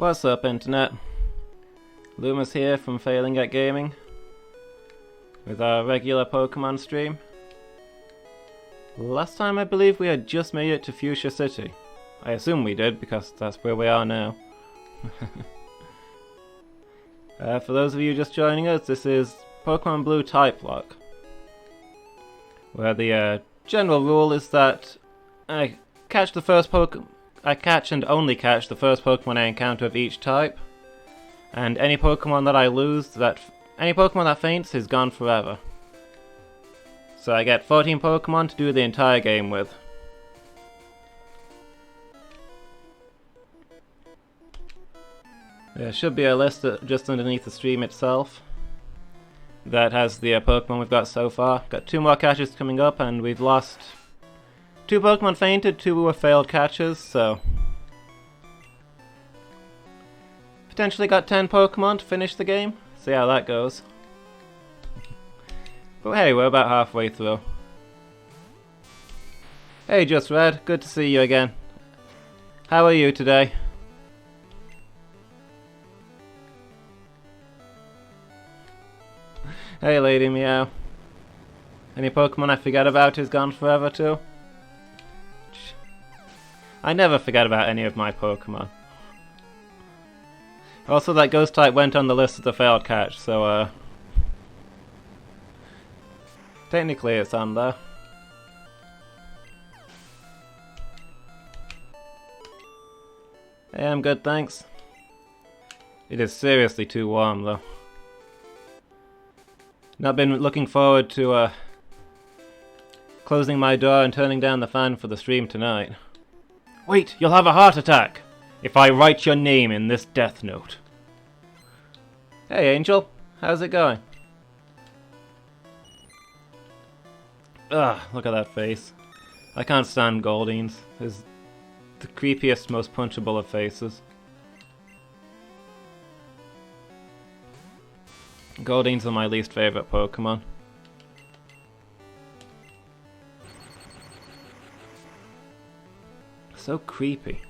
What's up, Internet? Lumus here from Failing at Gaming with our regular Pokemon stream. Last time I believe we had just made it to Fuchsia City. I assume we did because that's where we are now. For those of you just joining us, this is Pokémon Blue Typelocke, where the general rule is that I catch and only catch the first Pokemon I encounter of each type, and any Pokemon that I lose, any Pokemon that faints is gone forever. So I get 14 Pokemon to do the entire game with. There should be a list just underneath the stream itself that has the Pokemon we've got so far. Got 2 more catches coming up, and we've lost 2 Pokemon fainted, 2 were failed catches, so potentially got 10 Pokemon to finish the game. See how that goes. But hey, we're about halfway through. Hey, Just Red, good to see you again. How are you today? Hey, Lady Meow. Any Pokemon I forget about is gone forever too? I never forget about any of my Pokemon. Also, that Ghost type went on the list as a failed catch, so technically it's on there. Hey, I'm good, thanks. It is seriously too warm, though. Not been looking forward to closing my door and turning down the fan for the stream tonight. Wait, you'll have a heart attack if I write your name in this death note. Hey, Angel. How's it going? Ugh, look at that face. I can't stand Goldeen's. It's the creepiest, most punchable of faces. Goldeen's are my least favorite Pokemon. So creepy.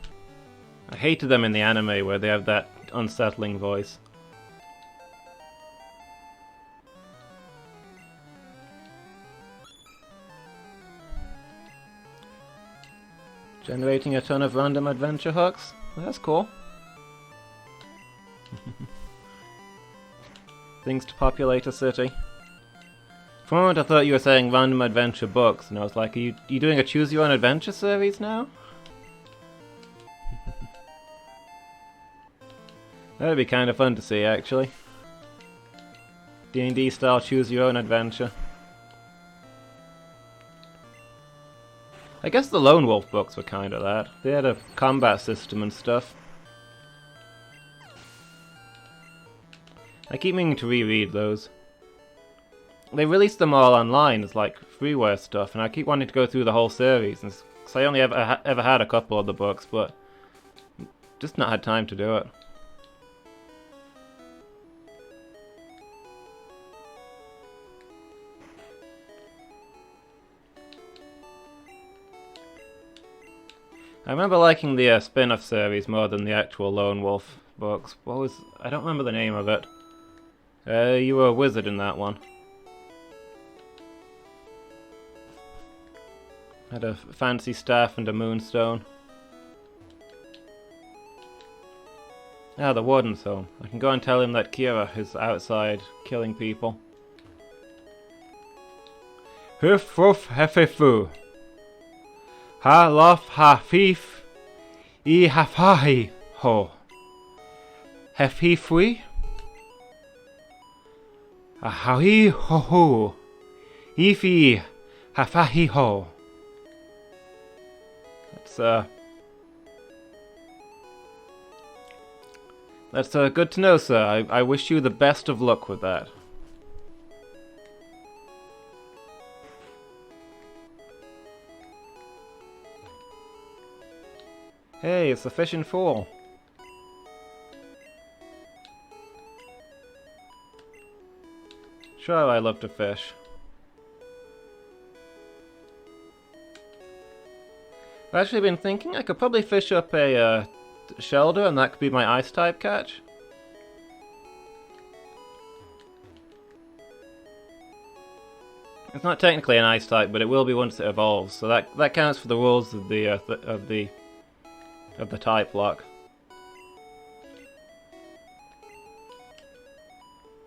I hated them in the anime where they have that unsettling voice. Generating a ton of random adventure hooks? That's cool. Things to populate a city. For a moment I thought you were saying random adventure books, and I was like, are you doing a choose your own adventure series now? That'd be kind of fun to see, actually. D&D style choose your own adventure. I guess the Lone Wolf books were kind of that. They had a combat system and stuff. I keep meaning to reread those. They released them all online as like freeware stuff, and I keep wanting to go through the whole series. Because I only ever had a couple of the books, but just not had time to do it. I remember liking the spin-off series more than the actual Lone Wolf books. I don't remember the name of it. You were a wizard in that one. Had a fancy staff and a moonstone. Ah, the warden's home. I can go and tell him that Kira is outside killing people. Hoof woof hefefu. Ha lof ha fif I hafahi ho. Hefifui. Ahahi ho ho. Ifi hafahi ho. That's good to know, sir. I wish you the best of luck with that. Hey, it's the fishing fool. Sure, I love to fish. I've actually been thinking I could probably fish up a Shelder, and that could be my ice type catch. It's not technically an ice type, but it will be once it evolves. So that counts for the rules of the Typelock.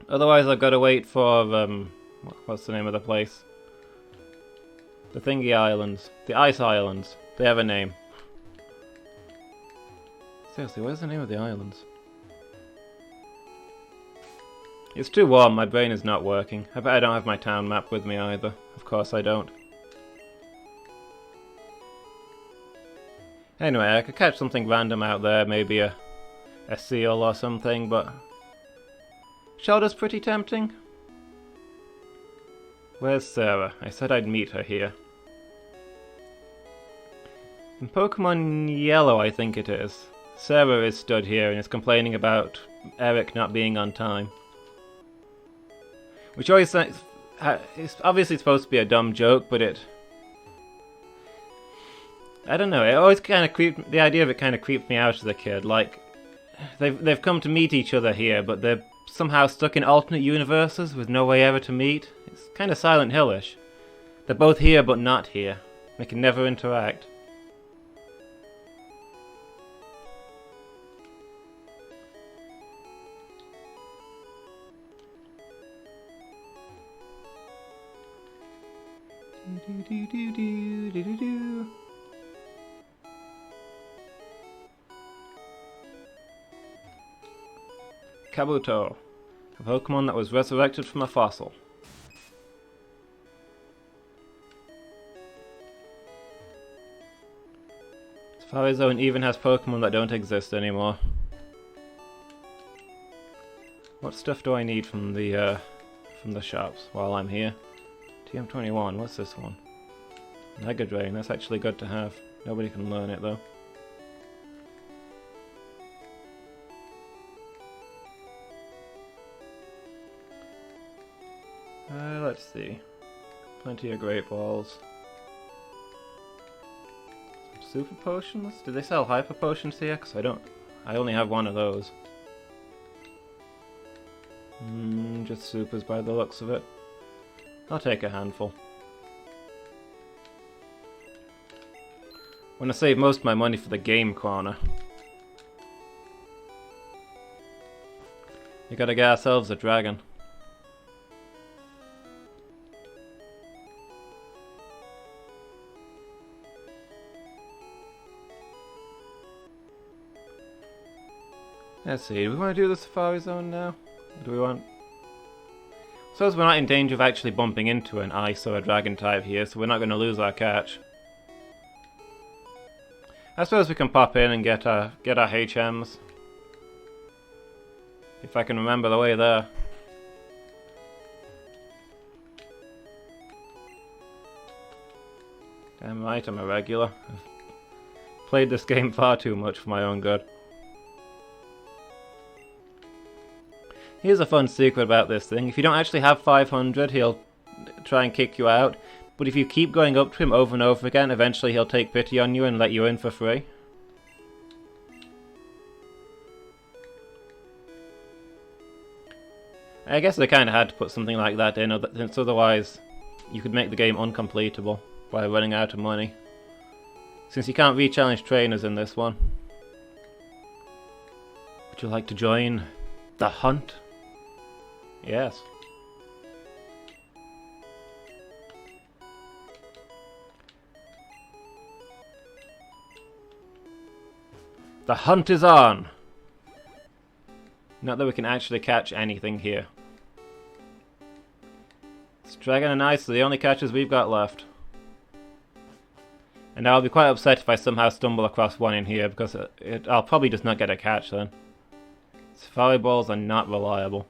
Otherwise, I've got to wait for what's the name of the place? The Thingy Islands, the Ice Islands. They have a name. Seriously, where's the name of the islands? It's too warm, my brain is not working. I bet I don't have my town map with me either. Of course I don't. Anyway, I could catch something random out there, maybe a seal or something, but... Shelter's pretty tempting. Where's Sarah? I said I'd meet her here. In Pokemon Yellow, I think it is. Sarah is stood here and is complaining about Eric not being on time. Which always it's obviously supposed to be a dumb joke, but I don't know, it always kind of the idea of it kind of creeped me out as a kid. Like, they've come to meet each other here, but they're somehow stuck in alternate universes with no way ever to meet. It's kind of Silent Hill-ish. They're both here but not here. They can never interact. Kabuto, a Pokemon that was resurrected from a fossil. Safari Zone even has Pokemon that don't exist anymore. What stuff do I need from the shops while I'm here? TM21, what's this one? Mega Drain, that's actually good to have. Nobody can learn it though. Let's see. Plenty of Great Balls. Some Super Potions? Do they sell Hyper Potions here? Because I only have one of those. Just Supers by the looks of it. I'll take a handful. I want to save most of my money for the game corner. We gotta get ourselves a dragon. Let's see, do we want to do the Safari Zone now? Or do we want... I suppose we're not in danger of actually bumping into an Ice or a Dragon type here, so we're not going to lose our catch. I suppose we can pop in and get our HMs. If I can remember the way there. Damn right, I'm a regular. I've played this game far too much for my own good. Here's a fun secret about this thing. If you don't actually have 500, he'll try and kick you out. But if you keep going up to him over and over again, eventually he'll take pity on you and let you in for free. I guess they kind of had to put something like that in, since otherwise you could make the game uncompletable by running out of money. Since you can't re-challenge trainers in this one. Would you like to join the hunt? Yes. The hunt is on! Not that we can actually catch anything here. It's Dragon and Ice are the only catches we've got left. And I'll be quite upset if I somehow stumble across one in here, because I'll probably just not get a catch then. Safari balls are not reliable.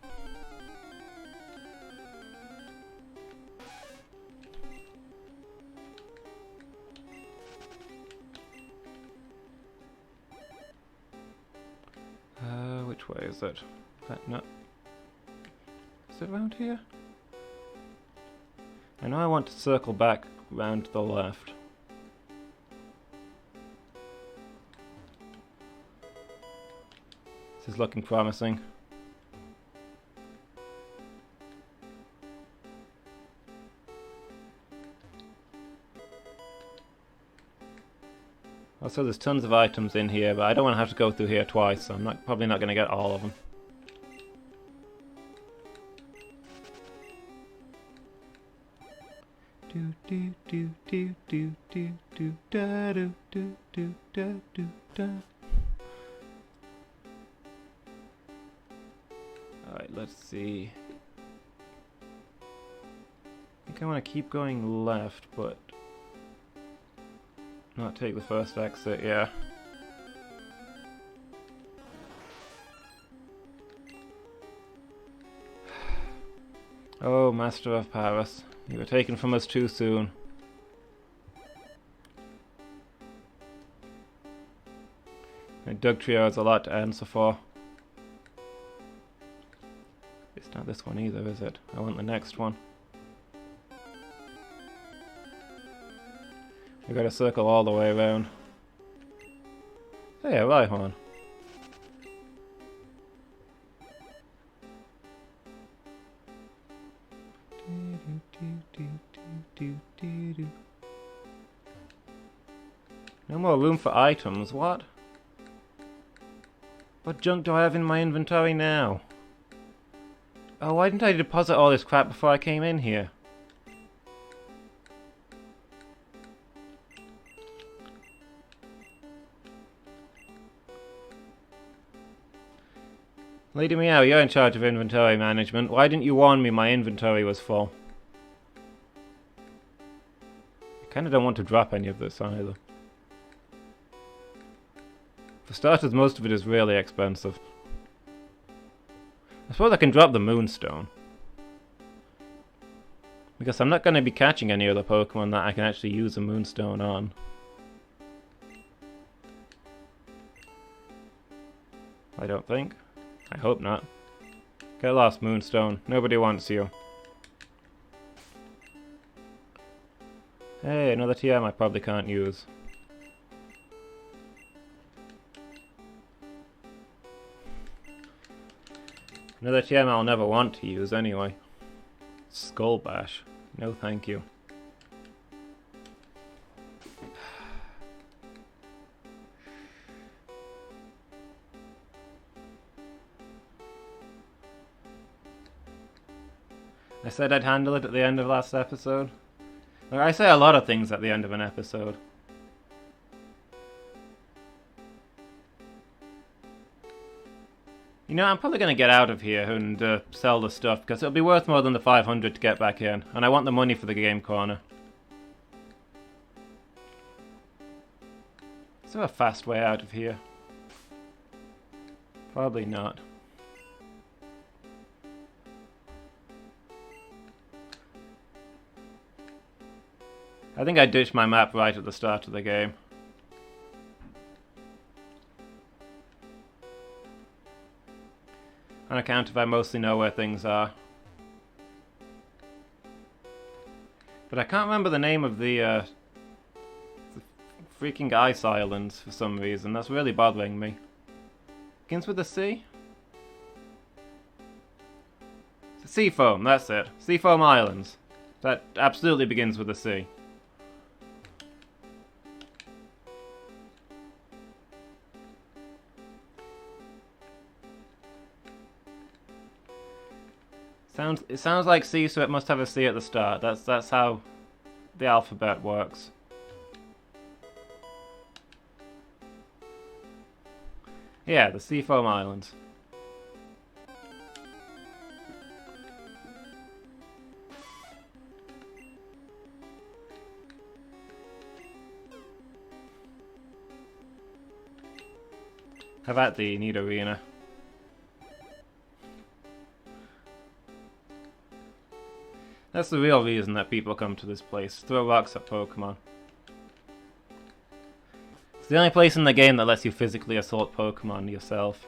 Which way is it? Is it around here? I know I want to circle back round to the left. This is looking promising. Also, there's tons of items in here, but I don't want to have to go through here twice, so I'm probably not going to get all of them. Alright, let's see. I think I want to keep going left, but not take the first exit, yeah. Oh, Master of Paris. You were taken from us too soon. And Doug Trio has a lot to answer for. It's not this one either, is it? I want the next one. We gotta circle all the way around. Hey, a Rhyhorn. No more room for items, what? What junk do I have in my inventory now? Oh, why didn't I deposit all this crap before I came in here? Lady Meow, you're in charge of inventory management. Why didn't you warn me my inventory was full? I kinda don't want to drop any of this either. For starters, most of it is really expensive. I suppose I can drop the Moonstone. Because I'm not going to be catching any other Pokemon that I can actually use a Moonstone on. I don't think. I hope not. Get lost, Moonstone. Nobody wants you. Hey, another TM I probably can't use. Another TM I'll never want to use anyway. Skull Bash. No thank you. I said I'd handle it at the end of last episode. Like, I say a lot of things at the end of an episode. You know, I'm probably going to get out of here and sell the stuff, because it'll be worth more than the 500 to get back in, and I want the money for the game corner. Is there a fast way out of here? Probably not. I think I ditched my map right at the start of the game. On account of I mostly know where things are. But I can't remember the name of the freaking ice islands for some reason. That's really bothering me. Begins with a C? Seafoam, that's it. Seafoam Islands. That absolutely begins with a C. It sounds like C, so it must have a C at the start. That's how the alphabet works. Yeah, the Seafoam Islands. Have at the Need Arena. That's the real reason that people come to this place. Throw rocks at Pokemon. It's the only place in the game that lets you physically assault Pokemon yourself.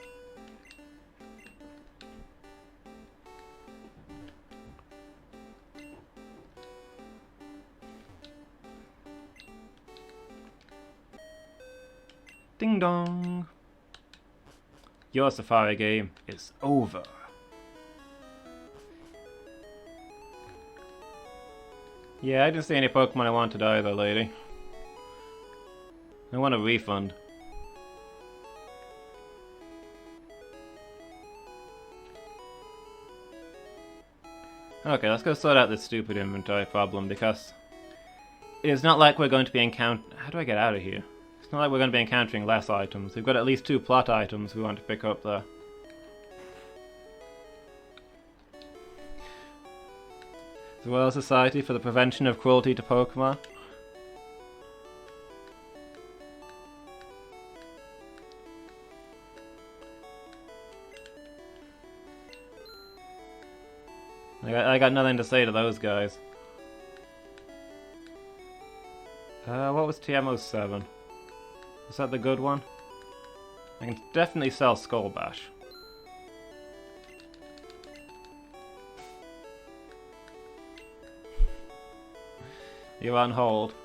Ding dong! Your safari game is over. Yeah, I didn't see any Pokemon I wanted either, lady. I want a refund. Okay, let's go sort out this stupid inventory problem, because it's not like we're going to be encountering... How do I get out of here? It's not like we're going to be encountering less items. We've got at least 2 plot items we want to pick up there. The Royal Society for the Prevention of Cruelty to Pokemon. I got nothing to say to those guys. What was TM07? Was that the good one? I can definitely sell Skull Bash. You're on hold.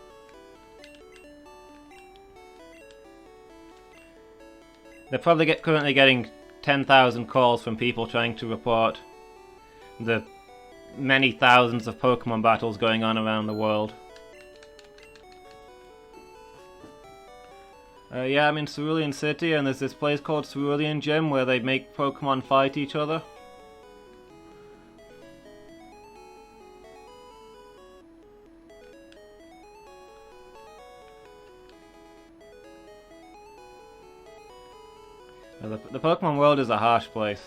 They're probably currently getting 10,000 calls from people trying to report the many thousands of Pokemon battles going on around the world. Yeah, I'm in Cerulean City, and there's this place called Cerulean Gym where they make Pokemon fight each other. The Pokemon world is a harsh place.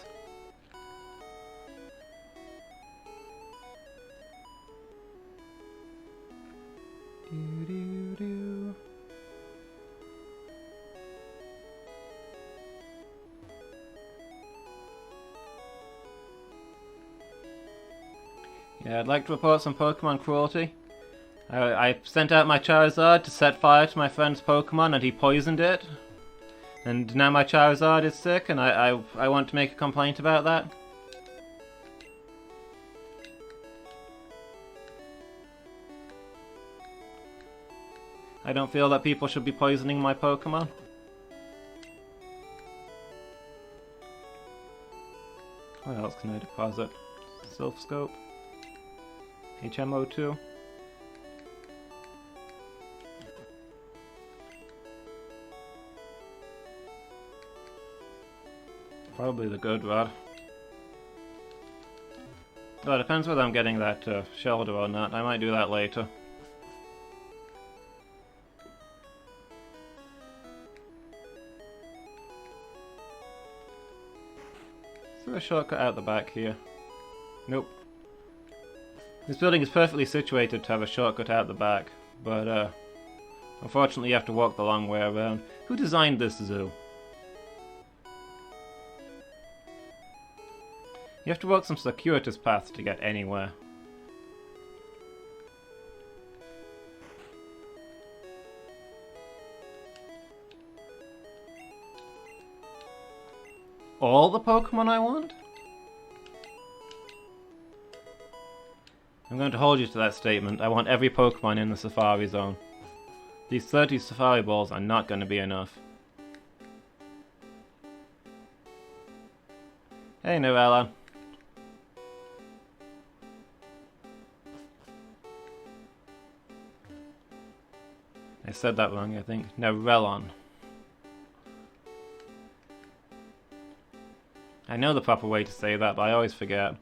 Yeah, I'd like to report some Pokemon cruelty. I sent out my Charizard to set fire to my friend's Pokemon and he poisoned it. And now my Charizard is sick and I want to make a complaint about that. I don't feel that people should be poisoning my Pokemon. What else can I deposit? Sylph Scope. HMO2. Probably the good rod. Well, it depends whether I'm getting that shelter or not. I might do that later. Is there a shortcut out the back here? Nope. This building is perfectly situated to have a shortcut out the back, but unfortunately you have to walk the long way around. Who designed this zoo? You have to walk some circuitous paths to get anywhere. All the Pokemon I want? I'm going to hold you to that statement. I want every Pokemon in the Safari Zone. These 30 Safari Balls are not going to be enough. Hey, Noella. I said that wrong, I think. Nerelon. I know the proper way to say that, but I always forget.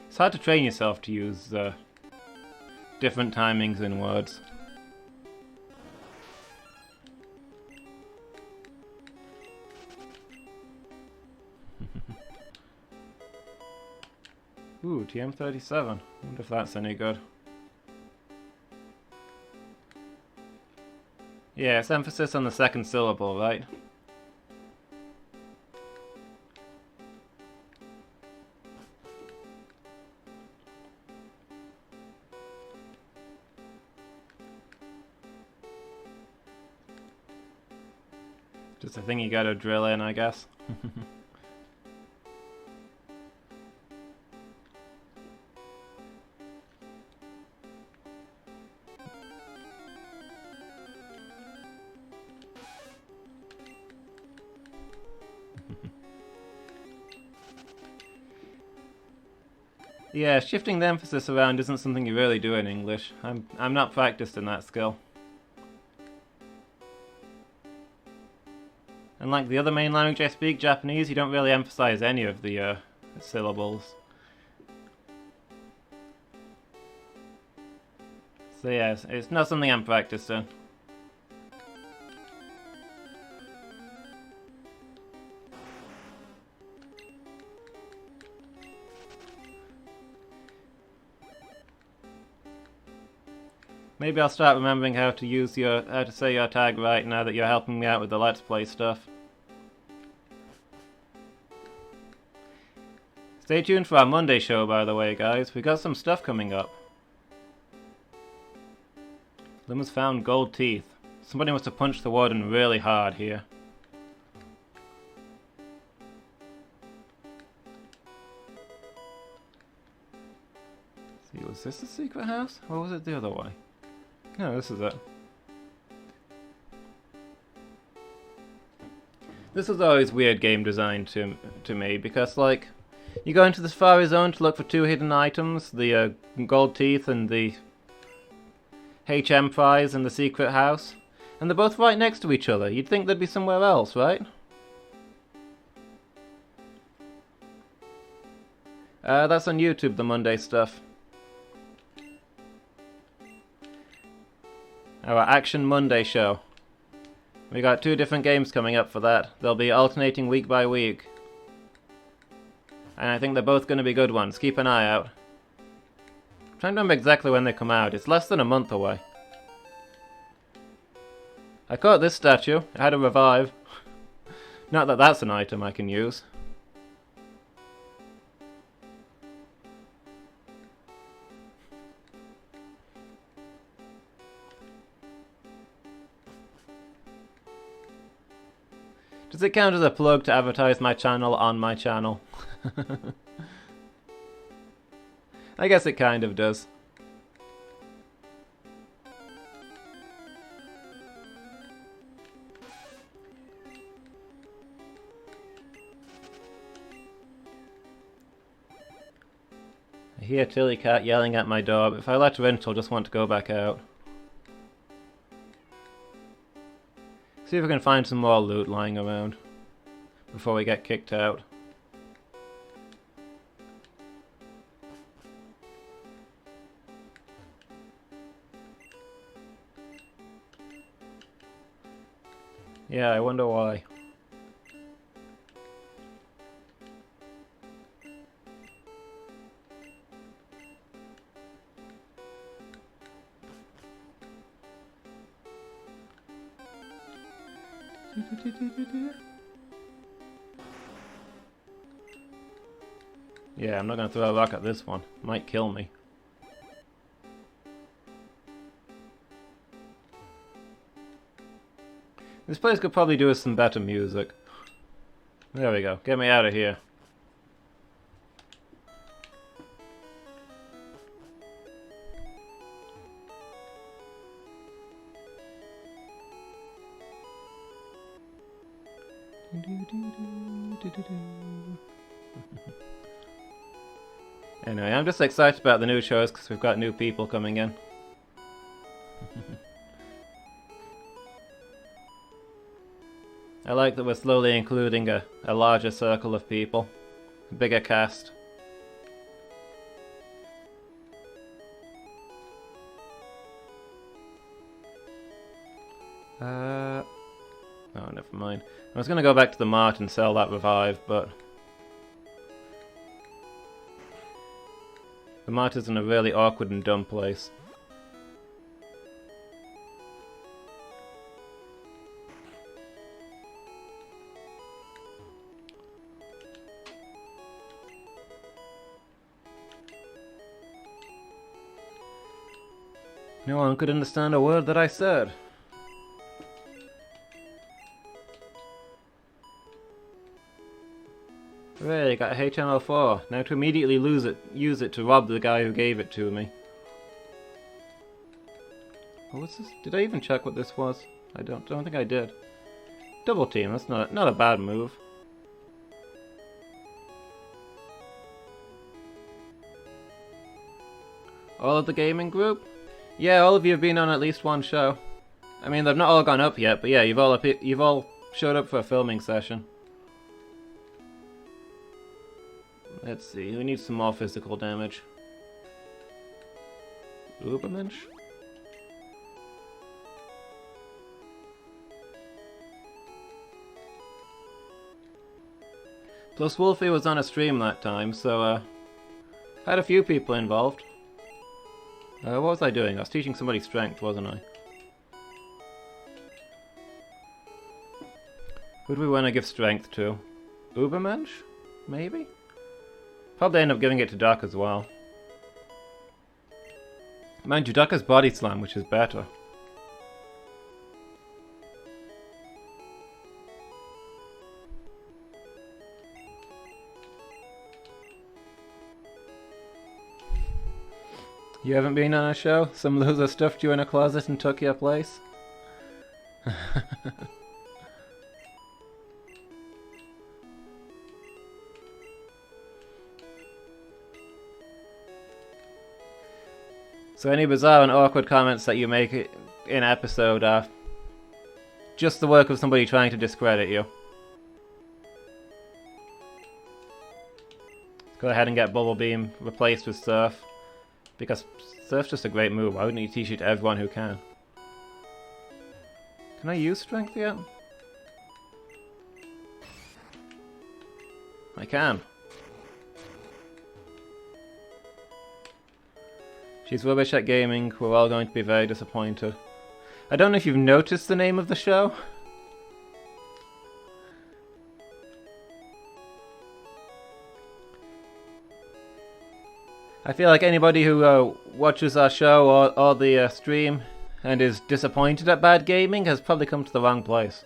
It's hard to train yourself to use different timings in words. Ooh, TM37. I wonder if that's any good. Yeah, it's emphasis on the second syllable, right? Just a thing you gotta drill in, I guess. Yeah, shifting the emphasis around isn't something you really do in English. I'm not practiced in that skill. Unlike the other main language I speak, Japanese, you don't really emphasize any of the syllables. So yeah, it's not something I'm practiced in. Maybe I'll start remembering how to say your tag right now that you're helping me out with the Let's Play stuff. Stay tuned for our Monday show, by the way, guys. We got some stuff coming up. Lumus found gold teeth. Somebody must have punched the warden really hard here. See, was this the secret house? Or was it the other way? No, this is it. This is always weird game design to me, because, like, you go into the Safari Zone to look for two hidden items, the gold teeth and the HM prize in the secret house, and they're both right next to each other. You'd think they'd be somewhere else, right? That's on YouTube, the Monday stuff. Our Action Monday show. We got 2 different games coming up for that. They'll be alternating week by week. And I think they're both going to be good ones. Keep an eye out. I'm trying to remember exactly when they come out. It's less than a month away. I caught this statue. It had a revive. Not that that's an item I can use. Does it count as a plug to advertise my channel on my channel? I guess it kind of does. I hear Tilly Cat yelling at my door, but if I let her in, she'll just want to go back out. See if we can find some more loot lying around before we get kicked out. Yeah, I wonder why. Yeah, I'm not going to throw a rock at this one. Might kill me. This place could probably do with some better music. There we go. Get me out of here. Anyway, I'm just excited about the new shows because we've got new people coming in. I like that we're slowly including a larger circle of people. A bigger cast. Oh, never mind. I was going to go back to the mart and sell that revive, but the mart is in a really awkward and dumb place. No one could understand a word that I said. Hooray, got a HM04. Now to immediately use it to rob the guy who gave it to me. What was this? Did I even check what this was? I don't think I did. Double team, that's not a bad move. All of the gaming group? Yeah, all of you have been on at least one show. I mean, they've not all gone up yet, but yeah, you've all showed up for a filming session. Let's see, we need some more physical damage. Ubermensch? Plus Wolfie was on a stream that time, so had a few people involved. What was I doing? I was teaching somebody strength, wasn't I? Who do we want to give strength to? Ubermensch? Maybe? Probably end up giving it to Duck as well. Mind you, Duck has Body Slam, which is better. You haven't been on a show? Some loser stuffed you in a closet and took your place? So any bizarre and awkward comments that you make in episode are just the work of somebody trying to discredit you. Go ahead and get Bubble Beam replaced with Surf. Because Surf's just a great move. Why wouldn't you teach it to everyone who can? Can I use Strength yet? I can. She's rubbish at gaming. We're all going to be very disappointed. I don't know if you've noticed the name of the show. I feel like anybody who watches our show or the stream and is disappointed at bad gaming has probably come to the wrong place.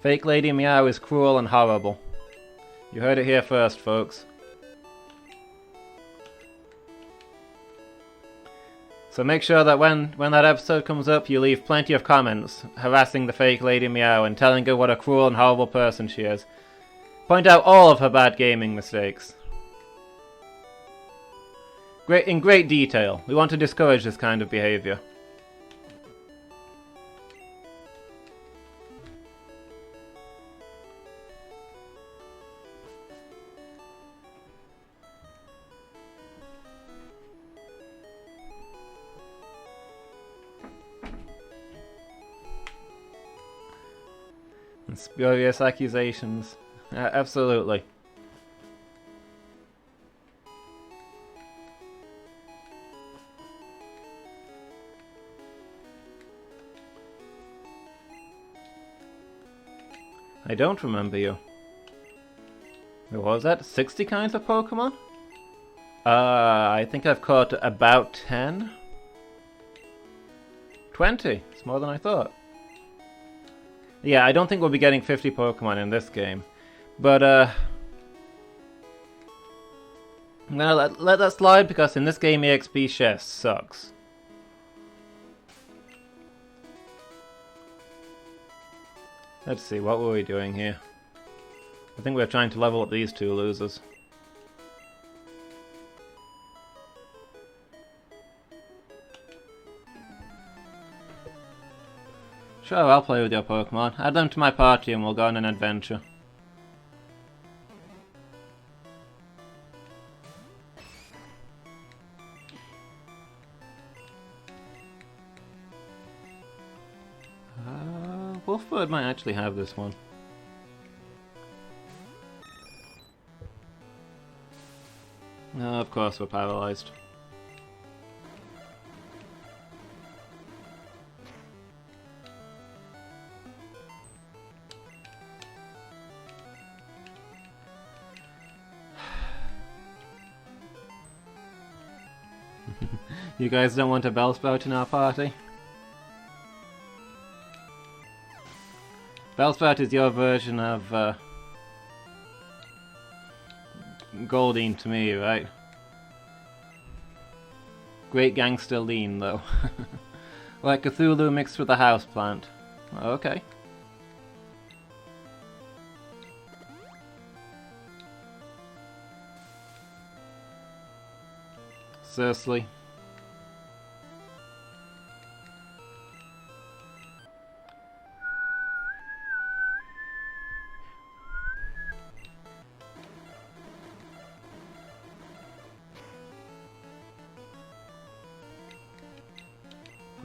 Fake Lady Meow is cruel and horrible. You heard it here first, folks. So make sure that when that episode comes up, you leave plenty of comments harassing the fake Lady Meow and telling her what a cruel and horrible person she is. Point out all of her bad gaming mistakes. In great detail. We want to discourage this kind of behavior. Spurious accusations. Absolutely. I don't remember you. What was that? 60 kinds of Pokemon? I think I've caught about 10. 20. It's more than I thought. Yeah, I don't think we'll be getting 50 Pokemon in this game. But, I'm gonna let that slide because in this game EXP share sucks. Let's see, what were we doing here? I think we're trying to level up these two losers. Sure, I'll play with your Pokemon. Add them to my party and we'll go on an adventure. Wolfbird might actually have this one. No, of course we're paralyzed. You guys don't want a Bellsprout in our party? Bellsprout is your version of Goldeen to me, right? Great gangster lean, though. Like Cthulhu mixed with a houseplant. Okay. Seriously.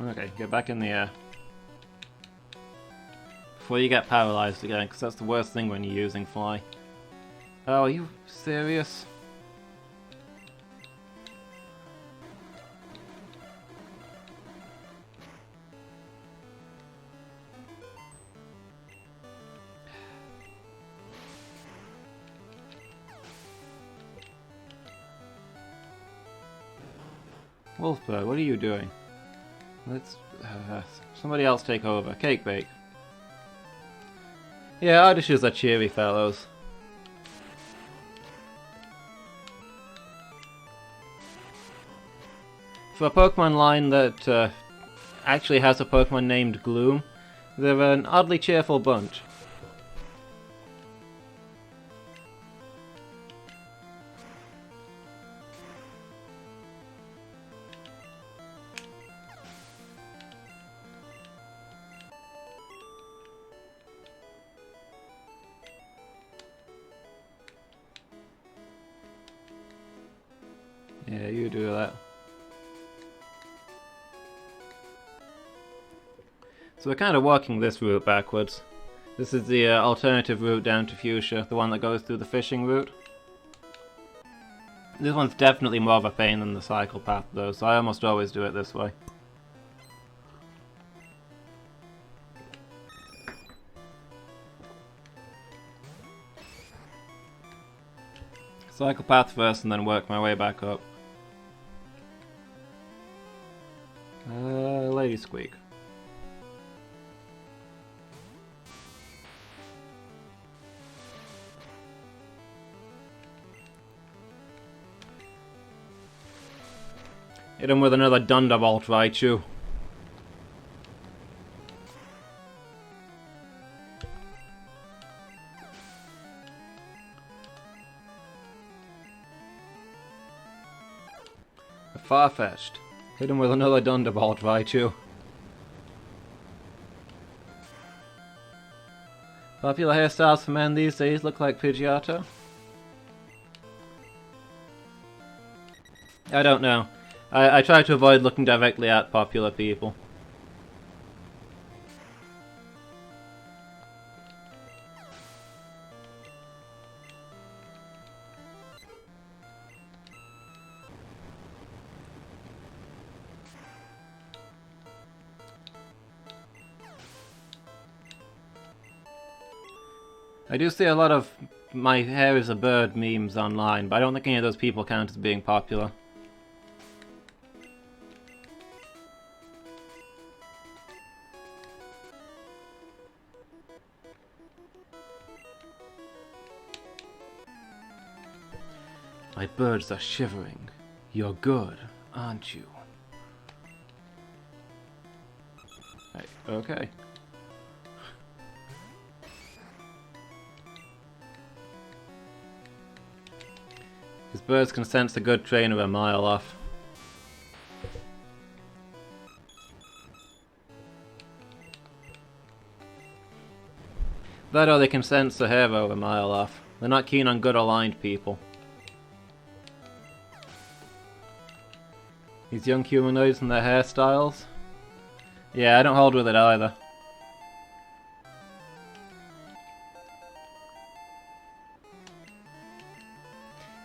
Okay, get back in the air. Before you get paralyzed again, because that's the worst thing when you're using fly. Oh, are you serious? Wolfbird, what are you doing? Let's somebody else take over. Cake bake. Yeah, Ardishes are cheery fellows. For a Pokemon line that actually has a Pokemon named Gloom, they're an oddly cheerful bunch. Yeah, you do that. So we're kind of walking this route backwards. This is the alternative route down to Fuchsia, the one that goes through the fishing route. This one's definitely more of a pain than the cycle path though, so I almost always do it this way. Cycle path first and then work my way back up. Lady Squeak. Hit him with another Thunderbolt, Raichu. Far-fetched. Hit him with another Thunderbolt, Raichu. Popular hairstyles for men these days look like Pidgeotto? I don't know. I try to avoid looking directly at popular people. I do see a lot of my hair is a bird memes online, but I don't think any of those people count as being popular. My birds are shivering. You're good, aren't you? Right, okay. His birds can sense a good trainer a mile off. That or they can sense a hero a mile off. They're not keen on good aligned people. These young humanoids and their hairstyles? Yeah, I don't hold with it either.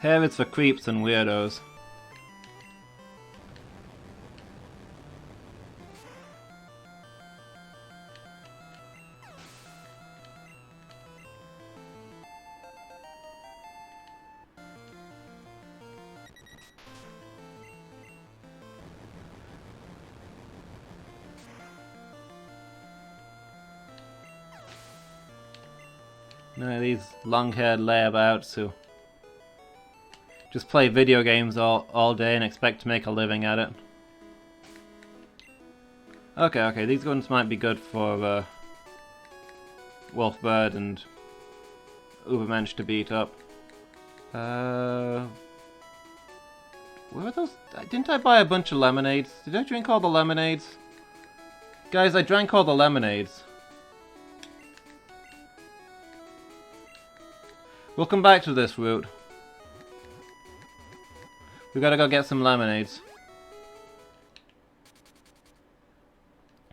Hair is for creeps and weirdos. No, these long-haired layabouts who just play video games all day and expect to make a living at it. Okay, these ones might be good for Wolfbird and Ubermensch to beat up. Where were those? Didn't I buy a bunch of lemonades? Did I drink all the lemonades? Guys, I drank all the lemonades. We'll come back to this route. We gotta go get some lemonades.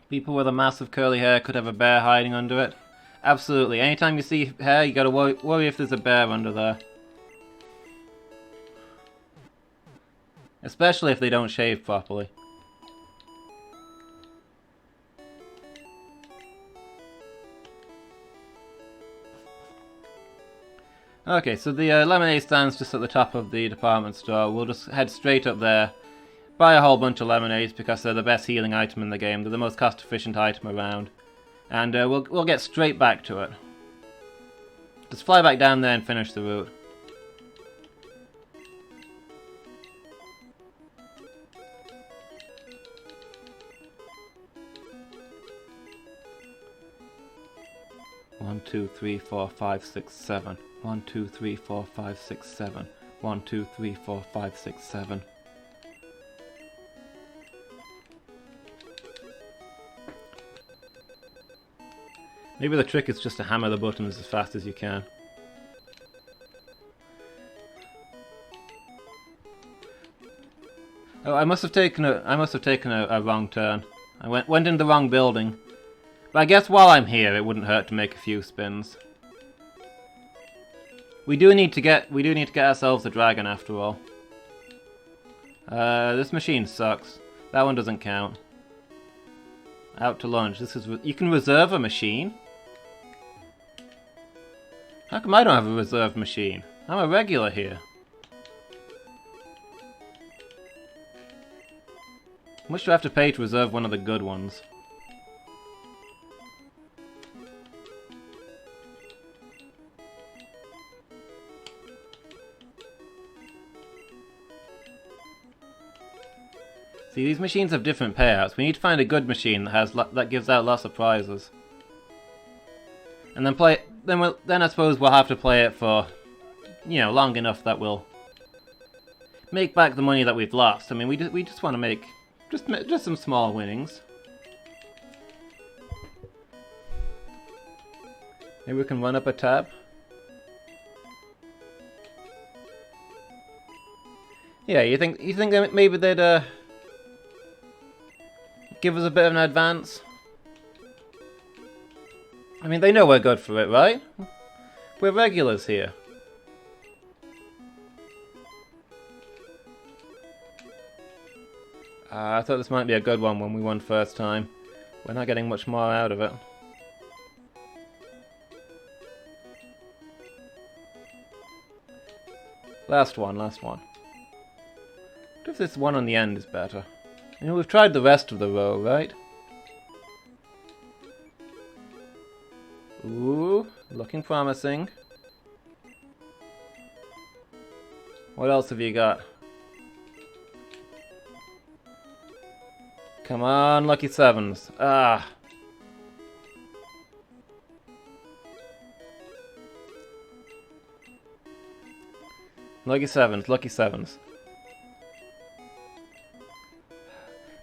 People with a massive curly hair could have a bear hiding under it. Absolutely. Anytime you see hair, you gotta worry if there's a bear under there. Especially if they don't shave properly. Okay, so the lemonade stand's just at the top of the department store. We'll just head straight up there, buy a whole bunch of lemonades because they're the best healing item in the game. They're the most cost-efficient item around. And we'll get straight back to it. Just fly back down there and finish the route. One, two, three, four, five, six, seven. 1, 2, 3, 4, 5, 6, 7. 1, 2, 3, 4, 5, 6, 7. Maybe the trick is just to hammer the buttons as fast as you can. Oh, I must have taken a wrong turn. I went into the wrong building. But I guess while I'm here, it wouldn't hurt to make a few spins. We do need to get ourselves a dragon after all. This machine sucks. That one doesn't count. Out to lunch. You can reserve a machine? How come I don't have a reserved machine? I'm a regular here. How much do I have to pay to reserve one of the good ones? See, these machines have different payouts. We need to find a good machine that gives out lots of prizes, and then play. Then I suppose we'll have to play it for, long enough that we'll make back the money that we've lost. I mean, we just want to make just some small winnings. Maybe we can run up a tab. Yeah, you think that maybe they'd give us a bit of an advance? I mean, they know we're good for it, right? We're regulars here. I thought this might be a good one when we won first time. We're not getting much more out of it. Last one. What if this one on the end is better? We've tried the rest of the row, right? Ooh, looking promising. What else have you got? Come on, lucky sevens. Ah. Lucky sevens.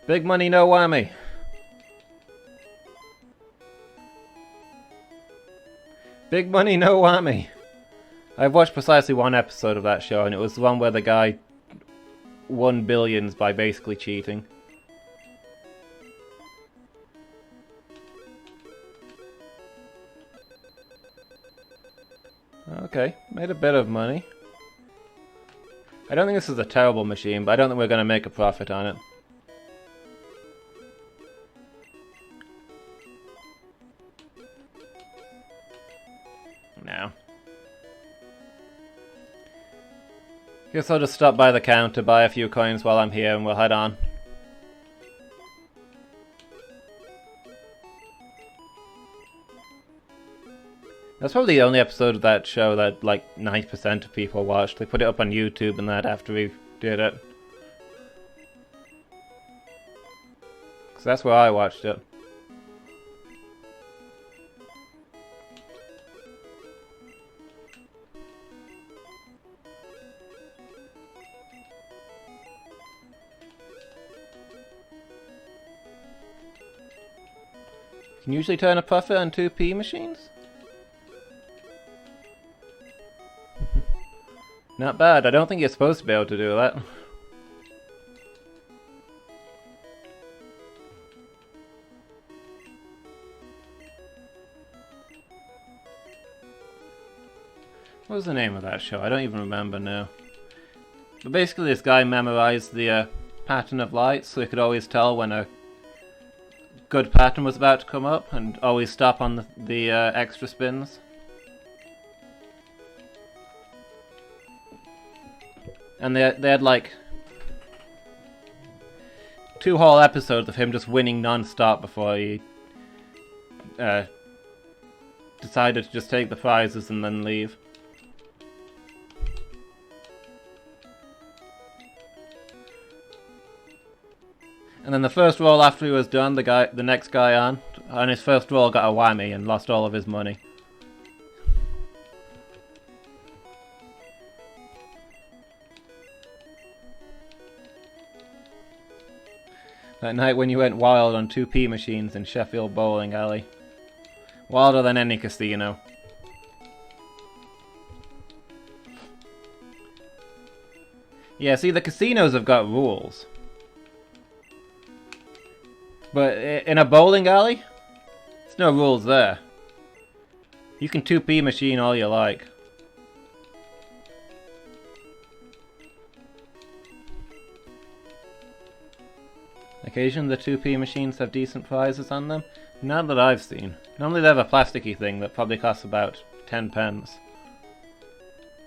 Big money, no whammy. Big money, no whammy. I've watched precisely one episode of that show, and it was the one where the guy won billions by basically cheating. Okay, made a bit of money. I don't think this is a terrible machine, but I don't think we're going to make a profit on it. No. Guess I'll just stop by the counter, buy a few coins while I'm here, and we'll head on. That's probably the only episode of that show that like 90% of people watched. They put it up on YouTube and that after we did it. Because that's where I watched it. Can you usually turn a profit on 2p machines? Not bad. I don't think you're supposed to be able to do that. What was the name of that show? I don't even remember now. But basically this guy memorized the pattern of lights, so he could always tell when a good pattern was about to come up, and always stop on the extra spins. And they had like 2 whole episodes of him just winning non-stop before he decided to just take the prizes and then leave. And then the first roll after he was done, the next guy on his first roll got a whammy and lost all of his money. That night when you went wild on 2p machines in Sheffield Bowling Alley. Wilder than any casino. Yeah, see, the casinos have got rules. But in a bowling alley, there's no rules there. You can 2p machine all you like. Occasionally the 2p machines have decent prizes on them. None that I've seen. Normally they have a plasticky thing that probably costs about 10 pence.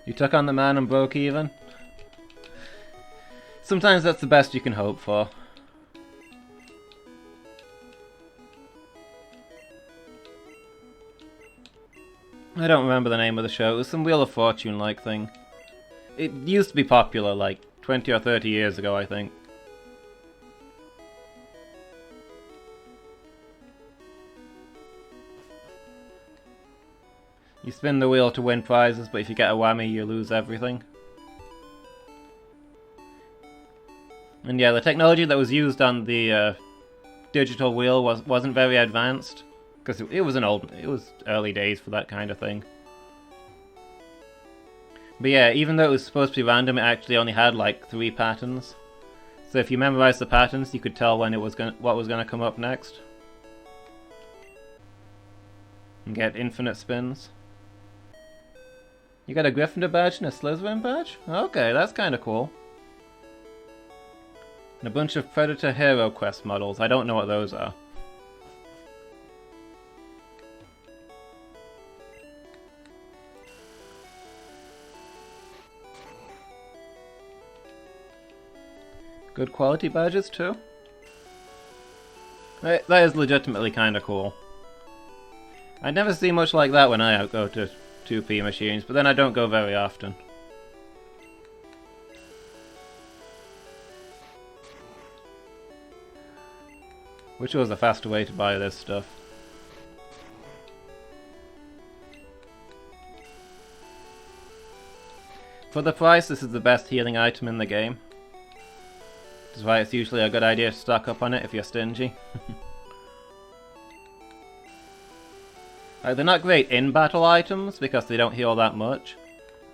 You took on the man and broke even? Sometimes that's the best you can hope for. I don't remember the name of the show. It was some Wheel of Fortune-like thing. It used to be popular like 20 or 30 years ago, I think. You spin the wheel to win prizes, but if you get a whammy, you lose everything. And yeah, the technology that was used on the digital wheel wasn't very advanced. Because it was early days for that kind of thing. But yeah, even though it was supposed to be random, it actually only had like 3 patterns. So if you memorized the patterns, you could tell when what was gonna come up next. And get infinite spins. You got a Gryffindor badge and a Slytherin badge? Okay, that's kinda cool. And a bunch of Predator Hero Quest models. I don't know what those are. Good quality badges too? That is legitimately kinda cool. I never see much like that when I go to 2p machines, but then I don't go very often. Which was a faster way to buy this stuff. For the price, this is the best healing item in the game. That's why it's usually a good idea to stock up on it if you're stingy. They're not great in-battle items because they don't heal that much,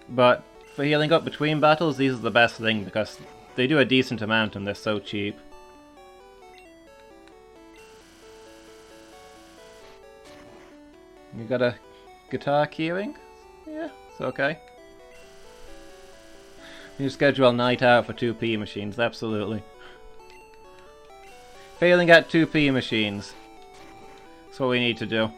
but for healing up between battles, these are the best thing because they do a decent amount and they're so cheap. You got a guitar keyring? Yeah, it's okay. You schedule night out for 2p machines, absolutely. Failing at 2p machines. That's what we need to do.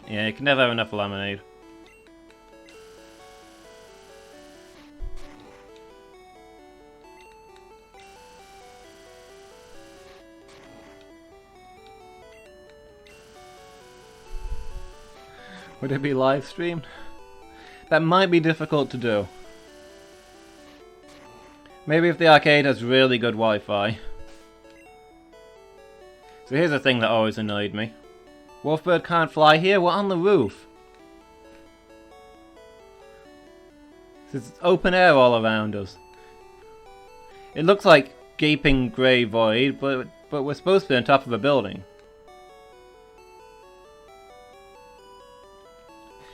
Yeah, you can never have enough lemonade. Would it be live streamed? That might be difficult to do. Maybe if the arcade has really good Wi-Fi. So here's the thing that always annoyed me. Wolfbird can't fly here, we're on the roof. There's open air all around us. It looks like gaping grey void, but we're supposed to be on top of a building.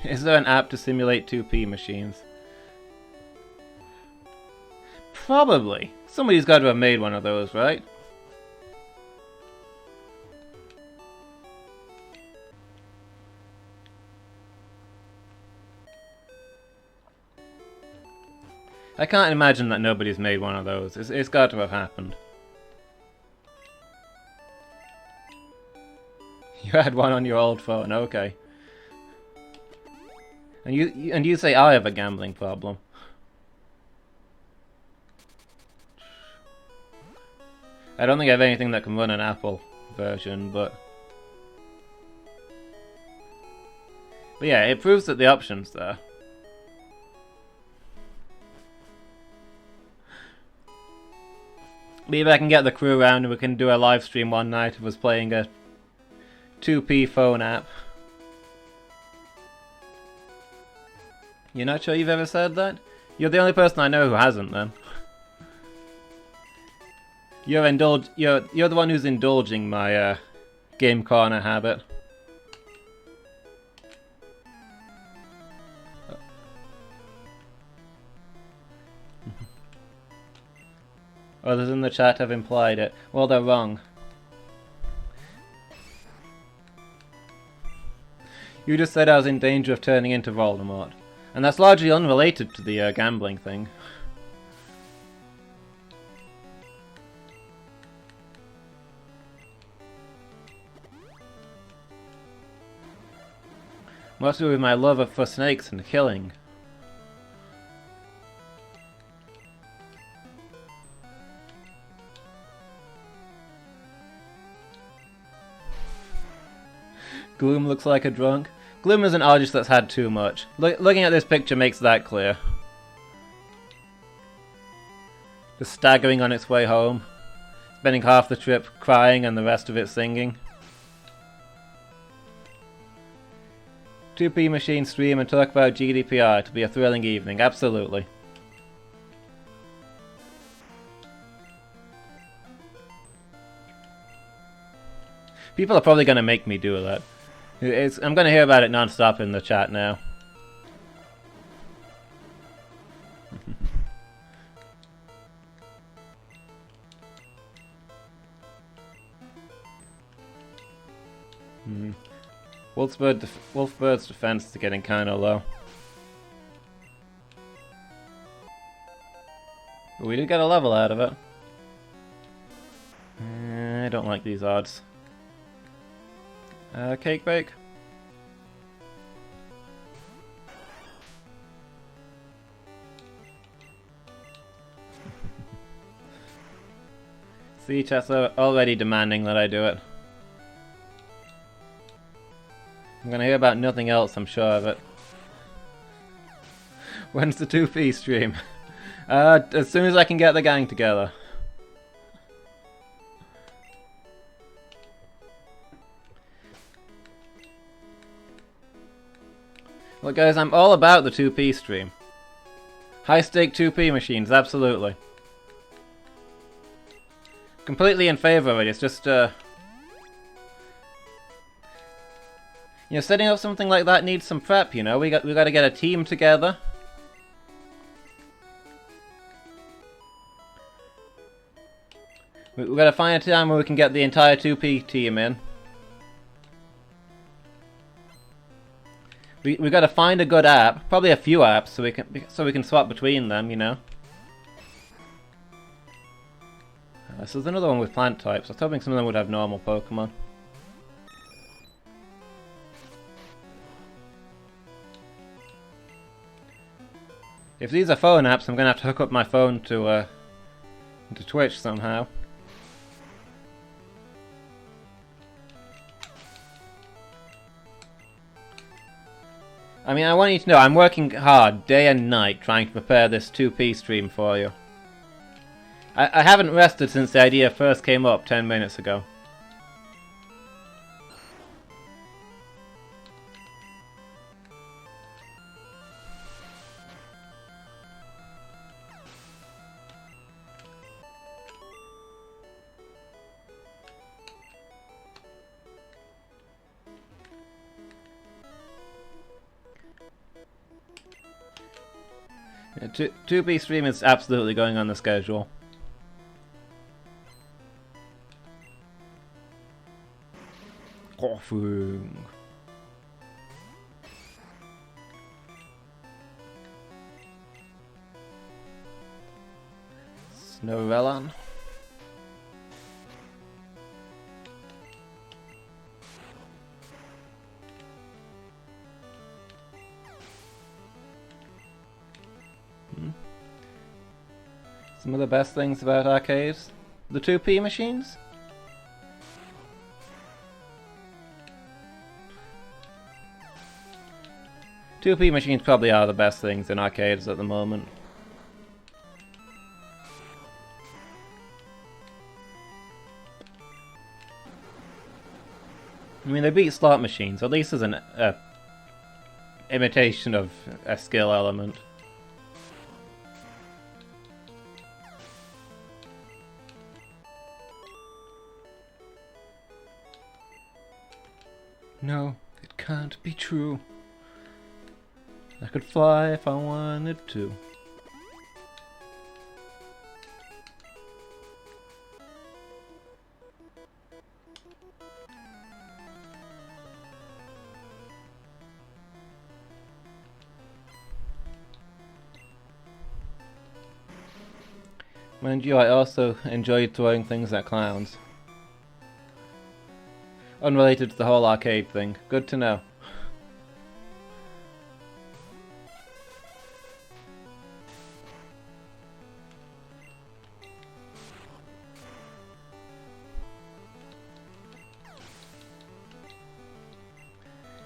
Is there an app to simulate 2P machines? Probably. Somebody's got to have made one of those, right? I can't imagine that nobody's made one of those. It's got to have happened. You had one on your old phone, okay. And you say I have a gambling problem. I don't think I have anything that can run an Apple version, but yeah, it proves that the option's there. Maybe I can get the crew around and we can do a live stream one night of us playing a 2P phone app. You're not sure you've ever said that? You're the only person I know who hasn't, then. You're the one who's indulging my game corner habit. Others in the chat have implied it. Well, they're wrong. You just said I was in danger of turning into Voldemort. And that's largely unrelated to the gambling thing. Mostly with my love for snakes and killing. Gloom looks like a drunk. Gloom is an artist that's had too much. Looking at this picture makes that clear. Just staggering on its way home. Spending half the trip crying and the rest of it singing. 2P machine stream and talk about GDPR. It'll be a thrilling evening. Absolutely. People are probably going to make me do that. I'm going to hear about it non-stop in the chat now. Wolfbird's defense is getting kind of low. But we did get a level out of it. I don't like these odds. Cake bake. See, chat's already demanding that I do it. I'm gonna hear about nothing else, I'm sure of it. When's the 2P stream? As soon as I can get the gang together. Well guys, I'm all about the 2P stream. High stake 2P machines, absolutely. Completely in favour of it, it's just you know, setting up something like that needs some prep, you know, we got to get a team together. We've got to find a time where we can get the entire 2P team in. We got to find a good app, probably a few apps, so we can swap between them, you know. So there's another one with plant types. I was hoping some of them would have normal Pokemon. If these are phone apps, I'm gonna have to hook up my phone to Twitch somehow. I mean, I want you to know, I'm working hard, day and night, trying to prepare this 2P stream for you. I haven't rested since the idea first came up 10 minutes ago. Yeah, 2B stream is absolutely going on the schedule. Coughing. Snowrelon. Some of the best things about arcades? The 2P machines? Two-P machines probably are the best things in arcades at the moment. I mean, they beat slot machines, at least as an imitation of a skill element. No, it can't be true. I could fly if I wanted to. Mind you, I also enjoyed throwing things at clowns. Unrelated to the whole arcade thing. Good to know.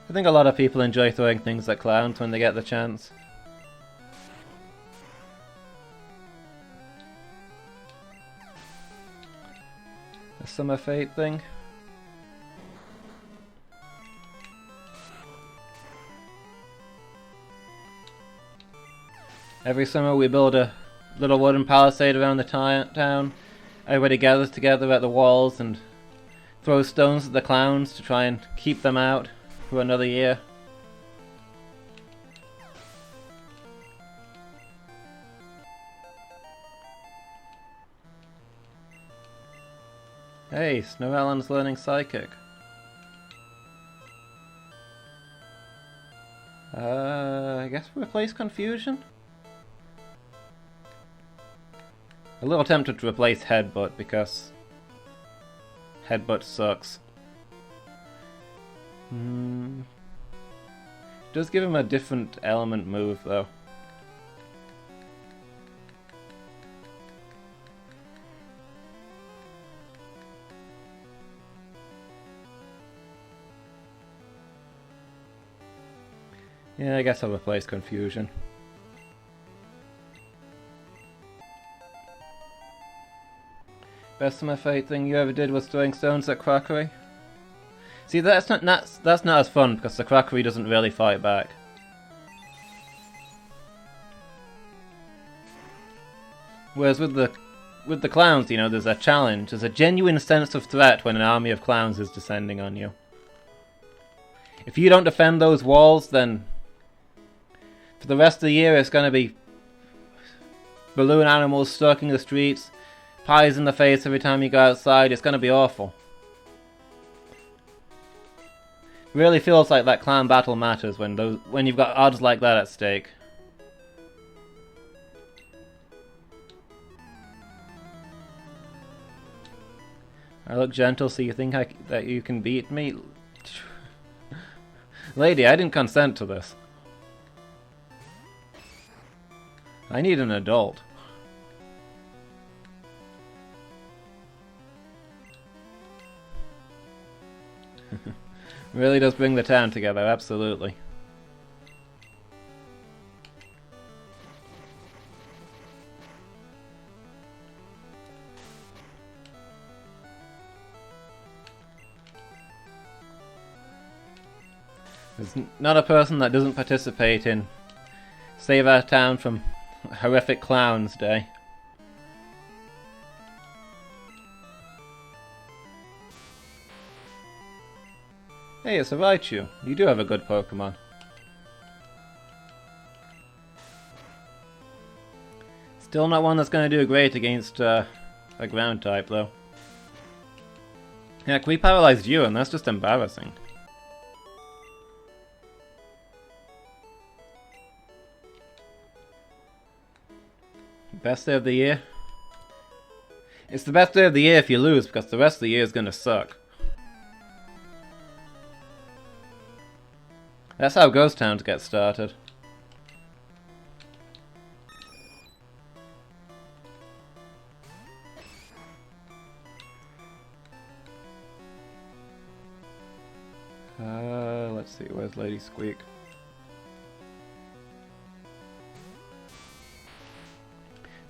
I think a lot of people enjoy throwing things at clowns when they get the chance. A summer fate thing. Every summer we build a little wooden palisade around the town. Everybody gathers together at the walls and throws stones at the clowns to try and keep them out for another year. Hey, Snowelon's learning Psychic. I guess replace Confusion? A little tempted to replace Headbutt because Headbutt sucks. Does give him a different element move though. Yeah, I guess I'll replace Confusion. Best of my fate thing you ever did was throwing stones at crockery. See, that's not as fun because the crockery doesn't really fight back. Whereas with the clowns, you know, there's a challenge. There's a genuine sense of threat when an army of clowns is descending on you. If you don't defend those walls, then for the rest of the year it's going to be balloon animals stalking the streets, pies in the face every time you go outside. It's going to be awful. Really feels like that clown battle matters when you've got odds like that at stake. I look gentle, so you think that you can beat me? Lady, I didn't consent to this. I need an adult. Really does bring the town together, absolutely. There's not a person that doesn't participate in Save Our Town from Horrific Clowns Day. Hey, it's a Raichu. You do have a good Pokemon. Still not one that's going to do great against a ground type, though. Heck, we paralyzed you, and that's just embarrassing. Best day of the year? It's the best day of the year if you lose, because the rest of the year is going to suck. That's how ghost towns get started. Let's see, where's Lady Squeak?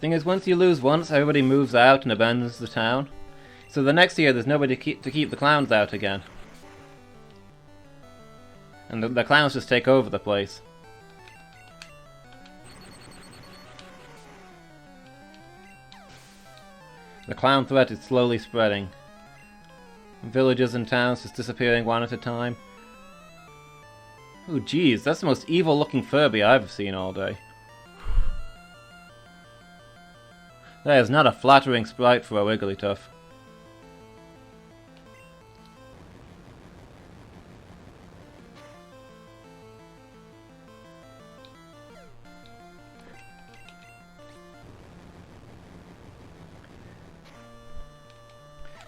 Thing is, once you lose once, everybody moves out and abandons the town. So the next year, there's nobody to keep the clowns out again. And the clowns just take over the place. The clown threat is slowly spreading. Villages and towns just disappearing one at a time. Oh geez, that's the most evil looking Furby I've seen all day. That is not a flattering sprite for a Wigglytuff.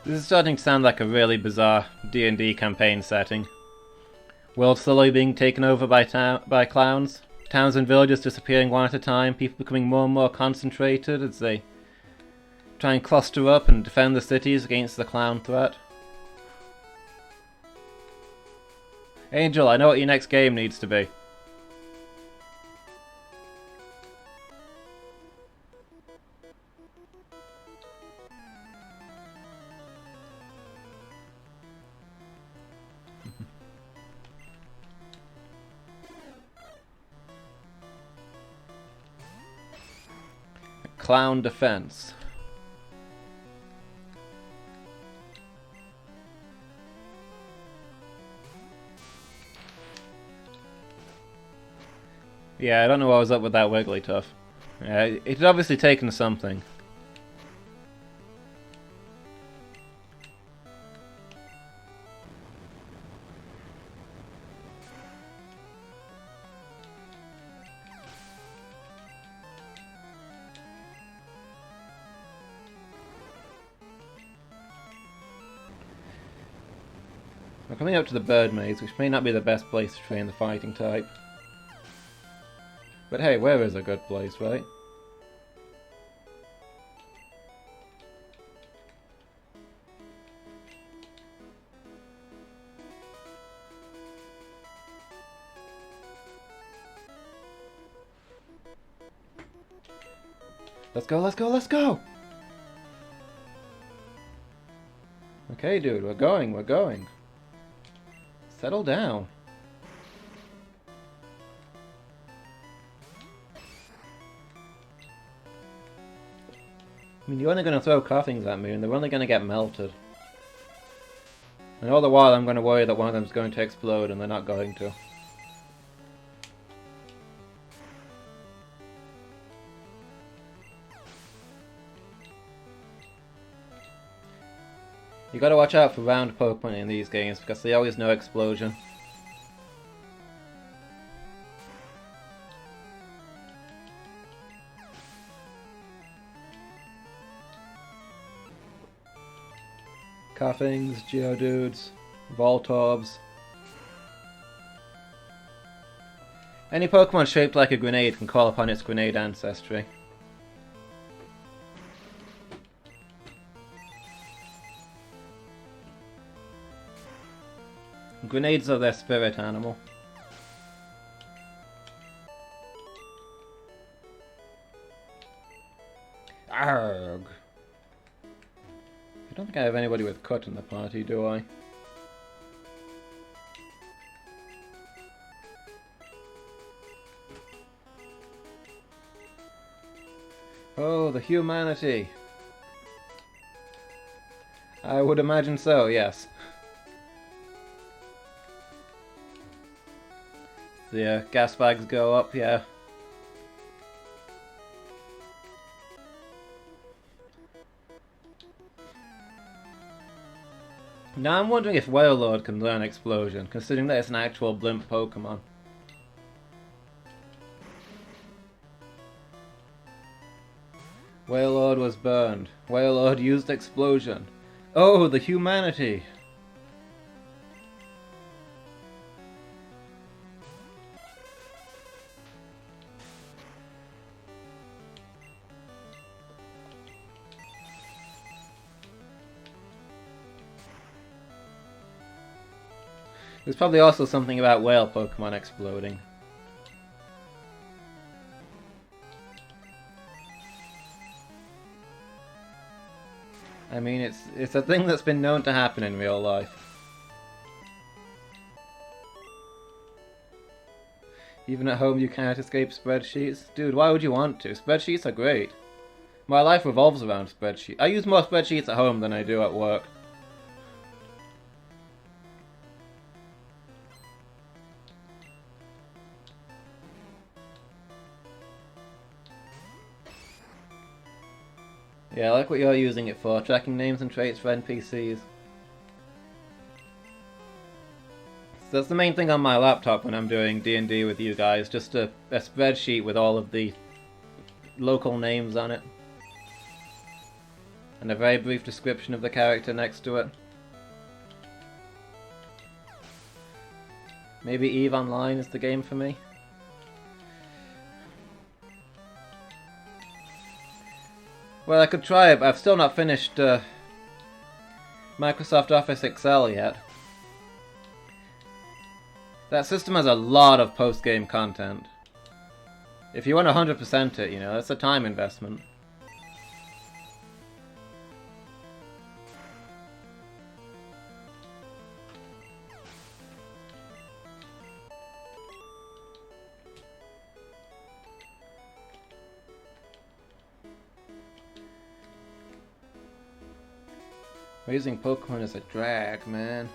This is starting to sound like a really bizarre D&D campaign setting. World slowly being taken over by clowns. Towns and villages disappearing one at a time. People becoming more and more concentrated as they try and cluster up and defend the cities against the clown threat. Angel, I know what your next game needs to be. Clown defense. Yeah, I don't know what was up with that Wigglytuff. Yeah, it had obviously taken something. We're coming up to the bird maze, which may not be the best place to train the fighting type. But hey, where is a good place, right? Let's go, let's go, let's go! Okay, dude, we're going, we're going. Settle down. I mean, you're only going to throw coughings at me and they're only going to get melted. And all the while I'm going to worry that one of them's going to explode and they're not going to. You gotta watch out for round Pokemon in these games because they always know explosion. Coughings, Geodudes, Voltorbs. Any Pokemon shaped like a grenade can call upon its grenade ancestry. Grenades are their spirit animal. Arrgh. I don't think I have anybody with cut in the party, do I? Oh, the humanity! I would imagine so, yes. The gas bags go up, yeah. Now I'm wondering if Wailord can learn Explosion, considering that it's an actual blimp Pokemon. Wailord was burned. Wailord used Explosion. Oh, the humanity! There's probably also something about whale Pokemon exploding. I mean, it's a thing that's been known to happen in real life. Even at home you can't escape spreadsheets? Dude, why would you want to? Spreadsheets are great. My life revolves around spreadsheets. I use more spreadsheets at home than I do at work. Yeah, I like what you're using it for, tracking names and traits for NPCs. So that's the main thing on my laptop when I'm doing D&D with you guys, just a spreadsheet with all of the local names on it. And a very brief description of the character next to it. Maybe EVE Online is the game for me. Well, I could try it, but I've still not finished Microsoft Office Excel yet. That system has a lot of post-game content. If you want to 100% it, you know, that's a time investment. Raising Pokemon is a drag, man.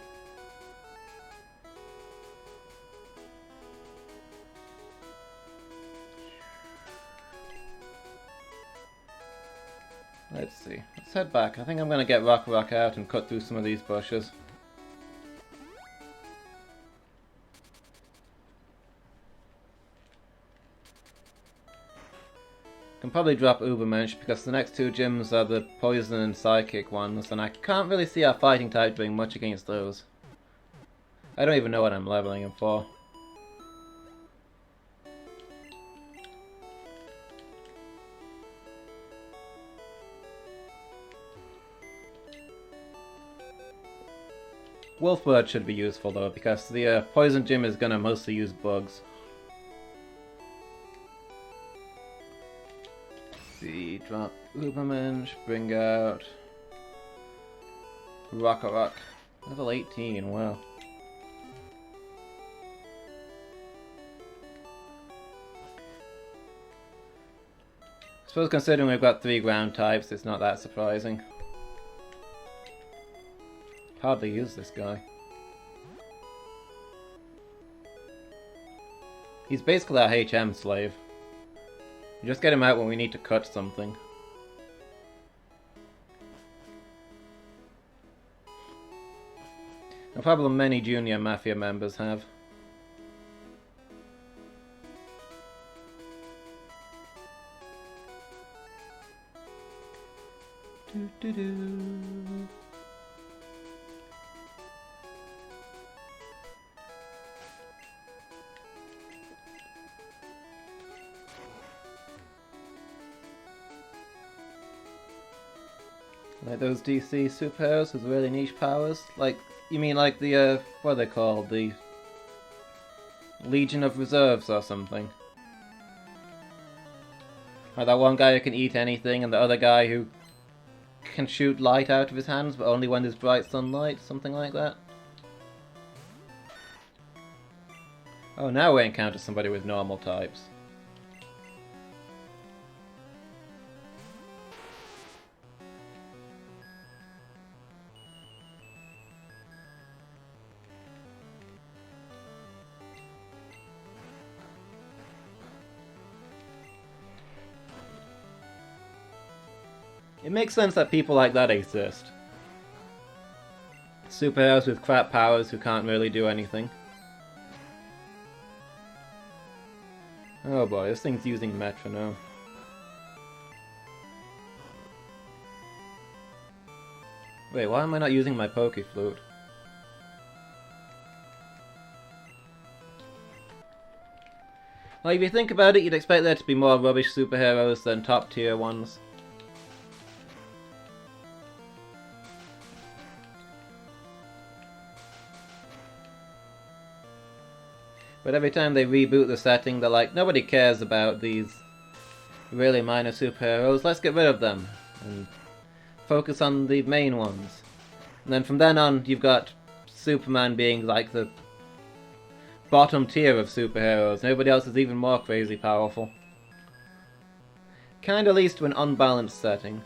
Let's see. Let's head back. I think I'm gonna get Rock out and cut through some of these bushes. Can probably drop Ubermensch because the next two gyms are the Poison and Psychic ones, and I can't really see our Fighting type doing much against those. I don't even know what I'm leveling him for. Wolfbird should be useful though, because the Poison Gym is gonna mostly use bugs. See, drop Ubermensch, bring out Rock. Level 18, wow. I suppose considering we've got 3 ground types, it's not that surprising. Hardly use this guy. He's basically our HM slave. You just get him out when we need to cut something. A problem many junior Mafia members have. Like those DC superheroes with really niche powers? Like, you mean like the, what are they called? The Legion of Reserves or something? Like that one guy who can eat anything and the other guy who can shoot light out of his hands but only when there's bright sunlight? Something like that? Oh, now we encounter somebody with normal types. It makes sense that people like that exist. superheroes with crap powers who can't really do anything. Oh boy, this thing's using metronome. Wait, why am I not using my Poke Flute? Well, if you think about it, you'd expect there to be more rubbish superheroes than top tier ones. But every time they reboot the setting, they're like, nobody cares about these really minor superheroes, let's get rid of them and focus on the main ones. And then from then on, you've got Superman being like the bottom tier of superheroes, and everybody else is even more crazy powerful. Kinda leads to an unbalanced setting.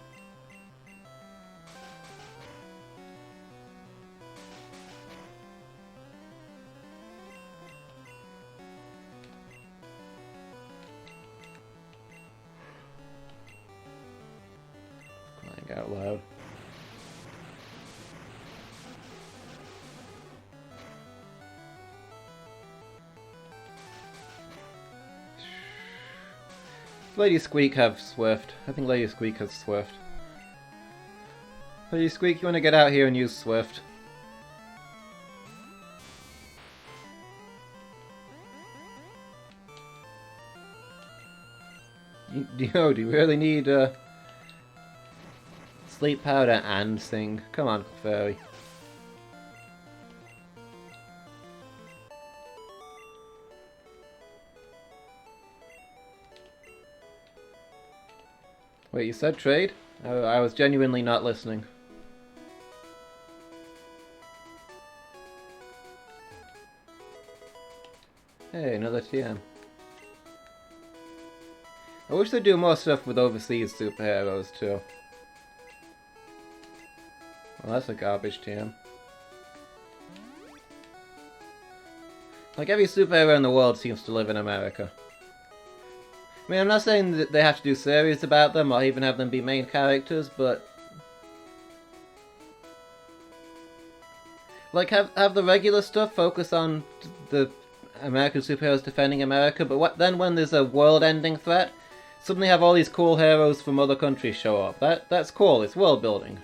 Crying out loud. Lady Squeak have Swift. I think Lady Squeak has Swift. Lady Squeak, you want to get out here and use Swift? Do you really need Sleep Powder and Sing? Come on, Fairy. Wait, you said trade? Oh, I was genuinely not listening. Hey, another TM. I wish they'd do more stuff with overseas superheroes too. Well, that's a garbage TM. Like, every superhero in the world seems to live in America. I mean, I'm not saying that they have to do series about them or even have them be main characters, but like, have the regular stuff focus on the American superheroes defending America, but then when there's a world-ending threat, suddenly have all these cool heroes from other countries show up. That's cool, it's world building.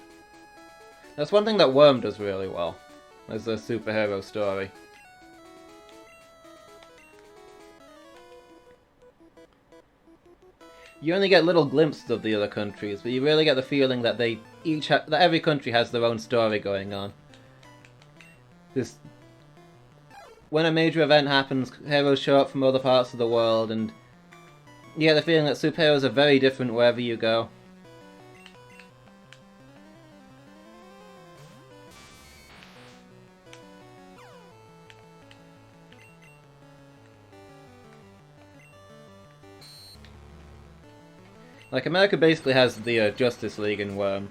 That's one thing that Worm does really well, as a superhero story. You only get little glimpses of the other countries, but you really get the feeling that that every country has their own story going on. When a major event happens, heroes show up from other parts of the world, and you get the feeling that superheroes are very different wherever you go. Like, America basically has the Justice League in Worm.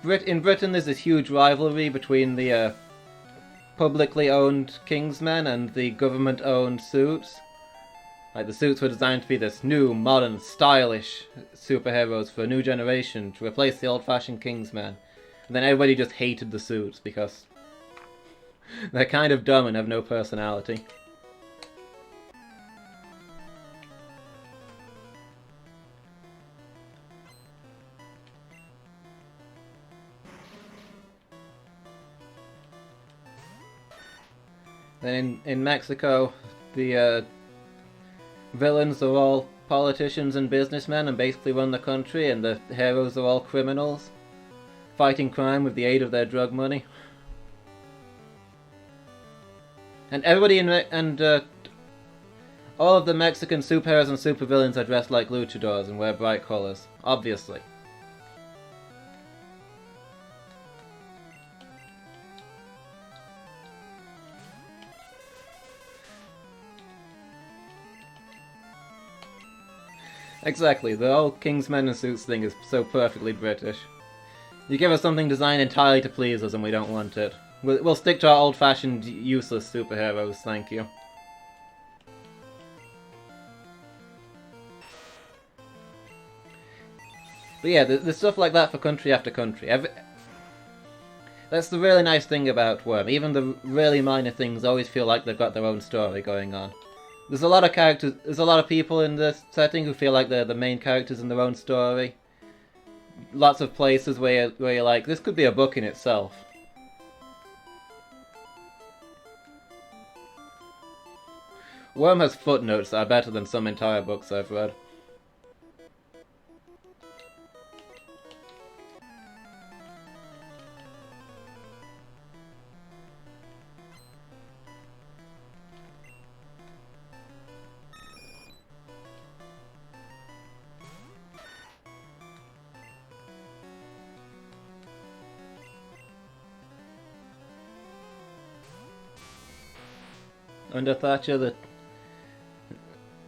In Britain there's this huge rivalry between the publicly owned Kingsmen and the government-owned Suits. Like, the Suits were designed to be this new, modern, stylish superheroes for a new generation to replace the old-fashioned Kingsmen. And then everybody just hated the Suits because they're kind of dumb and have no personality. Then in Mexico, the villains are all politicians and businessmen and basically run the country, and the heroes are all criminals, fighting crime with the aid of their drug money. And everybody all of the Mexican superheroes and supervillains are dressed like luchadors and wear bright colors, obviously. Exactly, the whole Kingsmen and Suits thing is so perfectly British. You give us something designed entirely to please us and we don't want it. We'll stick to our old-fashioned, useless superheroes, thank you. But yeah, there's stuff like that for country after country. That's the really nice thing about Worm. Even the really minor things always feel like they've got their own story going on. There's a lot of characters, there's a lot of people in this setting who feel like they're the main characters in their own story. Lots of places where you're like, this could be a book in itself. Worm has footnotes that are better than some entire books I've read. Under Thatcher, the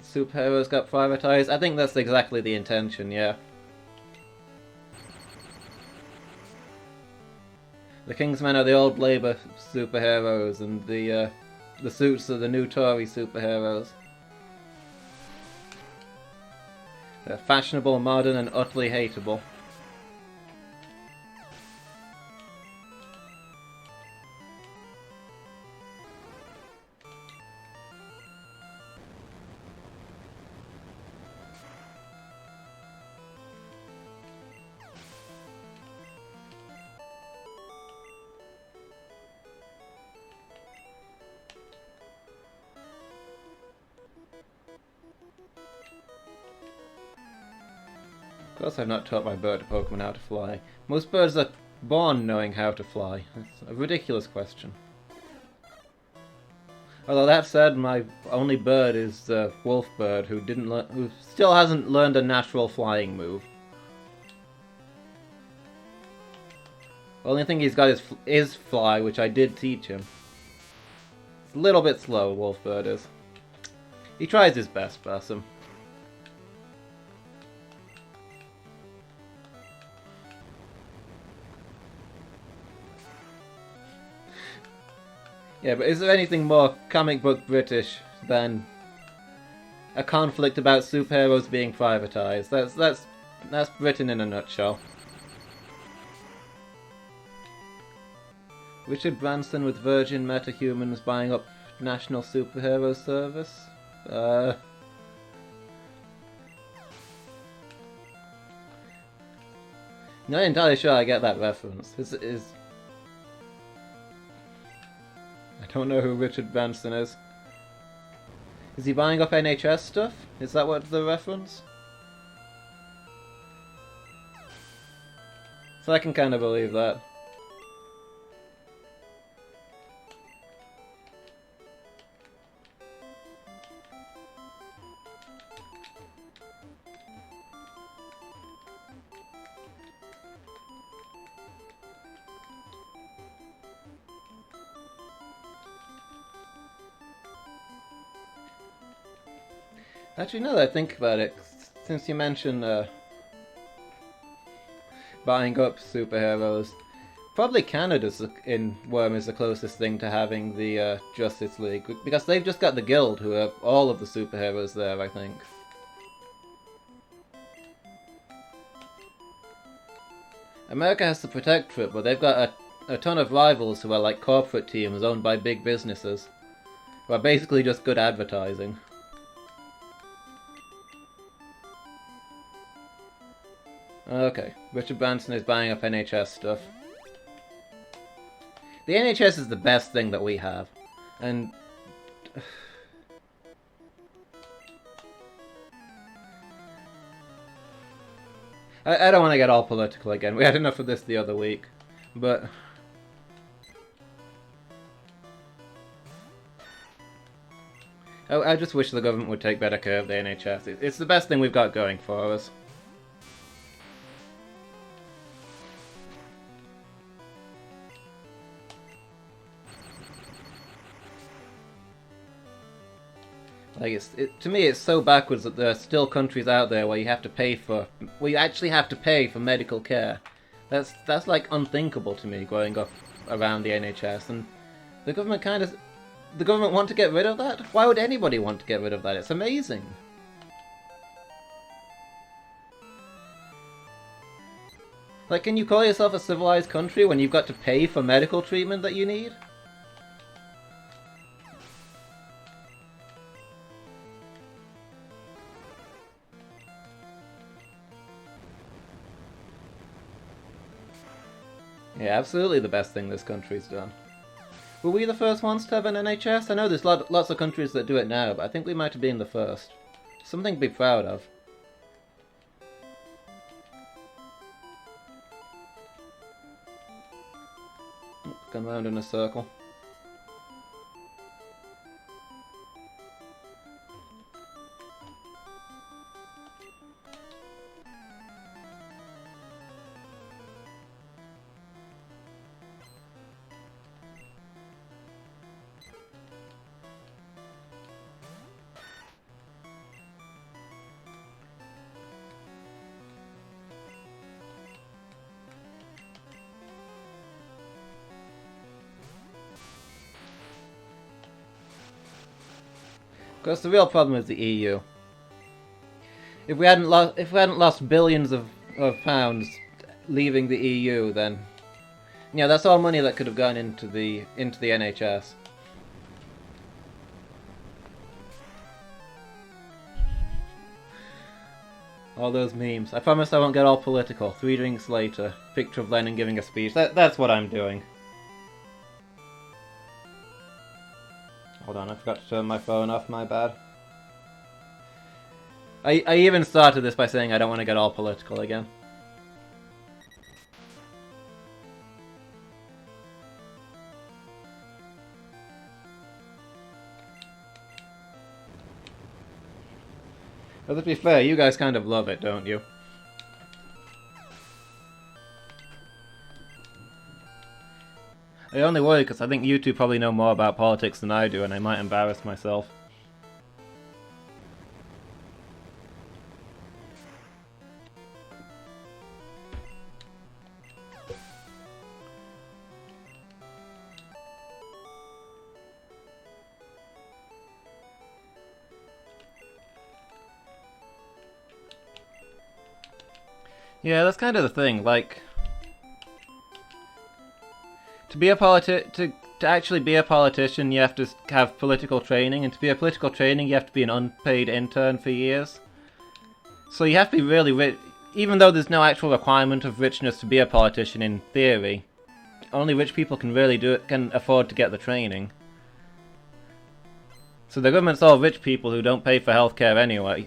superheroes got privatized. I think that's exactly the intention, yeah. The Kingsmen are the old Labour superheroes, and the suits are the new Tory superheroes. They're fashionable, modern, and utterly hateable. Of course I've not taught my bird Pokemon how to fly. Most birds are born knowing how to fly. It's a ridiculous question. Although that said, my only bird is the wolf bird, who still hasn't learned a natural flying move. The only thing he's got is fly, which I did teach him. It's a little bit slow, wolf bird is. He tries his best, bless him. Yeah, but is there anything more comic book British than a conflict about superheroes being privatized? That's Britain in a nutshell. Richard Branson with Virgin Metahumans buying up National Superhero Service? Not entirely sure I get that reference. I don't know who Richard Branson is. Is he buying up NHS stuff? Is that what the reference? So I can kind of believe that. Actually, now that I think about it, since you mentioned buying up superheroes, probably Canada's in Worm is the closest thing to having the Justice League, because they've just got the Guild, who have all of the superheroes there, I think. America has the Protectorate, but they've got a ton of rivals who are like corporate teams owned by big businesses, who are basically just good advertising. Okay, Richard Branson is buying up NHS stuff. The NHS is the best thing that we have, and I don't want to get all political again. We had enough of this the other week, but I just wish the government would take better care of the NHS. It's the best thing we've got going for us. Like to me, it's so backwards that there are still countries out there where you actually have to pay for medical care. That's like unthinkable to me, growing up around the NHS, and the government want to get rid of that? Why would anybody want to get rid of that? It's amazing. Like, can you call yourself a civilized country when you've got to pay for medical treatment that you need? Yeah, absolutely the best thing this country's done. Were we the first ones to have an NHS? I know there's lots of countries that do it now, but I think we might have been the first. Something to be proud of. Going round in a circle. Because the real problem is the EU. If we hadn't lost billions of pounds leaving the EU, then yeah, that's all money that could have gone into the NHS. All those memes. I promise I won't get all political. 3 drinks later, picture of Lenin giving a speech. That's what I'm doing. Hold on, I forgot to turn my phone off, my bad. I even started this by saying I don't want to get all political again. But to be fair, you guys kind of love it, don't you? I only worry because I think you two probably know more about politics than I do, and I might embarrass myself. Yeah, that's kind of the thing, like... To actually be a politician, you have to have political training, and to be a political training, you have to be an unpaid intern for years. So you have to be really rich, even though there's no actual requirement of richness to be a politician in theory. Only rich people can really do it, can afford to get the training. So the government's all rich people who don't pay for healthcare anyway,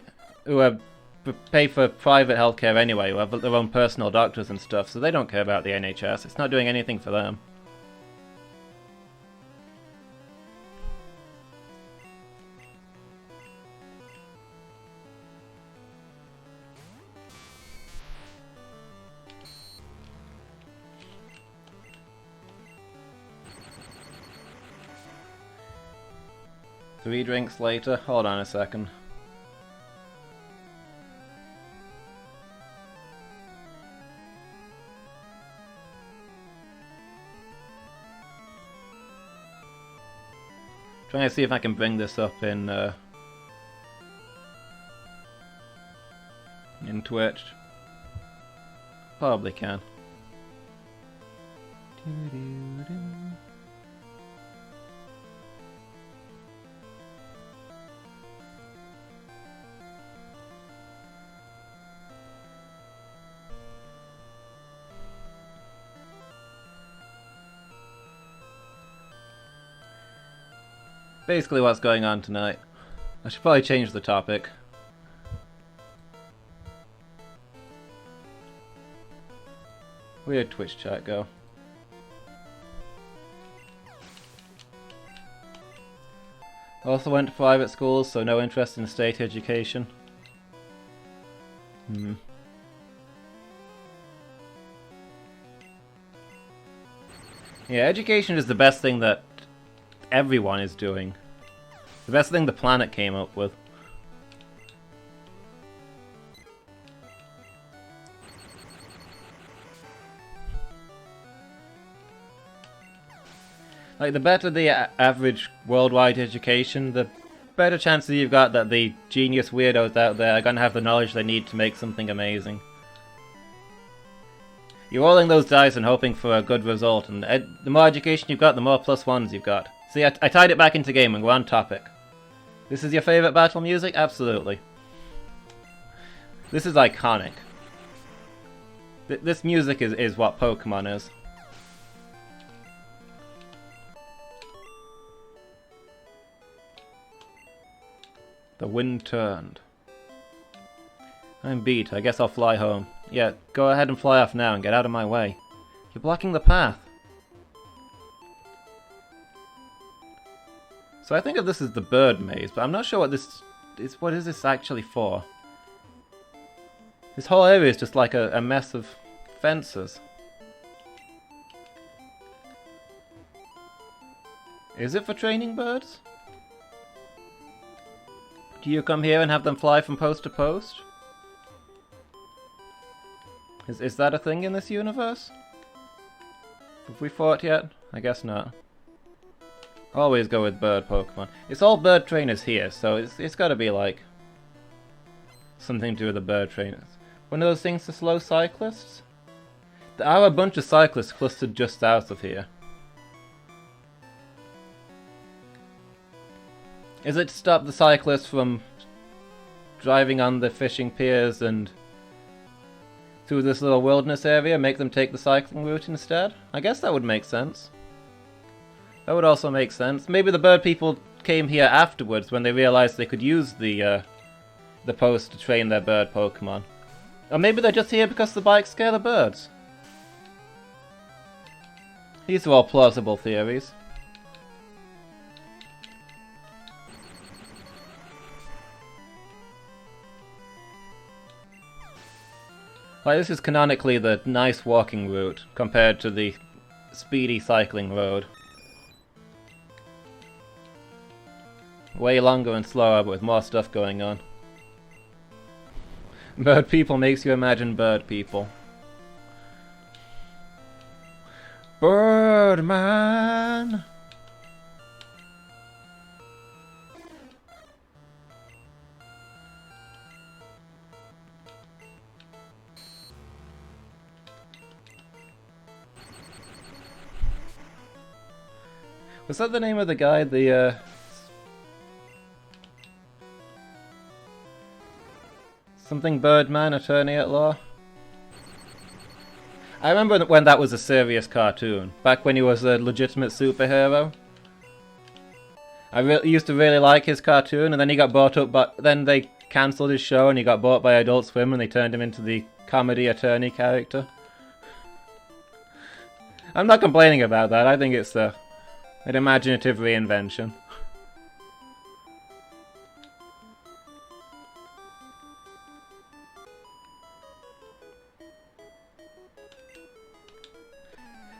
pay for private healthcare anyway, who have their own personal doctors and stuff, so they don't care about the NHS. It's not doing anything for them. Three drinks later. Hold on a second. Trying to see if I can bring this up in Twitch. Probably can. Basically what's going on tonight. I should probably change the topic. Where did Twitch chat go? Also went to private schools, so no interest in state education. Yeah, education is the best thing that everyone is doing. The best thing the planet came up with. Like, the better the average worldwide education, the better chances you've got that the genius weirdos out there are gonna have the knowledge they need to make something amazing. You're rolling those dice and hoping for a good result, and the more education you've got, the more +1s you've got. See, I tied it back into game and we're on topic. This is your favorite battle music? Absolutely. This is iconic. This music is what Pokemon is. The wind turned. I'm beat. I guess I'll fly home. Yeah, go ahead and fly off now and get out of my way. You're blocking the path. So I think of this as the bird maze, but I'm not sure what this is. What is this actually for? This whole area is just like a mess of fences. Is it for training birds? Do you come here and have them fly from post to post? Is that a thing in this universe? Have we fought yet? I guess not. Always go with bird Pokemon. It's all bird trainers here, so it's gotta be like something to do with the bird trainers. One of those things for slow cyclists? There are a bunch of cyclists clustered just south of here. Is it to stop the cyclists from driving on the fishing piers and through this little wilderness area, make them take the cycling route instead? I guess that would make sense. That would also make sense. Maybe the bird people came here afterwards when they realized they could use the post to train their bird Pokemon. Or maybe they're just here because the bikes scare the birds. These are all plausible theories. Like, this is canonically the nice walking route compared to the speedy cycling road. Way longer and slower, but with more stuff going on. Bird people makes you imagine bird people. Birdman! Was that the name of the guy? Something Birdman, attorney at law? I remember when that was a serious cartoon. Back when he was a legitimate superhero. I used to really like his cartoon, and then he got bought up, but then they cancelled his show and he got bought by Adult Swim and they turned him into the comedy attorney character. I'm not complaining about that. I think it's an imaginative reinvention.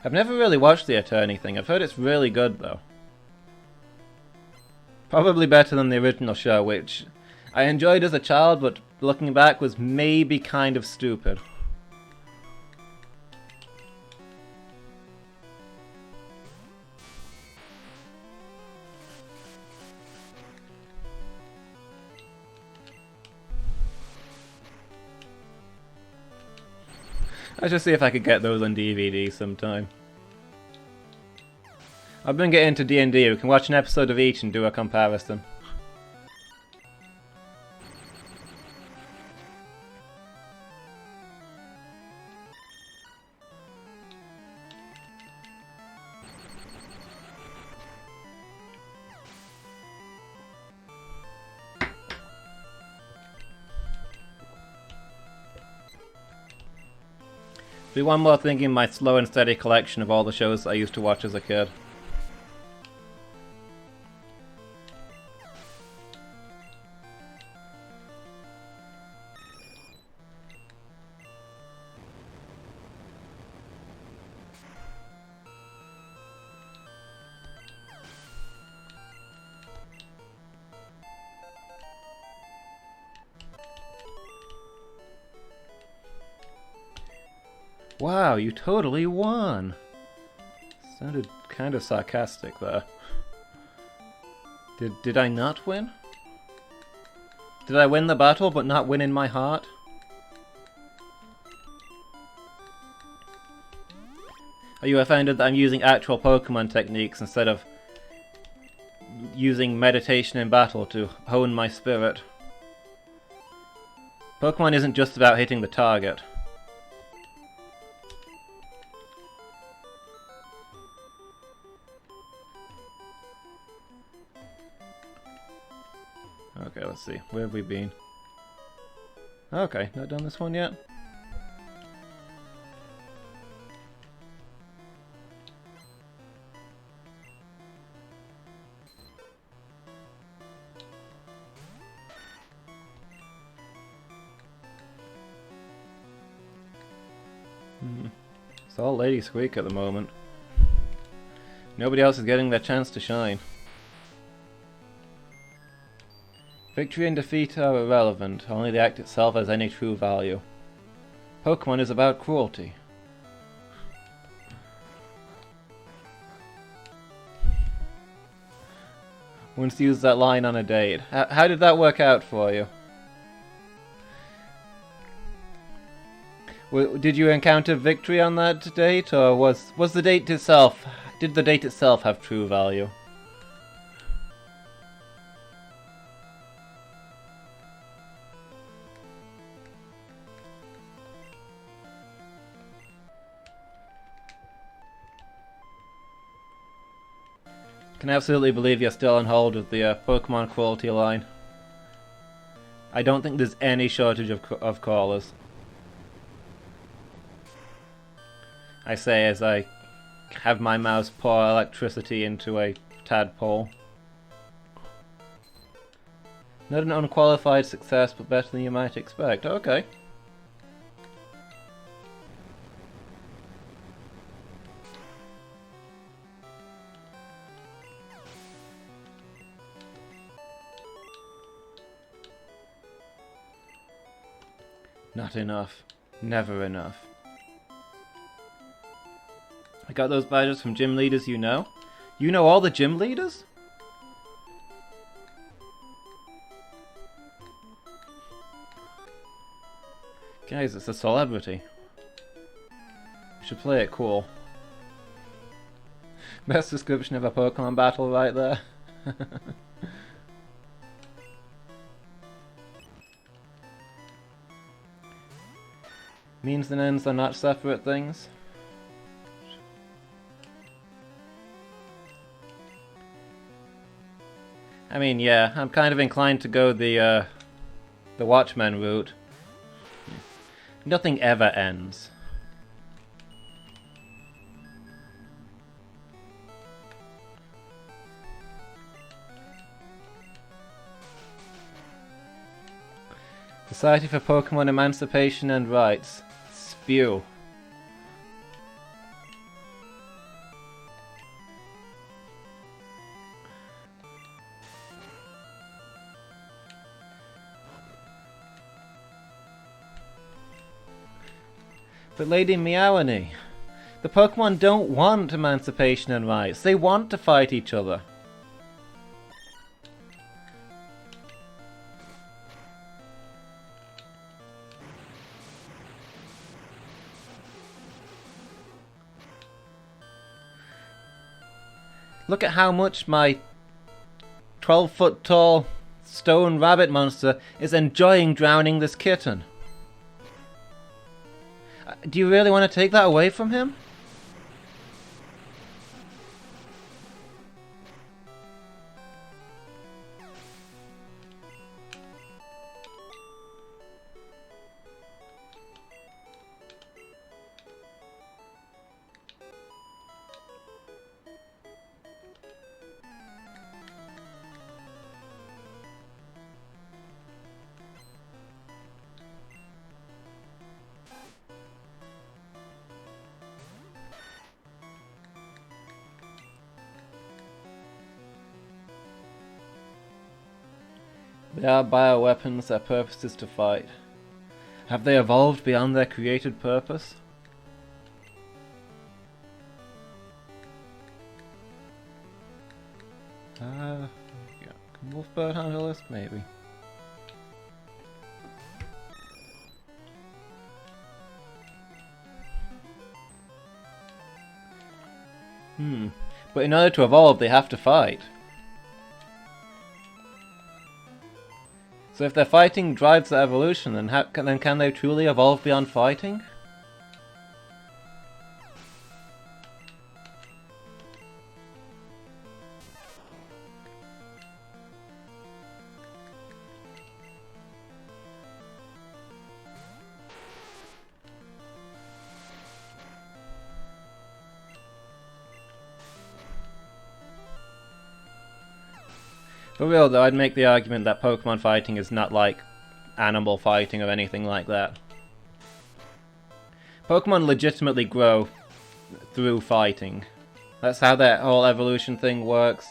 I've never really watched the attorney thing. I've heard it's really good though. Probably better than the original show, which I enjoyed as a child, but looking back was maybe kind of stupid. I should see if I could get those on DVD sometime. I've been getting into D&D. We can watch an episode of each and do a comparison. Be one more thing in my slow and steady collection of all the shows I used to watch as a kid. Wow, you totally won! Sounded kind of sarcastic there. Did I not win? Did I win the battle but not win in my heart? Are you offended that I'm using actual Pokemon techniques instead of using meditation in battle to hone my spirit? Pokemon isn't just about hitting the target. Okay, let's see. Where have we been? Okay, not done this one yet. It's all Lady Squeak at the moment. Nobody else is getting their chance to shine. Victory and defeat are irrelevant, only the act itself has any true value. Pokemon is about cruelty. Once used that line on a date. How did that work out for you? Did you encounter victory on that date, or was the date itself... Did the date itself have true value? Can absolutely believe you're still on hold with the Pokemon quality line. I don't think there's any shortage of callers. I say as I have my mouse pour electricity into a tadpole. Not an unqualified success, but better than you might expect. Okay. Not enough. Never enough. I got those badges from gym leaders you know. You know all the gym leaders? Guys, it's a celebrity. You should play it cool. Best description of a Pokemon battle right there. Means and ends are not separate things. I mean, yeah, I'm kind of inclined to go the Watchmen route. Nothing ever ends. Society for Pokemon Emancipation and Rights. Spew. But Lady Meowani, the Pokemon don't want emancipation and rights. They want to fight each other. Look at how much my 12-foot tall stone rabbit monster is enjoying drowning this kitten. Do you really want to take that away from him? They are bioweapons, their purpose is to fight. Have they evolved beyond their created purpose? Yeah. Can Wolfbird handle this? Maybe. But in order to evolve, they have to fight. So if their fighting drives their evolution, then can they truly evolve beyond fighting? For real though, I'd make the argument that Pokemon fighting is not like animal fighting or anything like that. Pokemon legitimately grow through fighting. That's how that whole evolution thing works.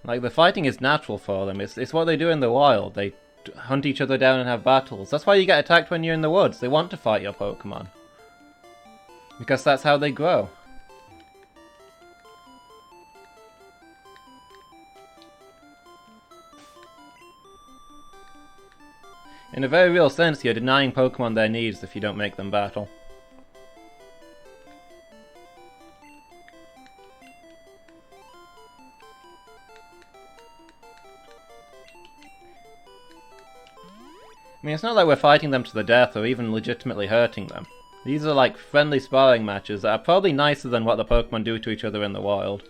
Like, the fighting is natural for them. It's what they do in the wild. They hunt each other down and have battles. That's why you get attacked when you're in the woods. They want to fight your Pokemon. Because that's how they grow. In a very real sense, you're denying Pokemon their needs if you don't make them battle. I mean, it's not like we're fighting them to the death or even legitimately hurting them. These are like friendly sparring matches that are probably nicer than what the Pokemon do to each other in the wild.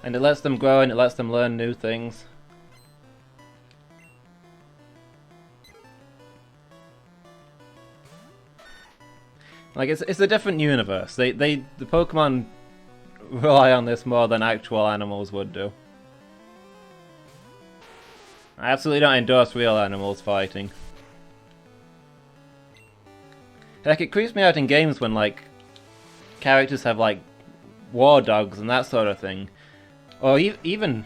And it lets them grow and it lets them learn new things. Like, it's a different universe. The Pokemon rely on this more than actual animals would do. I absolutely don't endorse real animals fighting. Heck, it creeps me out in games when, like, characters have, like, war dogs and that sort of thing. Or even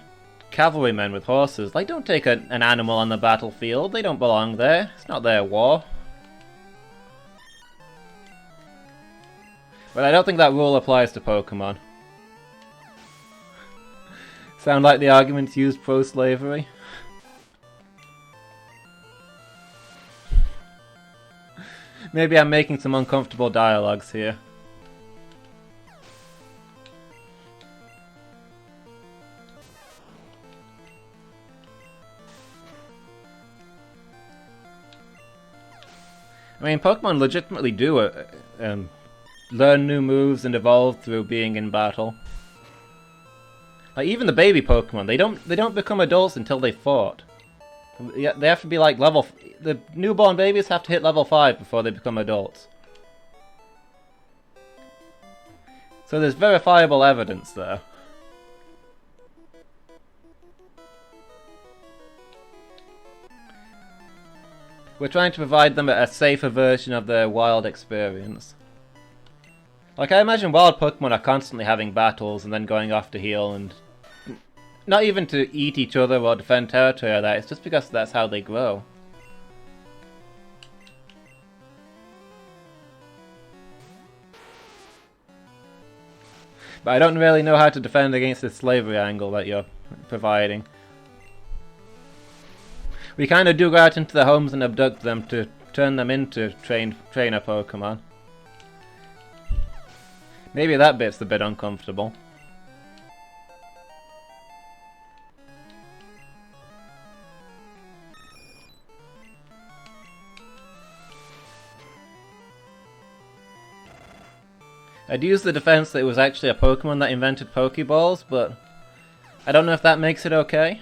cavalrymen with horses. Like, don't take an animal on the battlefield. They don't belong there. It's not their war. But I don't think that rule applies to Pokemon. Sound like the arguments used pro-slavery? Maybe I'm making some uncomfortable dialogues here. I mean, Pokemon legitimately do learn new moves and evolve through being in battle. Like, even the baby Pokemon, they don't become adults until they fought. Yeah, they have to be like the newborn babies have to hit level 5 before they become adults. So there's verifiable evidence there. We're trying to provide them a safer version of their wild experience. Like, I imagine wild Pokemon are constantly having battles and then going off to heal, and not even to eat each other or defend territory or that, it's just because that's how they grow. But I don't really know how to defend against this slavery angle that you're providing. We kind of do go out into their homes and abduct them to turn them into trainer Pokemon. Maybe that bit's a bit uncomfortable. I'd use the defense that it was actually a Pokemon that invented Pokeballs, but I don't know if that makes it okay.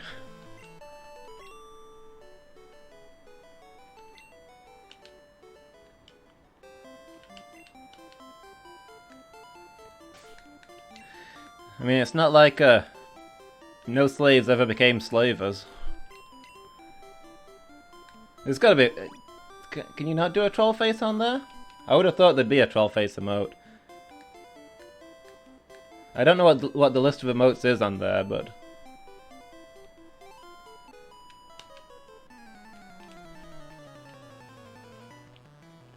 I mean, it's not like no slaves ever became slavers. There's gotta be... Can you not do a troll face on there? I would have thought there'd be a troll face emote. I don't know what the list of emotes is on there, but...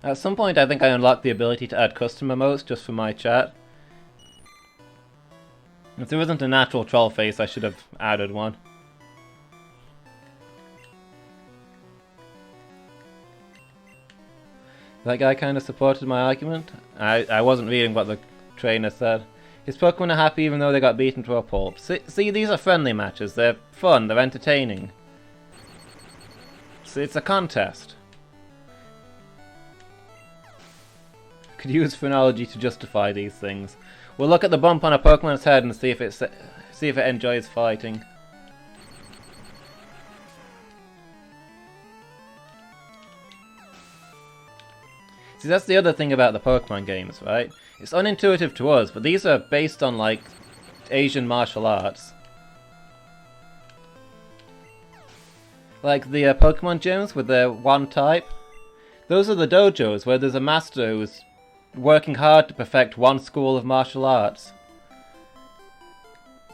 At some point I think I unlocked the ability to add custom emotes just for my chat. If there isn't a natural troll face, I should have added one. That guy kind of supported my argument. I wasn't reading what the trainer said. His Pokemon are happy even though they got beaten to a pulp. See, these are friendly matches. They're fun, they're entertaining. See, it's a contest. Could use phrenology to justify these things. We'll look at the bump on a Pokemon's head and see if it enjoys fighting. See, that's the other thing about the Pokemon games, right? It's unintuitive to us, but these are based on, like, Asian martial arts. Like the Pokemon gyms with their one type. Those are the dojos where there's a master who's working hard to perfect one school of martial arts.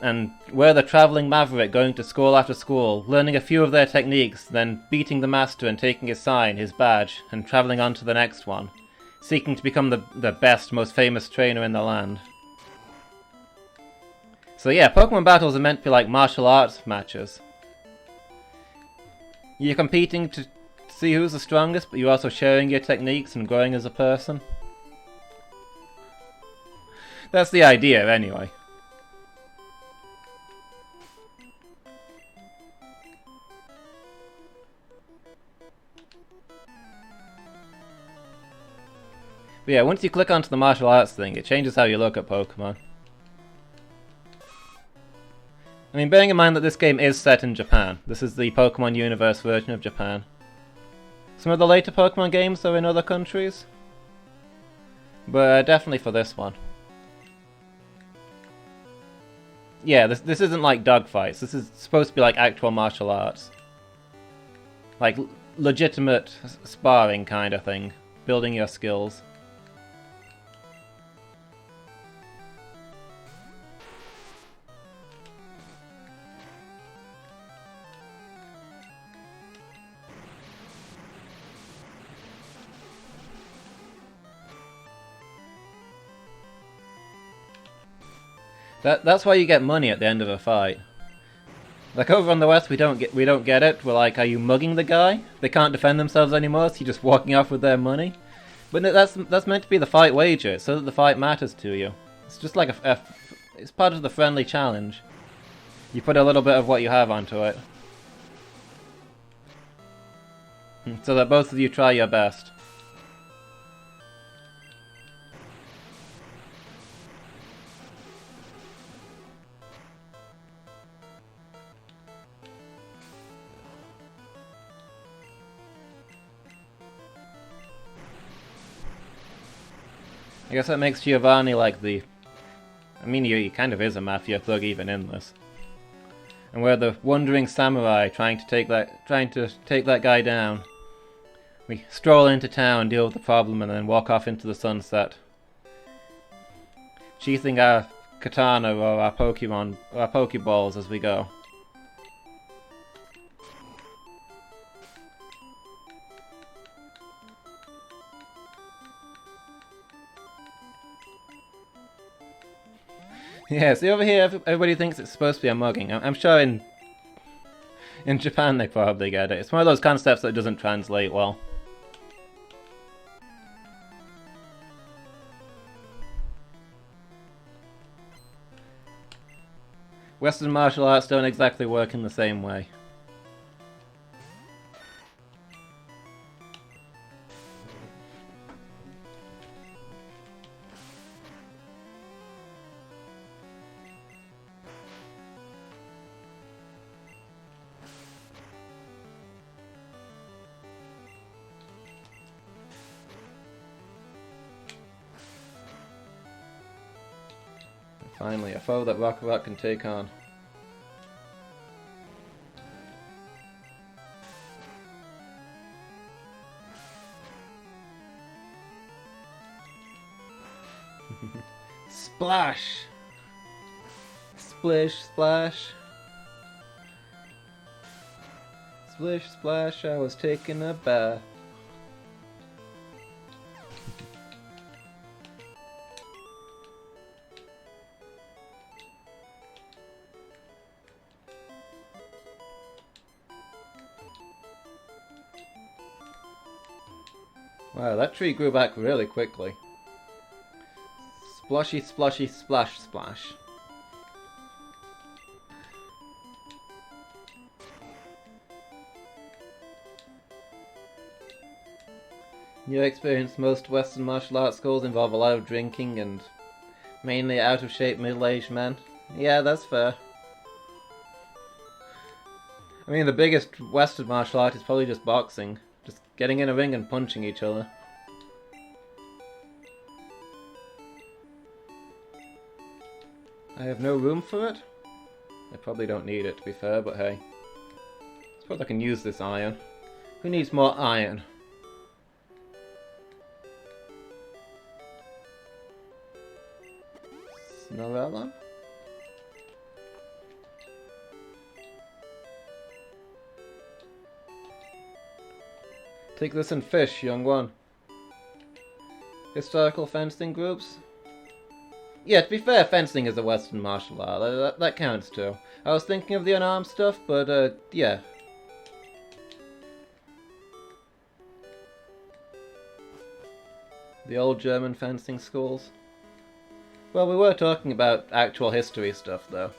And we're the travelling maverick going to school after school, learning a few of their techniques, then beating the master and taking his sign, his badge, and travelling on to the next one, seeking to become the best, most famous trainer in the land. So yeah, Pokemon battles are meant to be like martial arts matches. You're competing to see who's the strongest, but you're also sharing your techniques and growing as a person. That's the idea, anyway. But yeah, once you click onto the martial arts thing, it changes how you look at Pokemon. I mean, bearing in mind that this game is set in Japan. This is the Pokemon Universe version of Japan. Some of the later Pokemon games are in other countries, but definitely for this one. Yeah, this isn't like dogfights. This is supposed to be like actual martial arts. Like legitimate sparring kind of thing. Building your skills. That's why you get money at the end of a fight. Like over on the West, we don't get it. We're like, are you mugging the guy? They can't defend themselves anymore, so you're just walking off with their money. But no, that's meant to be the fight wager, so that the fight matters to you. It's just like it's part of the friendly challenge. You put a little bit of what you have onto it, so that both of you try your best. I guess that makes Giovanni like the... I mean, he kind of is a mafia thug even in this. And we're the wandering samurai trying to take that guy down. We stroll into town, deal with the problem, and then walk off into the sunset. Sheathing our katana or our Pokemon, or our Pokeballs as we go. Yeah, see over here, everybody thinks it's supposed to be a mugging. I'm sure in Japan they probably get it. It's one of those concepts that doesn't translate well. Western martial arts don't exactly work in the same way. Finally, a foe that Rock can take on. Splash! Splish, splash. Splish, splash, I was taking a bath. Wow, that tree grew back really quickly. Splashy, splashy, splash, splash. In your experience, most Western martial arts schools involve a lot of drinking and mainly out-of-shape middle-aged men. Yeah, that's fair. I mean, the biggest Western martial art is probably just boxing. Just getting in a ring and punching each other. I have no room for it? I probably don't need it, to be fair, but hey. I suppose I can use this iron. Who needs more iron? Snorella? Take this and fish, young one. Historical fencing groups? Yeah, to be fair, fencing is a Western martial art. That counts too. I was thinking of the unarmed stuff, but yeah. The old German fencing schools. Well, we were talking about actual history stuff, though.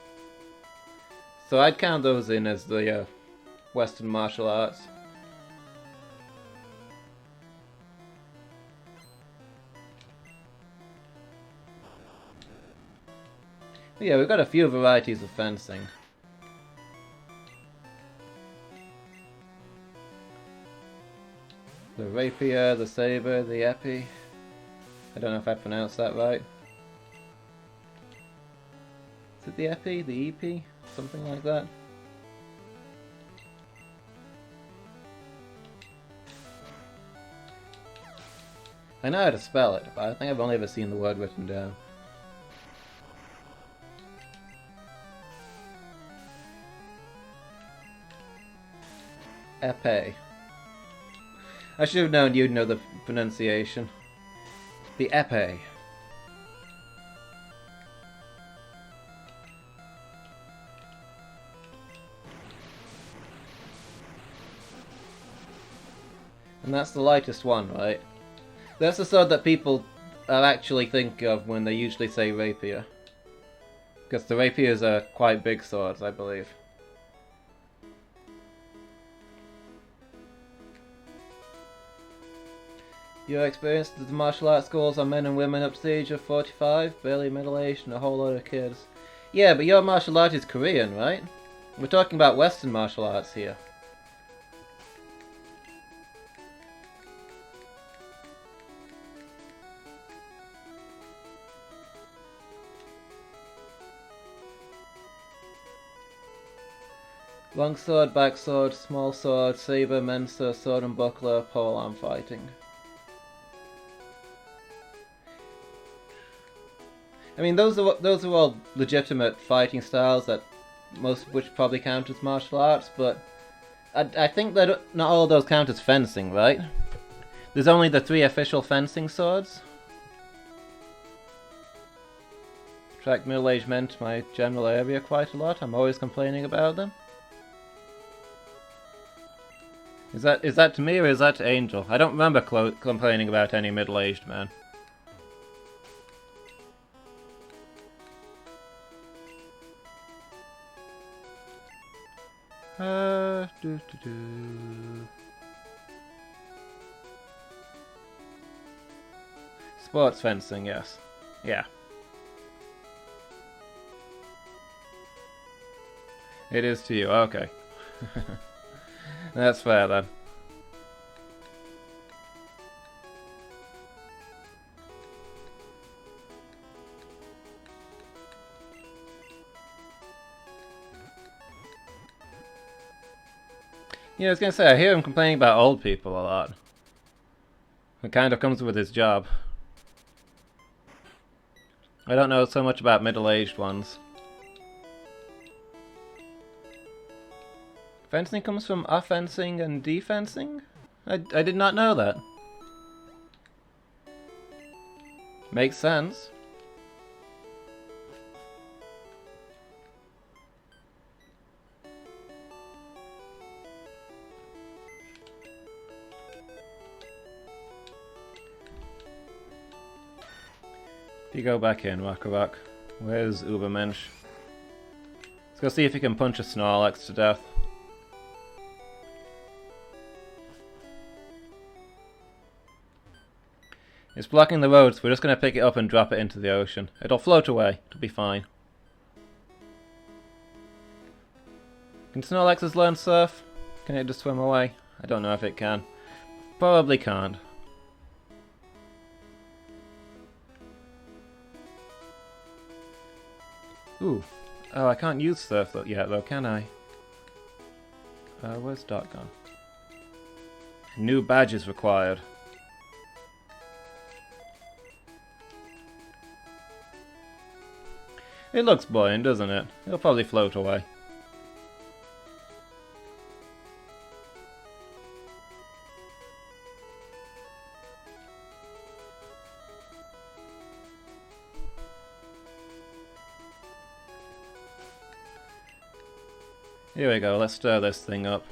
So I'd count those in as the Western martial arts. But yeah, we've got a few varieties of fencing. The rapier, the saber, the épée. I don't know if I pronounced that right. Is it the épée? The EP? Something like that? I know how to spell it, but I think I've only ever seen the word written down. Épée. I should have known you'd know the pronunciation. The épée. And that's the lightest one, right? That's the sword that people actually think of when they usually say rapier. Because the rapiers are quite big swords, I believe. Your experience at the martial arts schools are men and women up to the age of 45, barely middle-aged, and a whole lot of kids. Yeah, but your martial art is Korean, right? We're talking about Western martial arts here. Long sword, back sword, small sword, saber, mensa, sword and buckler, polearm fighting. I mean, those are all legitimate fighting styles that most of which probably count as martial arts, but I think that not all of those count as fencing, right? There's only the 3 official fencing swords. Attract middle-aged men to my general area quite a lot. I'm always complaining about them. Is that to me or is that to Angel? I don't remember complaining about any middle-aged man. Sports fencing, yes. Yeah. It is to you, okay. That's fair then. Yeah, I was gonna say, I hear him complaining about old people a lot. It kind of comes with his job. I don't know so much about middle-aged ones. Fencing comes from offensing and defensing? I did not know that. Makes sense. You go back in, Rock. Where's Ubermensch? Let's go see if he can punch a Snorlax to death. It's blocking the road, so we're just going to pick it up and drop it into the ocean. It'll float away. It'll be fine. Can Snorlaxes learn surf? Can it just swim away? I don't know if it can. Probably can't. Ooh. Oh, I can't use surf yet though, can I? Where's Dot gone? New badges required. It looks buoyant, doesn't it? It'll probably float away. Here we go, let's stir this thing up.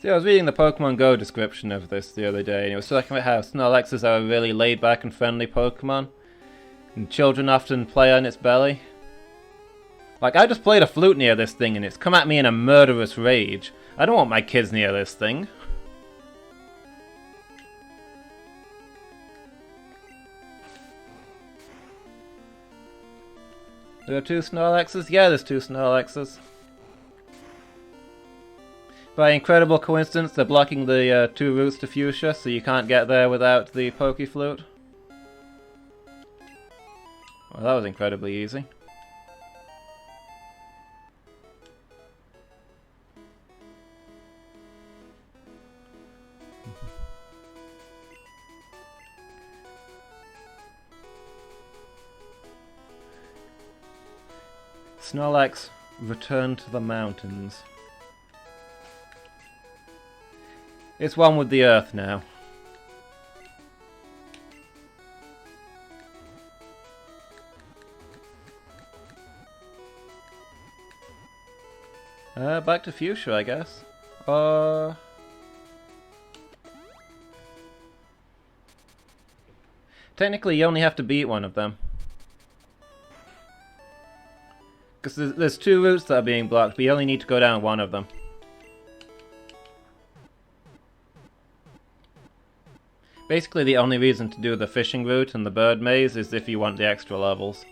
See, I was reading the Pokemon Go description of this the other day, and it was talking about how Snorlaxes are a really laid-back and friendly Pokemon, and children often play on its belly. Like, I just played a flute near this thing, and it's come at me in a murderous rage. I don't want my kids near this thing. There are 2 Snorlaxes? Yeah, there's 2 Snorlaxes. By incredible coincidence, they're blocking the 2 routes to Fuchsia, so you can't get there without the Pokeflute. Well, that was incredibly easy. Snorlax, return to the mountains. It's one with the earth now. Back to Fuchsia, I guess. Technically, you only have to beat one of them. Because there's 2 routes that are being blocked, but you only need to go down one of them. Basically, the only reason to do the fishing route and the bird maze is if you want the extra levels.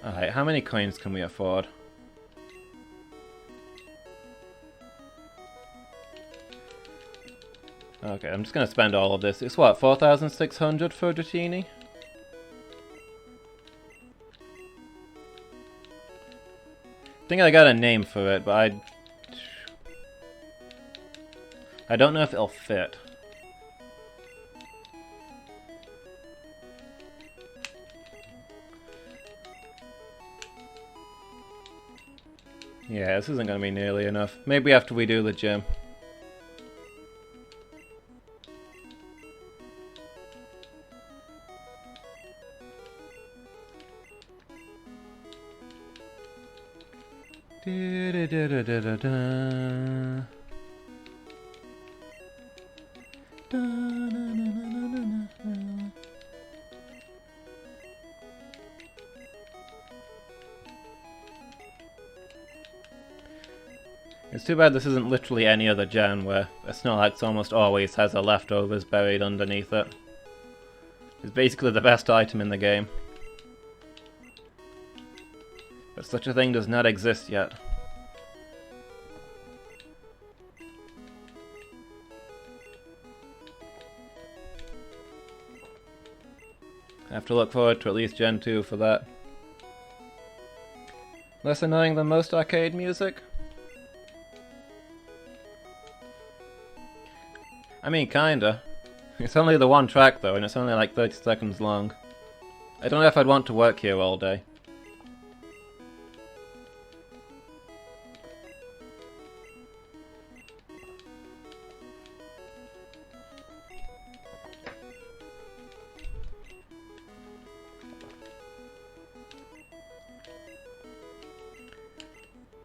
Alright, how many coins can we afford? Okay, I'm just gonna spend all of this. It's what, 4,600 for Dratini? I think I got a name for it, but I don't know if it'll fit. Yeah, this isn't gonna be nearly enough. Maybe after we do the gym. It's too bad this isn't literally any other gen where a Snorlax almost always has a leftovers buried underneath it. It's basically the best item in the game. But such a thing does not exist yet. I have to look forward to at least Gen 2 for that. Less annoying than most arcade music? I mean, kinda. It's only the one track though, and it's only like 30 seconds long. I don't know if I'd want to work here all day.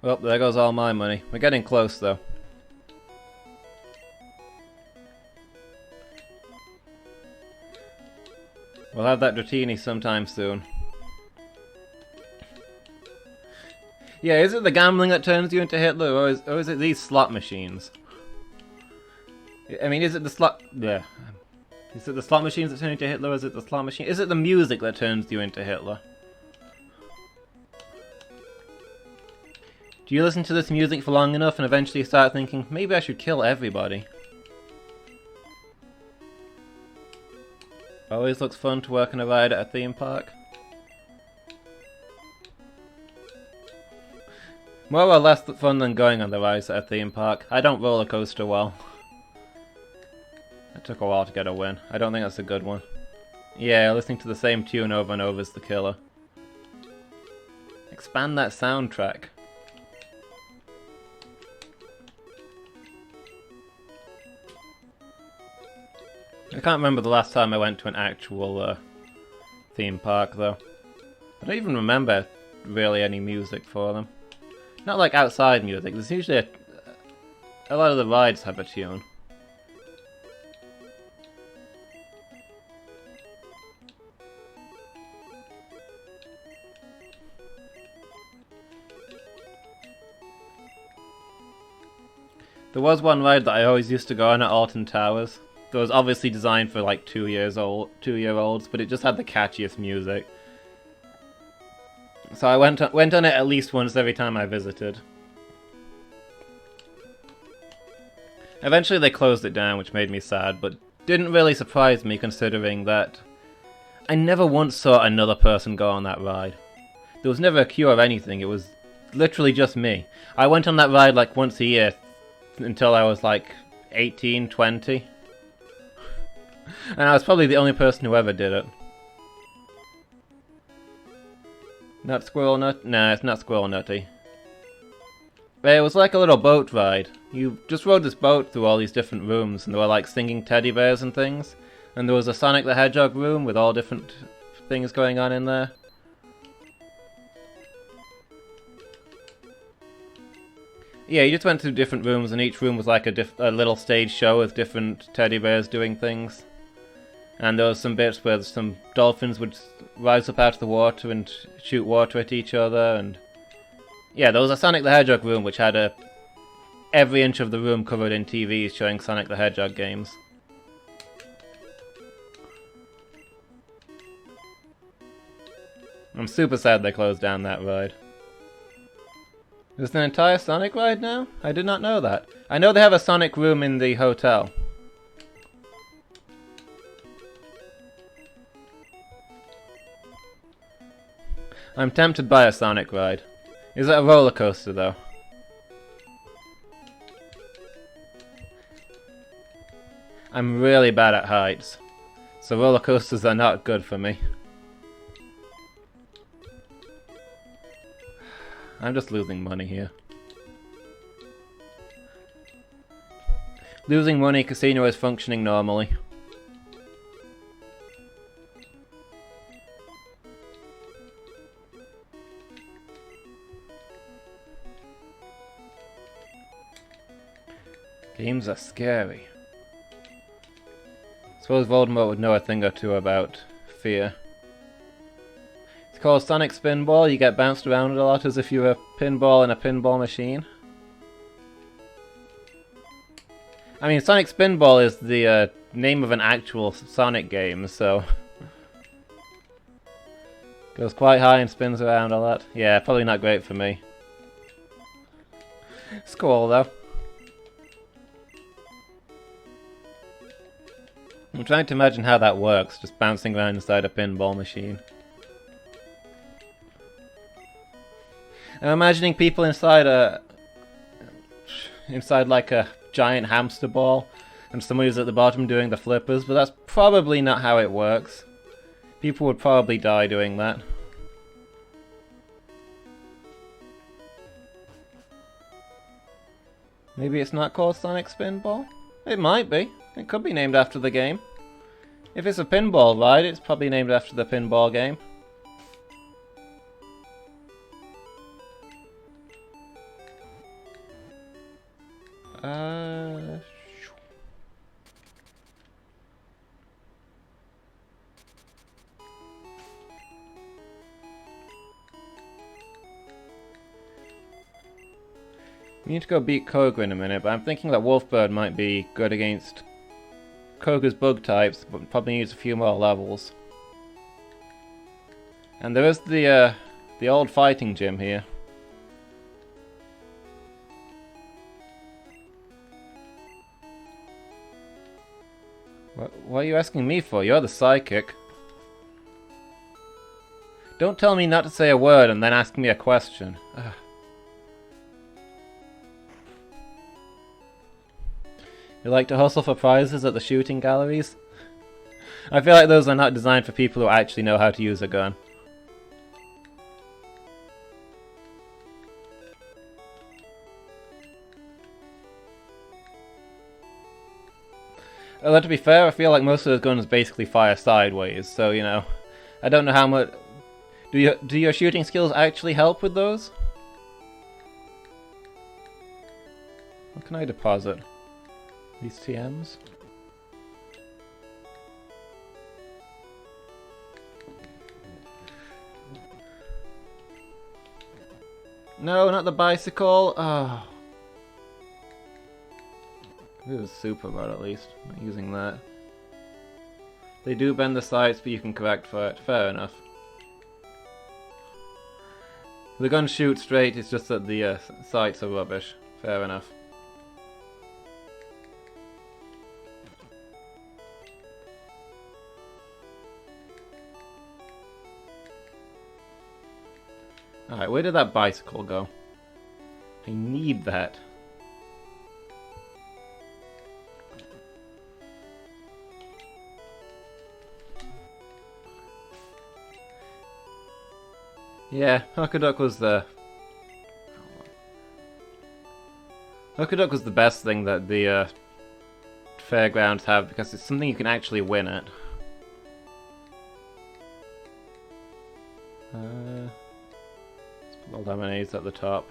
Well, there goes all my money. We're getting close though. We'll have that Dratini sometime soon. Yeah, is it the gambling that turns you into Hitler, or is it these slot machines? I mean, is it the slot... Yeah. Is it the slot machines that turn you into Hitler, or is it the slot machine? Is it the music that turns you into Hitler? Do you listen to this music for long enough and eventually start thinking, maybe I should kill everybody? Always looks fun to work on a ride at a theme park. More or less fun than going on the rides at a theme park. I don't roller coaster well. It took a while to get a win. I don't think that's a good one. Yeah, listening to the same tune over and over is the killer. Expand that soundtrack. I can't remember the last time I went to an actual theme park though. I don't even remember really any music for them. Not like outside music, there's usually a lot of the rides have a tune. There was one ride that I always used to go on at Alton Towers. It was obviously designed for like 2-year-olds, but it just had the catchiest music. So I went on it at least once every time I visited. Eventually they closed it down, which made me sad, but didn't really surprise me considering that I never once saw another person go on that ride. There was never a queue or anything, it was literally just me. I went on that ride like once a year until I was like 18, 20. And I was probably the only person who ever did it. Not Squirrel Nut? Nah, it's not Squirrel Nutty. But it was like a little boat ride. You just rode this boat through all these different rooms, and there were like singing teddy bears and things. And there was a Sonic the Hedgehog room with all different things going on in there. Yeah, you just went through different rooms, and each room was like a little stage show with different teddy bears doing things. And there was some bits where some dolphins would rise up out of the water and shoot water at each other, and... Yeah, there was a Sonic the Hedgehog room which had every inch of the room covered in TVs showing Sonic the Hedgehog games. I'm super sad they closed down that ride. There's an entire Sonic ride now? I did not know that. I know they have a Sonic room in the hotel. I'm tempted by a Sonic ride. Is it a roller coaster though? I'm really bad at heights, so roller coasters are not good for me. I'm just losing money here. Losing money, casino is functioning normally. Games are scary. Suppose Voldemort would know a thing or two about fear. It's called Sonic Spinball. You get bounced around a lot as if you were a pinball in a pinball machine. I mean, Sonic Spinball is the name of an actual Sonic game, so... Goes quite high and spins around a lot. Yeah, probably not great for me. It's cool, though. I'm trying to imagine how that works, just bouncing around inside a pinball machine. I'm imagining people inside like a giant hamster ball, and somebody's at the bottom doing the flippers, but that's probably not how it works. People would probably die doing that. Maybe it's not called Sonic Spinball? It might be. It could be named after the game. If it's a pinball ride, it's probably named after the pinball game. We need to go beat Koga in a minute, but I'm thinking that Wolfbird might be good against Koga's bug types, but probably needs a few more levels. And there is the old fighting gym here. What are you asking me for? You're the psychic. Don't tell me not to say a word and then ask me a question. Ugh. You like to hustle for prizes at the shooting galleries? I feel like those are not designed for people who actually know how to use a gun. Although to be fair, I feel like most of those guns basically fire sideways, so you know, I don't know how much. Do your shooting skills actually help with those? What can I deposit? These TMs? No, not the bicycle. Oh. This is super bad at least. Not using that. They do bend the sights, but you can correct for it. Fair enough. The gun shoots straight, it's just that the sights are rubbish. Fair enough. Alright, where did that bicycle go? I need that. Yeah, Hokaduck was the... Hokaduck was the best thing that the fairgrounds have, because it's something you can actually win at. Let's put all lemonades at the top.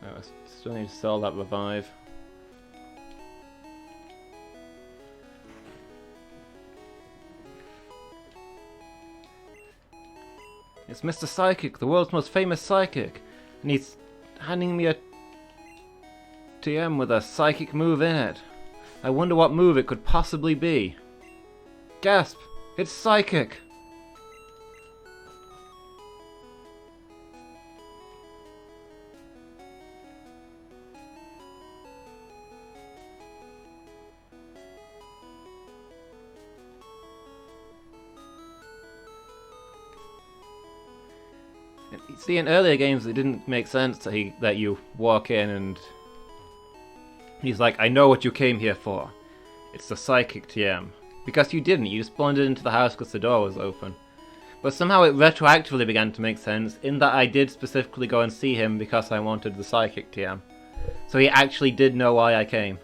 I still need to sell that revive. It's Mr. Psychic, the world's most famous psychic, and he's handing me a TM with a psychic move in it. I wonder what move it could possibly be. Gasp! It's psychic! See, in earlier games it didn't make sense that you walk in and he's like, I know what you came here for. It's the psychic TM. Because you didn't, you just blundered into the house because the door was open. But somehow it retroactively began to make sense in that I did specifically go and see him because I wanted the psychic TM. So he actually did know why I came.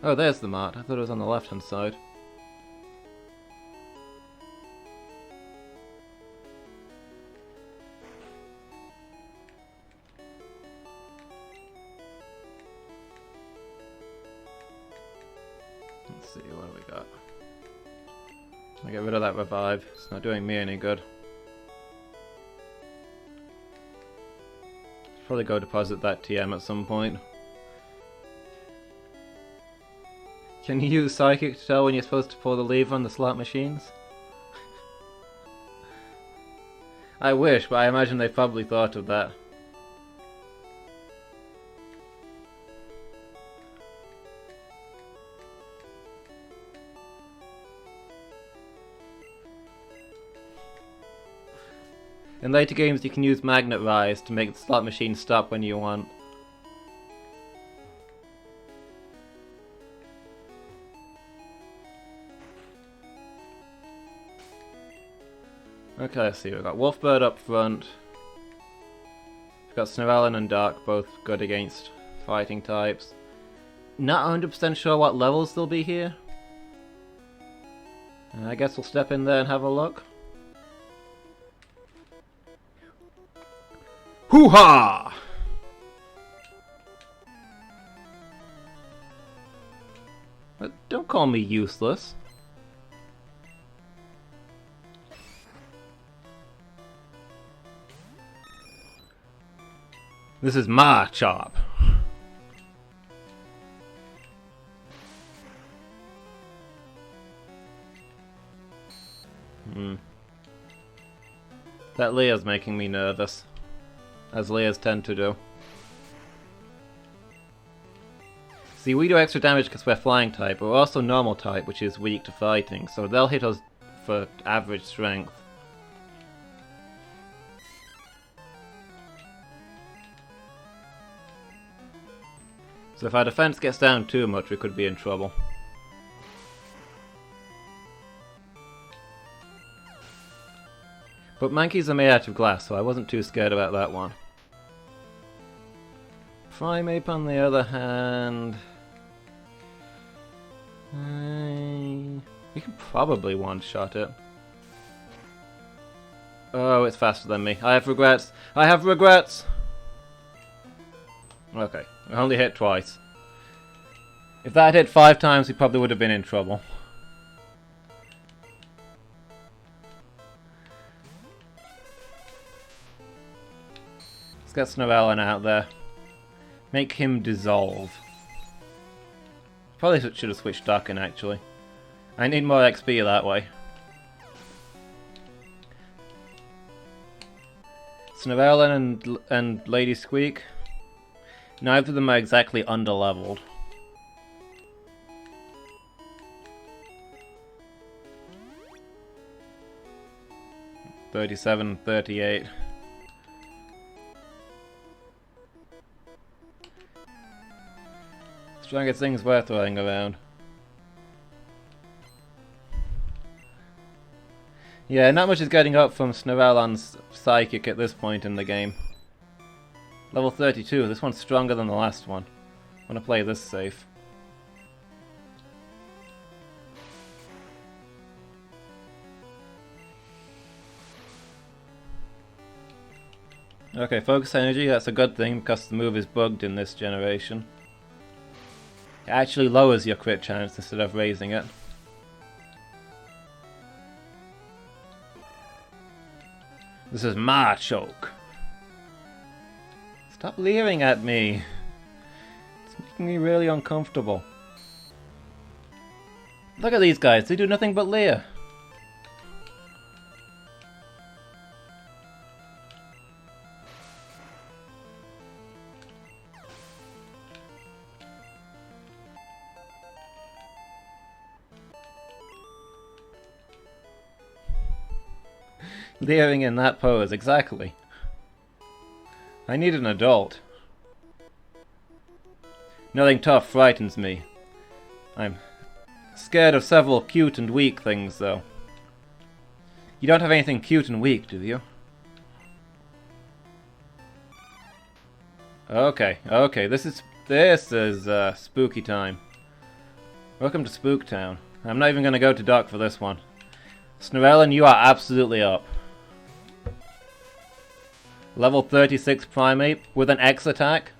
Oh, there's the mart. I thought it was on the left hand side. Let's see, what have we got? I get rid of that revive. It's not doing me any good. Should probably go deposit that TM at some point. Can you use Psychic to tell when you're supposed to pull the lever on the slot machines? I wish, but I imagine they probably thought of that. In later games you can use Magnet Rise to make the slot machine stop when you want. Okay, let's see, we've got Wolfbird up front. We've got Snarellen and Dark, both good against fighting types. Not 100% sure what levels they'll be here. I guess we'll step in there and have a look. Hoo-ha! But don't call me useless. This is my chop. That Leah's making me nervous, as Leah's tend to do. See, we do extra damage because we're flying type, but we're also normal type, which is weak to fighting, so they'll hit us for average strength. So if our defense gets down too much, we could be in trouble. But monkeys are made out of glass, so I wasn't too scared about that one. Primeape, on the other hand... we can probably one-shot it. Oh, it's faster than me. I have regrets. I have regrets! Okay, I only hit twice. If that had hit 5 times, we probably would have been in trouble. Let's get Snarellen out there. Make him dissolve. Probably should have switched Duck in, actually. I need more XP that way. Snarellen and Lady Squeak. Neither of them are exactly underleveled. $37, $38. Strongest things worth throwing around. Yeah, not much is getting up from Snarellen's Psychic at this point in the game. Level 32, this one's stronger than the last one. I want to play this safe. Okay, focus energy, that's a good thing because the move is bugged in this generation. It actually lowers your crit chance instead of raising it. This is my choke. Stop leering at me. It's making me really uncomfortable. Look at these guys, they do nothing but leer. Leering in that pose, exactly. I need an adult. Nothing tough frightens me. I'm scared of several cute and weak things, though. You don't have anything cute and weak, do you? Okay, okay, this is spooky time. Welcome to Spooktown. I'm not even gonna go to Doc for this one. Snarellen, you are absolutely up. Level 36 Primeape with an X attack?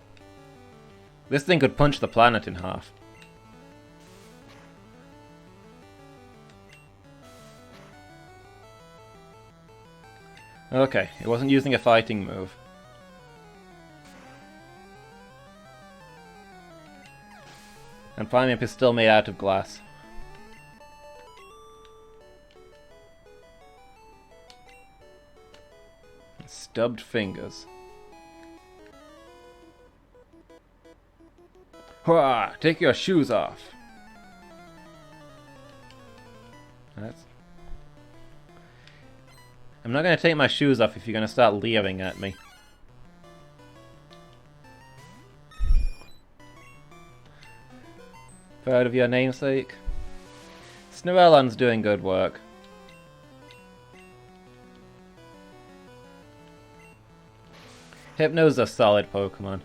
This thing could punch the planet in half. Okay, it wasn't using a fighting move. And Primeape is still made out of glass. Stubbed fingers. Hurrah! Take your shoes off! I'm not going to take my shoes off if you're going to start leering at me. Proud of your namesake. Snorelon's doing good work. Hypno's a solid Pokemon.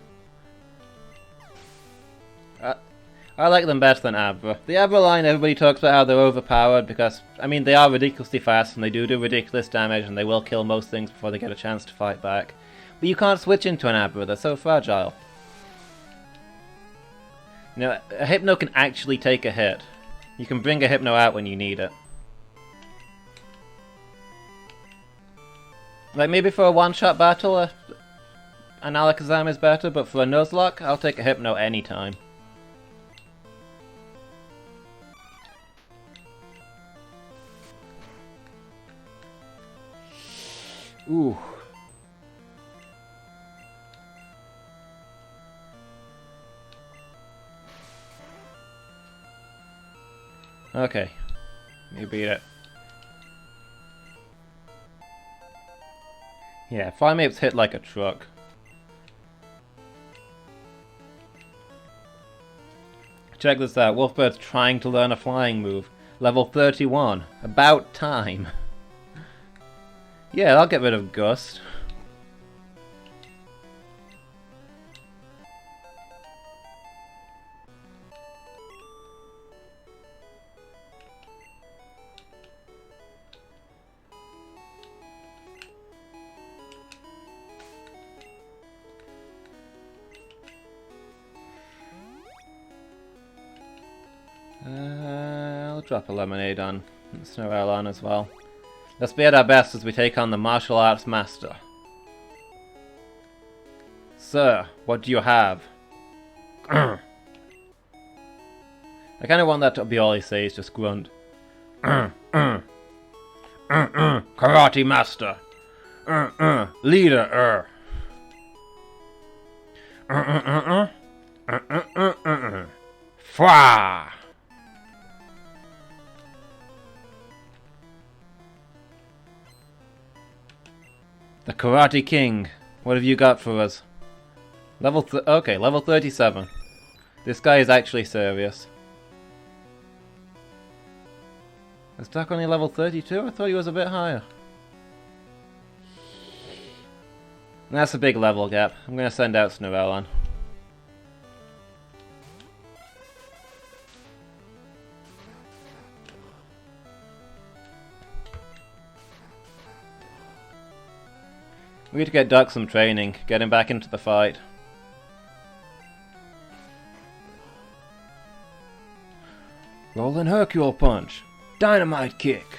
I like them better than Abra. The Abra line, everybody talks about how they're overpowered because, I mean, they are ridiculously fast and they do ridiculous damage and they will kill most things before they get a chance to fight back. But you can't switch into an Abra, they're so fragile. You know, a Hypno can actually take a hit. You can bring a Hypno out when you need it. Like, maybe for a one-shot battle, an Alakazam is better, but for a Nuzlocke, I'll take a Hypno anytime. Ooh. Okay. You beat it. Yeah, Primape's hit like a truck. Check this out. Wolfbird's trying to learn a flying move. Level 31. About time. Yeah, I'll get rid of Gust. I'll drop a Lemonade on Snorelon as well. Let's be at our best as we take on the martial arts master. Sir, what do you have? I kind of want that to be all he says, just grunt. Karate master. Leader. Fwa! The Karate King. What have you got for us? Okay, level 37. This guy is actually serious. Is Duck only level 32? I thought he was a bit higher. That's a big level gap. I'm gonna send out Snorelon. We need to get Duck some training, get him back into the fight. Rolling Hercule Punch. Dynamite Kick.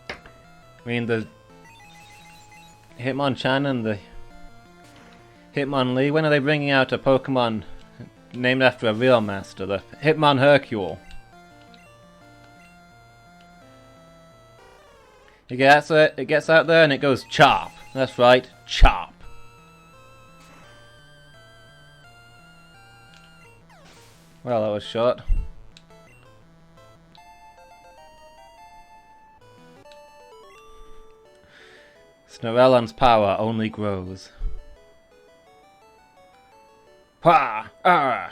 I mean, the Hitmonchan and the Hitmonlee, when are they bringing out a Pokemon named after a real master, the Hitmon Hercule? It gets out there and it goes chop. That's right, chop. Well, that was short. Snorelon's power only grows. Pa! Ah!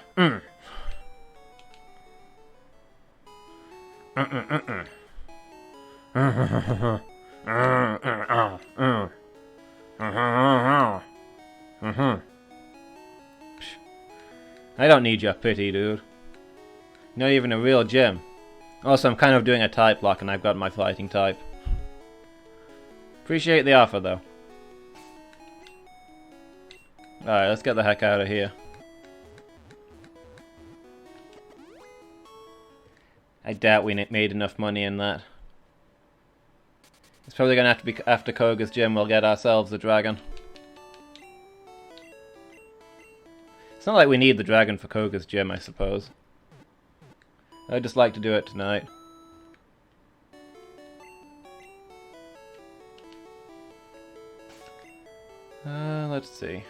I don't need your pity, dude. Not even a real gym. Also, I'm kind of doing a type lock and I've got my fighting type. Appreciate the offer, though. Alright, let's get the heck out of here. I doubt we made enough money in that. It's probably gonna have to be after Koga's gym we'll get ourselves a dragon. It's not like we need the dragon for Koga's gym, I suppose. I'd just like to do it tonight. Let's see.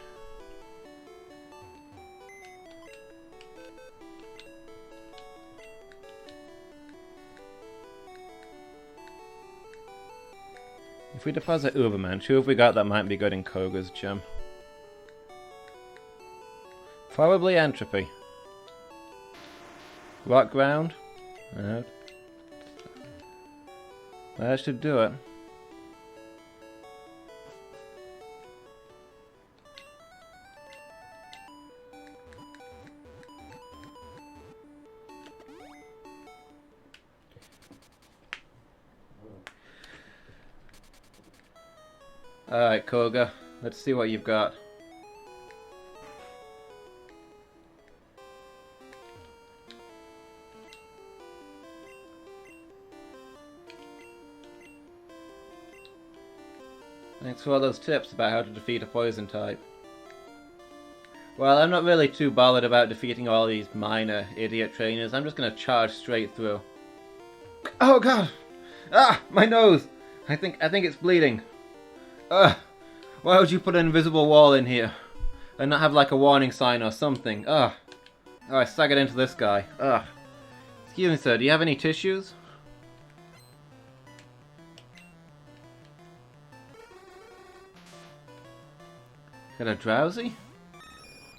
we deposit Ubermensch, who have we got that might be good in Koga's gym? Probably Entropy. Rock Ground? That should do it. Alright, Koga. Let's see what you've got. Thanks for all those tips about how to defeat a poison type. Well, I'm not really too bothered about defeating all these minor idiot trainers. I'm just gonna charge straight through. Oh god! Ah! My nose! I think it's bleeding. Ugh! Why would you put an invisible wall in here? And not have like a warning sign or something? Ugh! Oh, I staggered into this guy. Ugh! Excuse me, sir, do you have any tissues? Got a drowsy?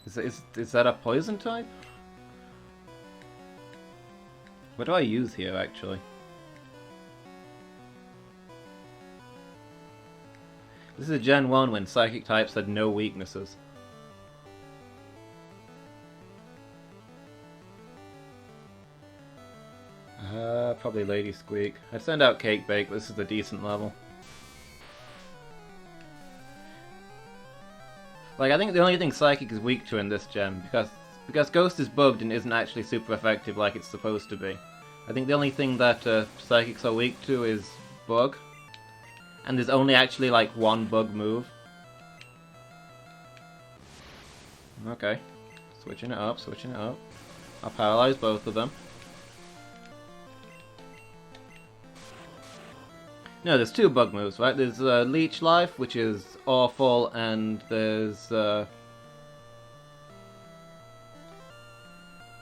Is that a poison type? What do I use here, actually? This is a Gen 1 when psychic types had no weaknesses. Probably Lady Squeak. I'd send out Cake Bake, but this is a decent level. Like, I think the only thing Psychic is weak to in this gen, because Ghost is bugged and isn't actually super effective like it's supposed to be. I think the only thing that Psychics are weak to is Bug. And there's only actually like one Bug move. Okay. Switching it up, switching it up. I'll paralyze both of them. No, there's two Bug moves, right? There's Leech Life, which is awful, and there's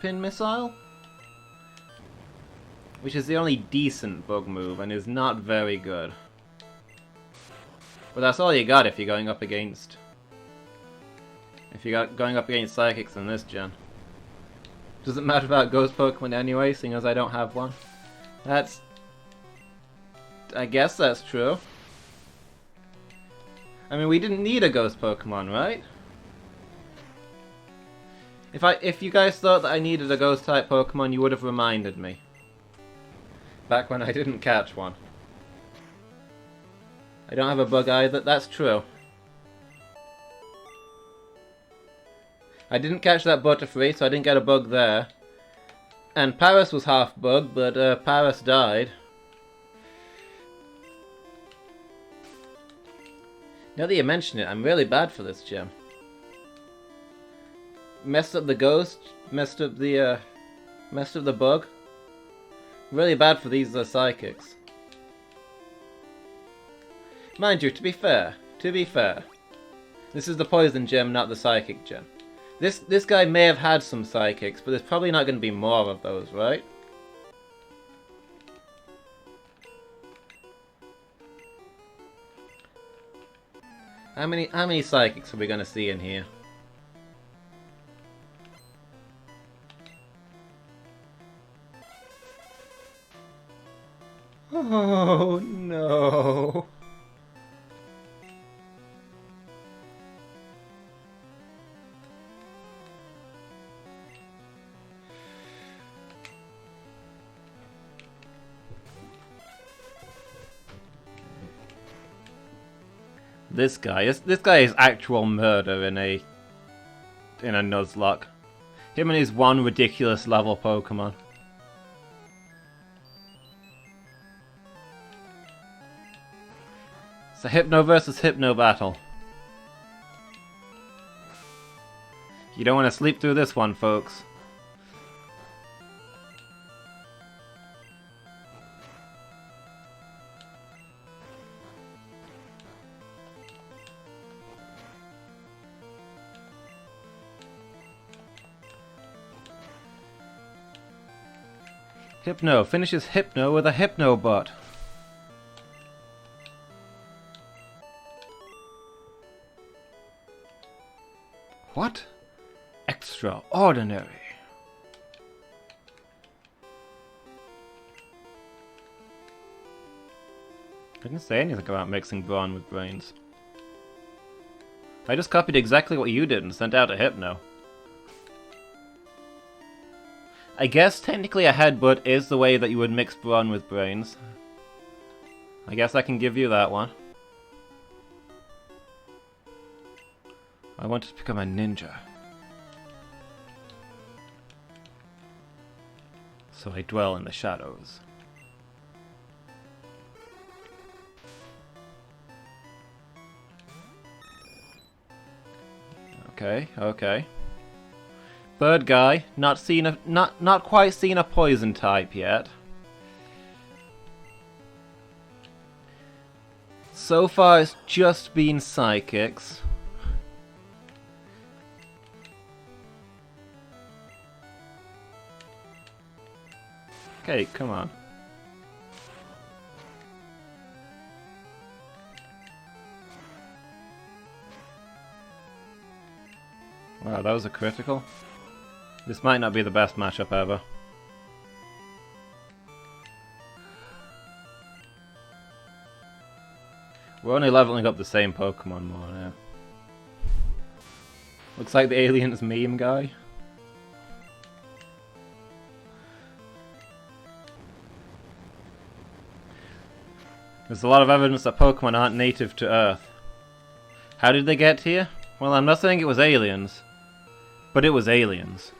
Pin Missile, which is the only decent Bug move and is not very good. But that's all you got if you're going up against Psychics in this gen. Doesn't matter about Ghost Pokemon anyway, seeing as I don't have one. I guess that's true. I mean, we didn't need a Ghost Pokemon, right? If you guys thought that I needed a Ghost type Pokemon, you would have reminded me. Back when I didn't catch one. I don't have a bug either, that's true. I didn't catch that Butterfree, so I didn't get a bug there. And Paris was half bug, but Paris died. Now that you mention it, I'm really bad for this gym. Messed up the ghost, messed up the bug. Really bad for these psychics. Mind you, to be fair, this is the poison gem, not the psychic gem. This guy may have had some psychics, but there's probably not going to be more of those, right? How many psychics are we going to see in here? Oh no. This guy is actual murder in a Nuzlocke. Him and his one ridiculous level Pokemon. It's a Hypno versus Hypno battle. You don't want to sleep through this one, folks. Hypno finishes Hypno with a Hypno Bot. What? Extraordinary. I didn't say anything about mixing brawn with brains. I just copied exactly what you did and sent out a Hypno. I guess technically a headbutt is the way that you would mix brawn with brains. I guess I can give you that one. I wanted to become a ninja. So I dwell in the shadows. Okay, okay. Bird guy, not quite seen a poison type yet. So far it's just been psychics. Okay, come on. Wow, that was a critical. This might not be the best matchup ever. We're only leveling up the same Pokemon more now. Looks like the aliens meme guy. There's a lot of evidence that Pokemon aren't native to Earth. How did they get here? Well, I'm not saying it was aliens. But it was aliens.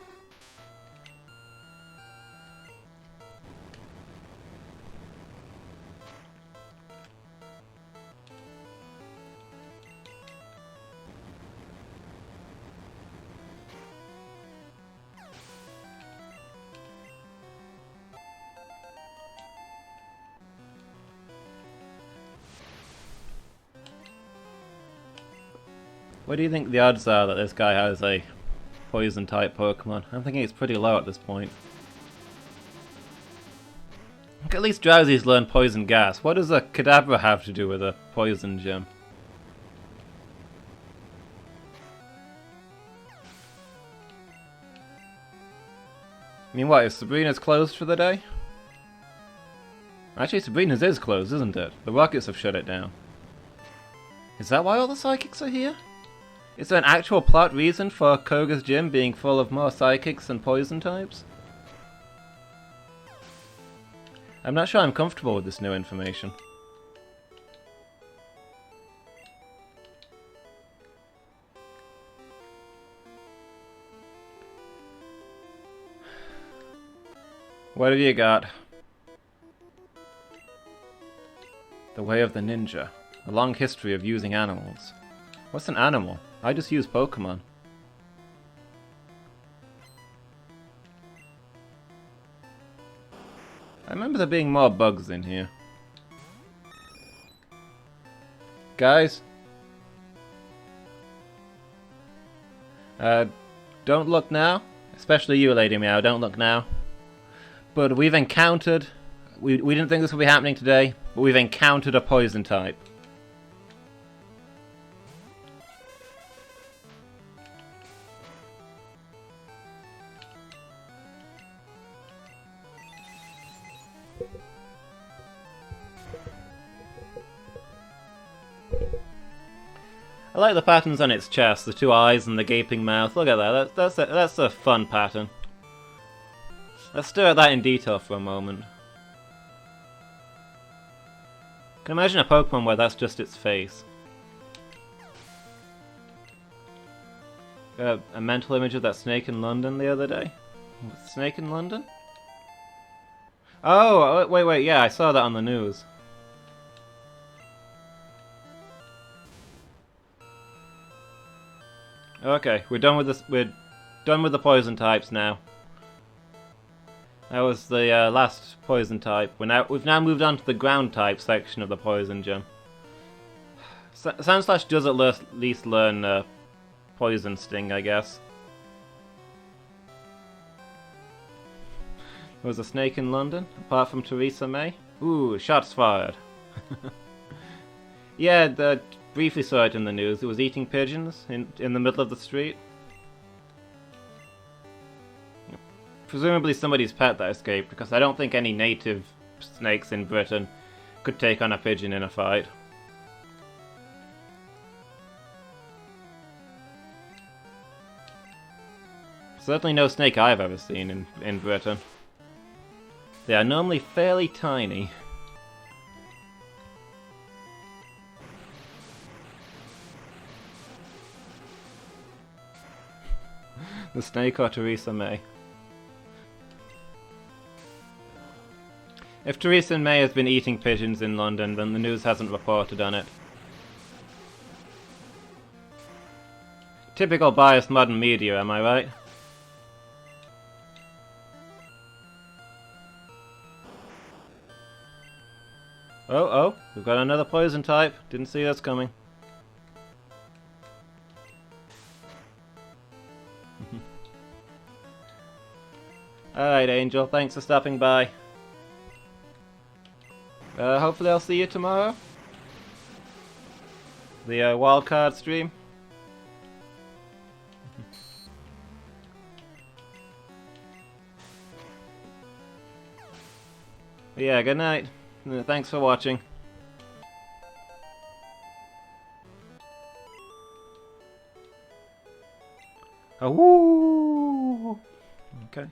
What do you think the odds are that this guy has a poison type Pokemon? I'm thinking it's pretty low at this point. At least Drowsy's learned Poison Gas. What does a Kadabra have to do with a Poison Gym? I mean, what, is Sabrina's closed for the day? Actually, Sabrina's is closed, isn't it? The Rockets have shut it down. Is that why all the Psychics are here? Is there an actual plot reason for Koga's gym being full of more Psychics and Poison types? I'm not sure I'm comfortable with this new information. What have you got? The Way of the Ninja. A long history of using animals. What's an animal? I just use Pokemon. I remember there being more bugs in here. Guys? Don't look now. Especially you, Lady Meow, don't look now. But we've encountered... We didn't think this would be happening today, but we've encountered a poison type. I like the patterns on its chest, the two eyes and the gaping mouth. Look at that, that's a fun pattern. Let's stare at that in detail for a moment. I can imagine a Pokemon where that's just its face. A mental image of that snake in London the other day. Snake in London? Oh, wait, yeah, I saw that on the news. Okay, we're done with this. We're done with the poison types now. That was the last poison type. We've now moved on to the ground type section of the poison gym. Sandslash does at least learn poison sting, I guess. There was a snake in London, apart from Theresa May. Ooh, shots fired. Yeah, briefly saw it in the news. It was eating pigeons in the middle of the street. presumably somebody's pet that escaped, because I don't think any native snakes in Britain could take on a pigeon in a fight. Certainly no snake I've ever seen in Britain. They are normally fairly tiny. The snake or Theresa May? If Theresa May has been eating pigeons in London, then the news hasn't reported on it. Typical biased modern media, am I right? Oh, we've got another poison type. Didn't see us coming. Alright, Angel, thanks for stopping by. Hopefully I'll see you tomorrow. The wildcard stream. Yeah, good night. Thanks for watching. Oh, woo! Okay.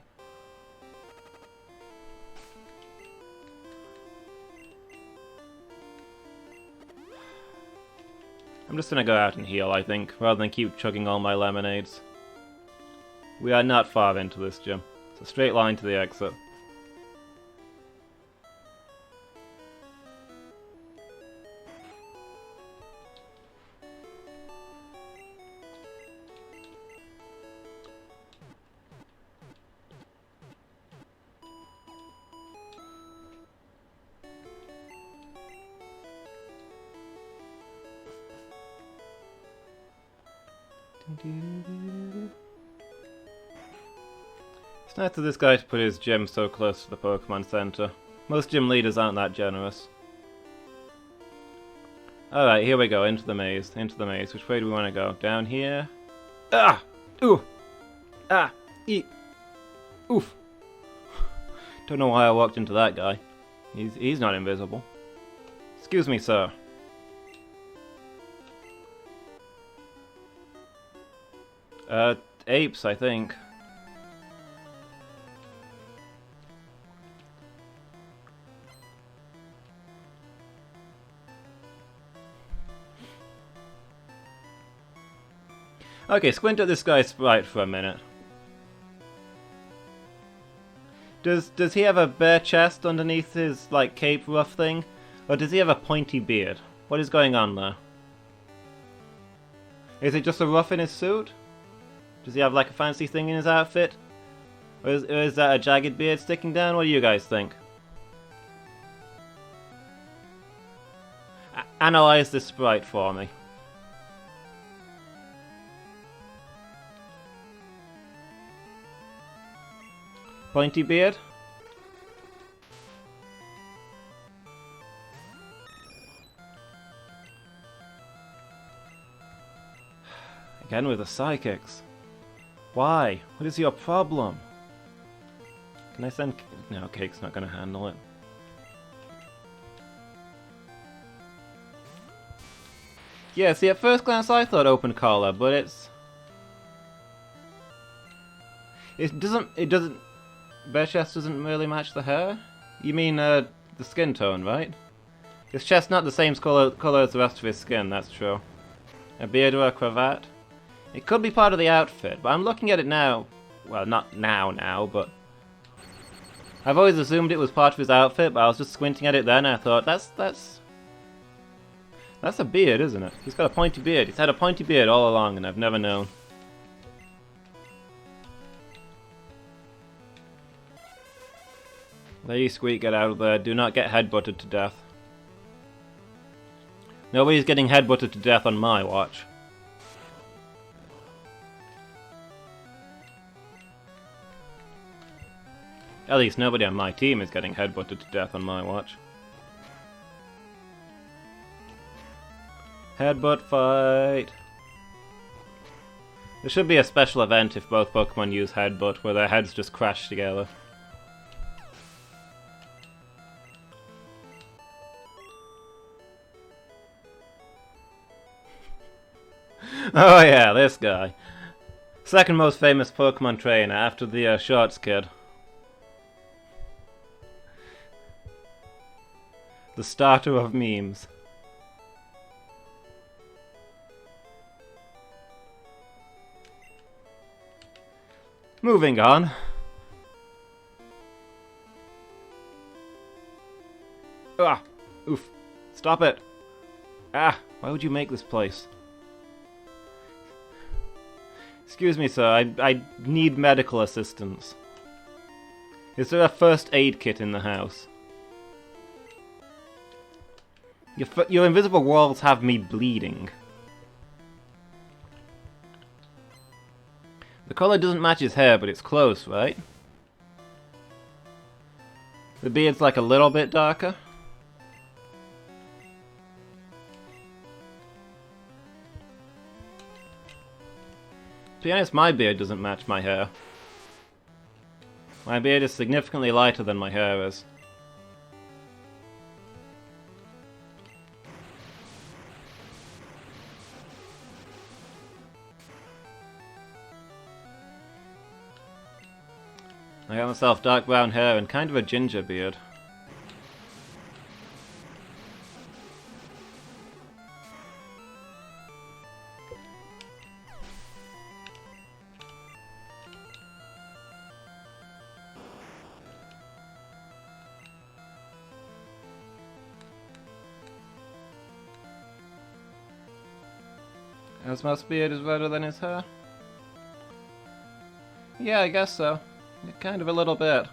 I'm just gonna go out and heal, I think, rather than keep chugging all my lemonades. We are not far into this gym. It's a straight line to the exit. It's nice of this guy to put his gym so close to the Pokemon Center. Most gym leaders aren't that generous. Alright, here we go, into the maze. Which way do we want to go? Down here? Ah! Ooh! Ah! Eat! Oof! Don't know why I walked into that guy. He's not invisible. Excuse me, sir. Apes, I think. Okay, squint at this guy's sprite for a minute. Does he have a bare chest underneath his, like, cape ruff thing? Or does he have a pointy beard? What is going on there? Is it just a ruff in his suit? Does he have, like, a fancy thing in his outfit? Or is that a jagged beard sticking down? What do you guys think? Analyze this sprite for me. Pointy beard? Again with the psychics. Why? What is your problem? Can I send... No, Cake's not going to handle it. Yeah, see, at first glance I thought open collar, but it's... It doesn't... Bare chest doesn't really match the hair? You mean, the skin tone, right? His chest's not the same color as the rest of his skin, that's true. A beard or a cravat? It could be part of the outfit, but I'm looking at it now. Well, not now, but... I've always assumed it was part of his outfit, but I was just squinting at it then and I thought, that's a beard, isn't it? He's got a pointy beard. He's had a pointy beard all along and I've never known. Lady Squeak, get out of there. Do not get headbutted to death. Nobody's getting headbutted to death on my watch. At least nobody on my team is getting headbutted to death on my watch. Headbutt fight! There should be a special event if both Pokemon use Headbutt, where their heads just crash together. Oh yeah, this guy. Second most famous Pokemon trainer after the Shorts kid. The starter of memes. Moving on. Ah! Oof. Stop it! Ah! Why would you make this place? Excuse me, sir. I need medical assistance. Is there a first aid kit in the house? Your invisible walls have me bleeding. The color doesn't match his hair, but it's close, right? The beard's like a little bit darker. To be honest, my beard doesn't match my hair. My beard is significantly lighter than my hair is. I got myself dark brown hair and kind of a ginger beard. Asmoth's beard is redder than his hair? Yeah, I guess so. Kind of a little bit.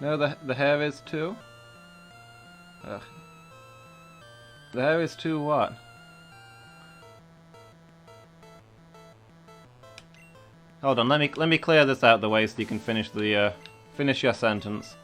No, the hair is too? Ugh. The hair is too what? Hold on, let me clear this out of the way so you can finish the finish your sentence.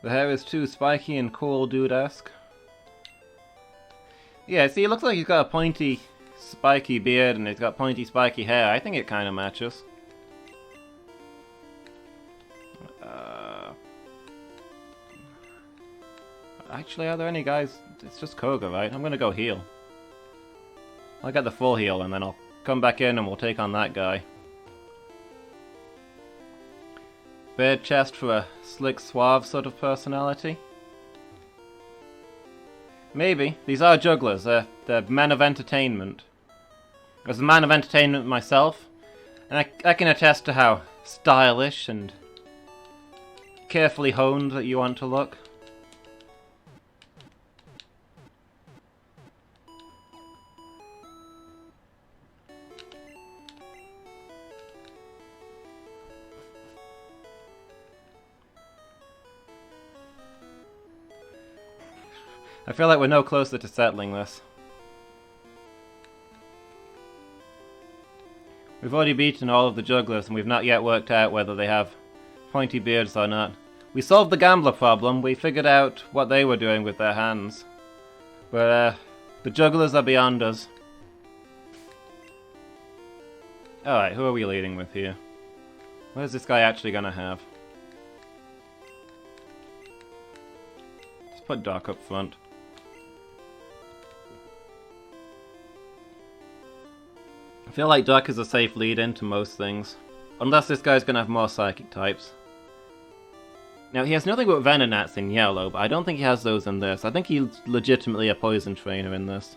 The hair is too spiky and cool dude-esque. Yeah, see, it looks like he's got a pointy, spiky beard and he's got pointy, spiky hair. I think it kind of matches. Actually, are there any guys? It's just Koga, right? I'm gonna go heal. I'll get the full heal and then I'll come back in and we'll take on that guy. Beard chest for a slick, suave sort of personality? Maybe. These are jugglers. They're men of entertainment. As a man of entertainment myself, and I can attest to how stylish and carefully honed that you want to look. I feel like we're no closer to settling this. We've already beaten all of the jugglers and we've not yet worked out whether they have pointy beards or not. We solved the gambler problem, we figured out what they were doing with their hands. But the jugglers are beyond us. Alright, who are we leading with here? What is this guy actually gonna have? Let's put Doc up front. I feel like Doc is a safe lead-in to most things. Unless this guy's gonna have more psychic types. Now, he has nothing but Venonats in yellow, but I don't think he has those in this. I think he's legitimately a poison trainer in this.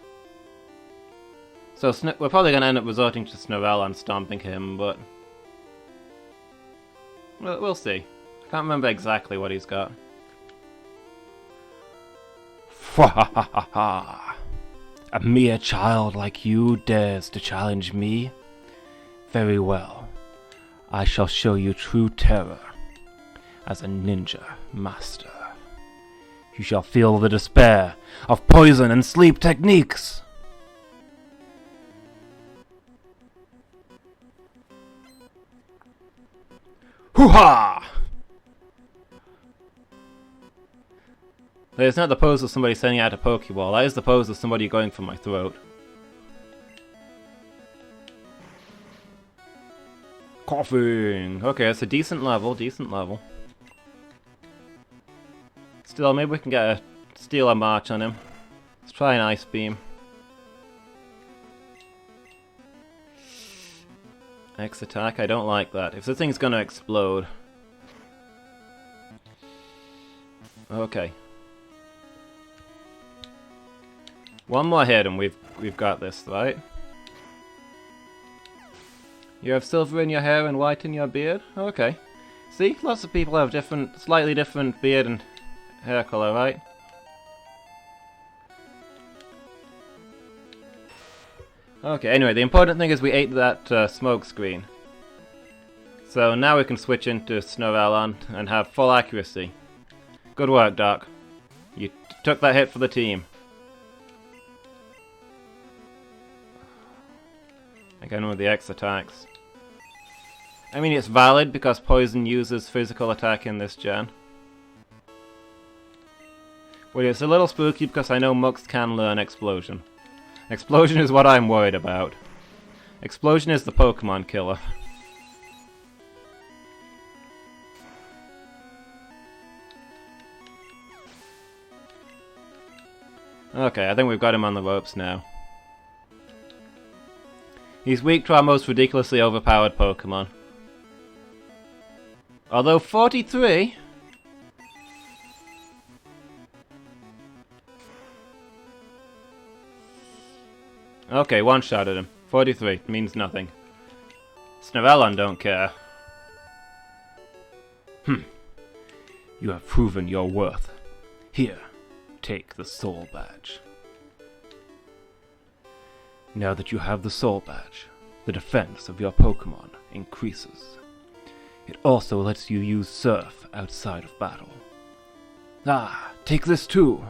So we're probably gonna end up resorting to Snorel and stomping him, but we'll see. I can't remember exactly what he's got. Fwahahaha! A mere child like you dares to challenge me? Very well. I shall show you true terror. as a ninja master. You shall feel the despair of poison and sleep techniques. Hoo-ha! That is not the pose of somebody sending out a Pokeball. That is the pose of somebody going for my throat. Coughing! Okay, it's a decent level, Still, maybe we can get a steal a march on him. Let's try an Ice Beam. X attack, I don't like that. If this thing's gonna explode. Okay. One more hit and we've got this, right? You have silver in your hair and white in your beard? Okay. See, lots of people have slightly different beard and hair color, right? Okay, anyway, the important thing is we ate that smoke screen. So now we can switch into Snorelon and have full accuracy. Good work, Doc. You took that hit for the team. Again with the X attacks. I mean, it's valid because Poison uses physical attack in this gen. But it's a little spooky because I know Mux can learn Explosion. Explosion is what I'm worried about. Explosion is the Pokemon killer. Okay, I think we've got him on the ropes now. He's weak to our most ridiculously overpowered Pokemon. Although 43... Okay, one shot at him. 43 means nothing. Snorelon don't care. You have proven your worth. Here, take the Soul Badge. Now that you have the Soul Badge, the defense of your Pokemon increases. It also lets you use Surf outside of battle. Ah, take this too!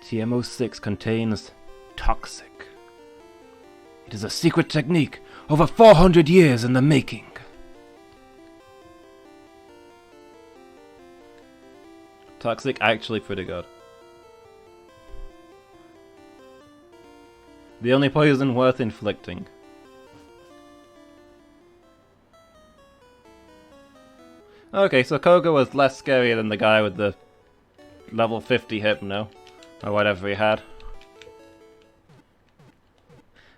TM06 contains Toxic. It is a secret technique over 400 years in the making. Toxic actually pretty good. The only poison worth inflicting. Okay, so Koga was less scary than the guy with the level 50 Hypno. Or whatever he had.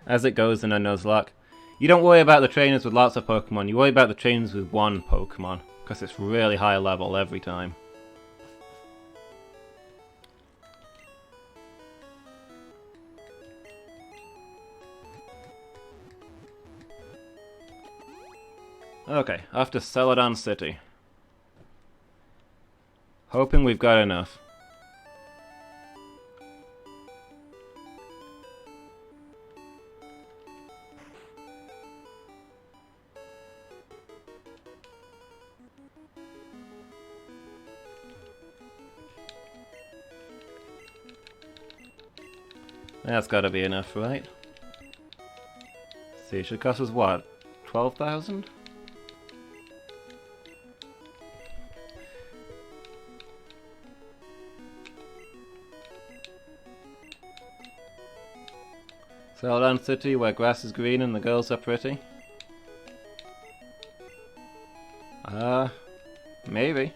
As it goes in a Nuzlocke. You don't worry about the trainers with lots of Pokemon, you worry about the trainers with one Pokemon. Because it's really high level every time. Okay, off to Celadon City. Hoping we've got enough. That's gotta be enough, right? Let's see, it should cost us what? 12,000? Celadon City, where grass is green and the girls are pretty? Maybe.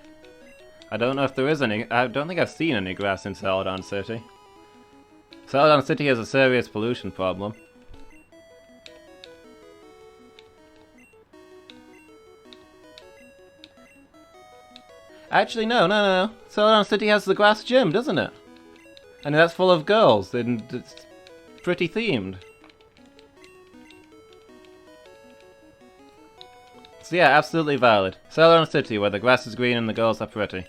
I don't know if there is any. I don't think I've seen any grass in Celadon City. Celadon City has a serious pollution problem. Actually, no. Celadon City has the grass gym, doesn't it? And that's full of girls, and it's pretty themed. So yeah, absolutely valid. Celadon City, where the grass is green and the girls are pretty.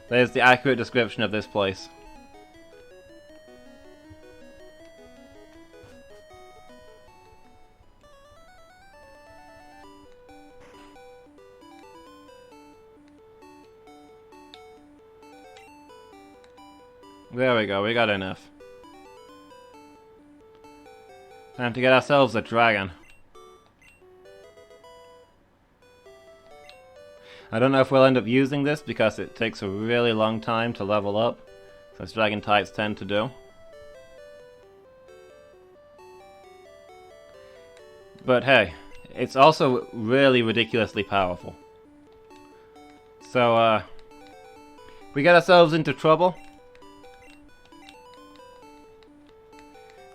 There's the accurate description of this place. There we go, we got enough. Time to get ourselves a dragon. I don't know if we'll end up using this because it takes a really long time to level up, as dragon types tend to do. But hey, it's also really ridiculously powerful. So, if we get ourselves into trouble,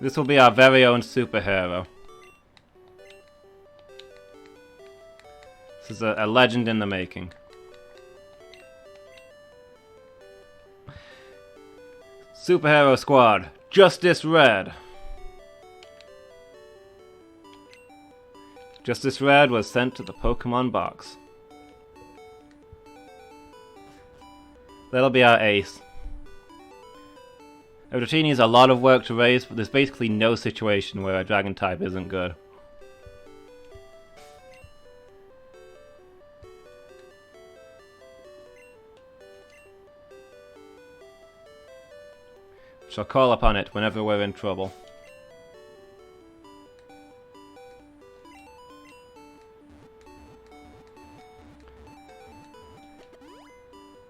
this will be our very own superhero. This is a legend in the making. Superhero Squad, Justice Red. Justice Red was sent to the Pokémon box. That'll be our ace. Dratini needs a lot of work to raise, but there's basically no situation where a dragon type isn't good. Shall call upon it whenever we're in trouble.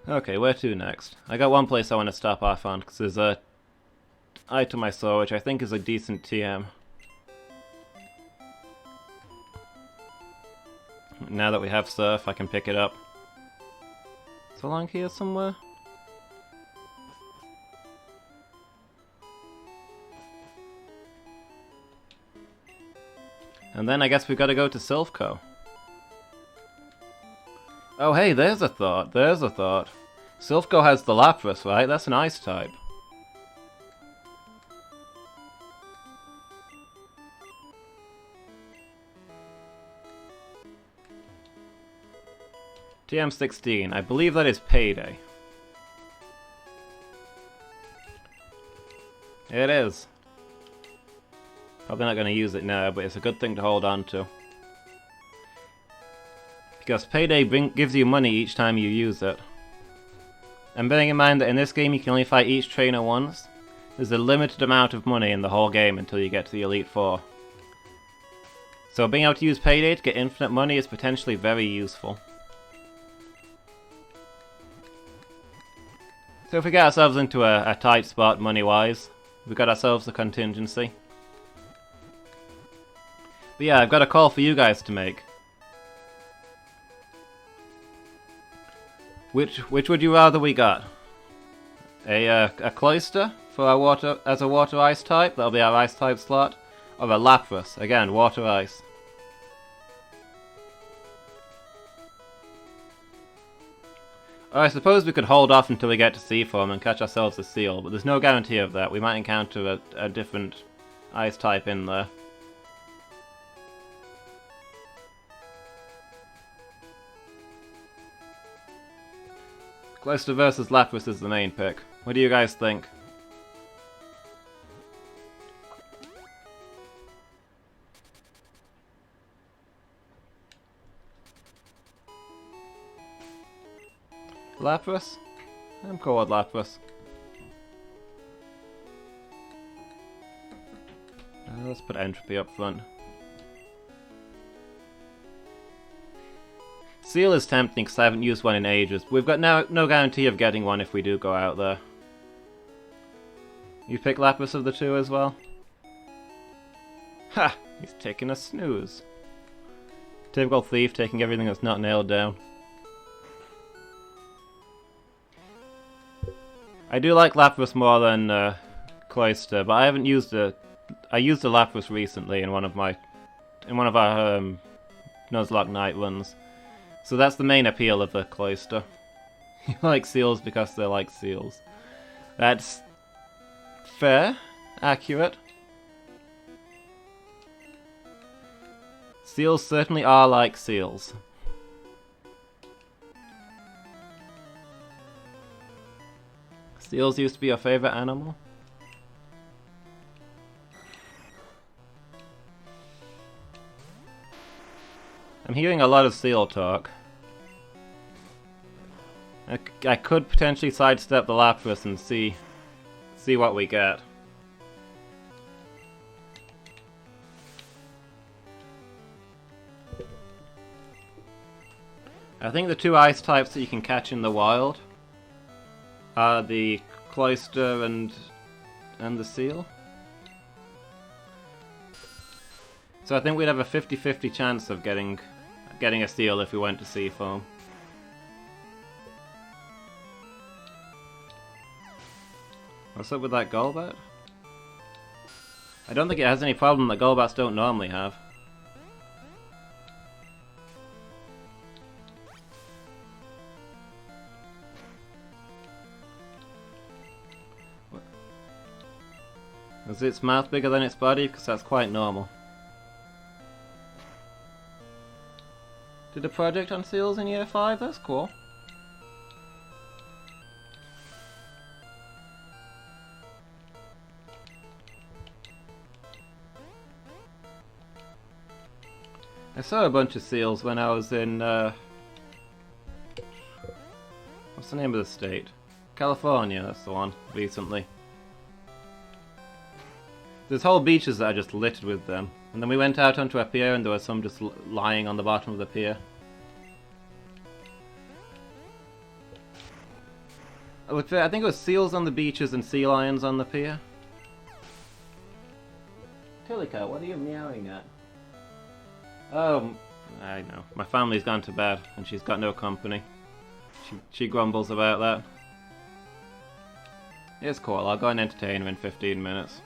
Okay, where to next? I got one place I want to stop off on, because there's a item I saw which I think is a decent TM. Now that we have Surf, I can pick it up. It's along here somewhere? And then I guess we've got to go to Silphco. Oh hey, there's a thought, there's a thought. Silphco has the Lapras, right? That's an ice type. TM16, I believe that is Payday. It is. Probably not going to use it now, but it's a good thing to hold on to. Because Payday gives you money each time you use it. And bearing in mind that in this game you can only fight each trainer once, there's a limited amount of money in the whole game until you get to the Elite Four. So being able to use Payday to get infinite money is potentially very useful. So if we get ourselves into a tight spot money-wise, we've got ourselves a contingency. But yeah, I've got a call for you guys to make. Which would you rather we got? A Cloyster for our water as a water ice type, that'll be our ice type slot, or a Lapras, again, water ice. Or I suppose we could hold off until we get to sea form and catch ourselves a seal, but there's no guarantee of that. We might encounter a different ice type in there. Cloyster versus Lapras is the main pick. What do you guys think? Lapras? I'm cool with Lapras. Let's put Entropy up front. Seal is tempting because I haven't used one in ages. We've got no guarantee of getting one if we do go out there. You pick Lapras of the two as well? Ha! He's taking a snooze. Typical thief taking everything that's not nailed down. I do like Lapras more than Cloyster, but I haven't used a... I used a Lapras recently in one of our Nuzlocke night runs. So that's the main appeal of the Cloyster. You like seals because they like seals. That's fair, accurate. Seals certainly are like seals. Seals used to be your favorite animal? I'm hearing a lot of seal talk. I could potentially sidestep the Lapras and see see what we get. I think the two ice types that you can catch in the wild are the cloister and the seal. So I think we'd have a 50-50 chance of getting a seal if we went to Seafoam. What's up with that Golbat? I don't think it has any problem that Golbats don't normally have. Is its mouth bigger than its body? Because that's quite normal. Did a project on seals in year 5? That's cool. I saw a bunch of seals when I was in, what's the name of the state? California, that's the one, recently. There's whole beaches that are just littered with them. And then we went out onto a pier and there were some just lying on the bottom of the pier. I think it was seals on the beaches and sea lions on the pier. Tillycat, what are you meowing at? Oh, I know. My family's gone to bed and she's got no company. She grumbles about that. It's cool, I'll go and entertain her in 15 minutes.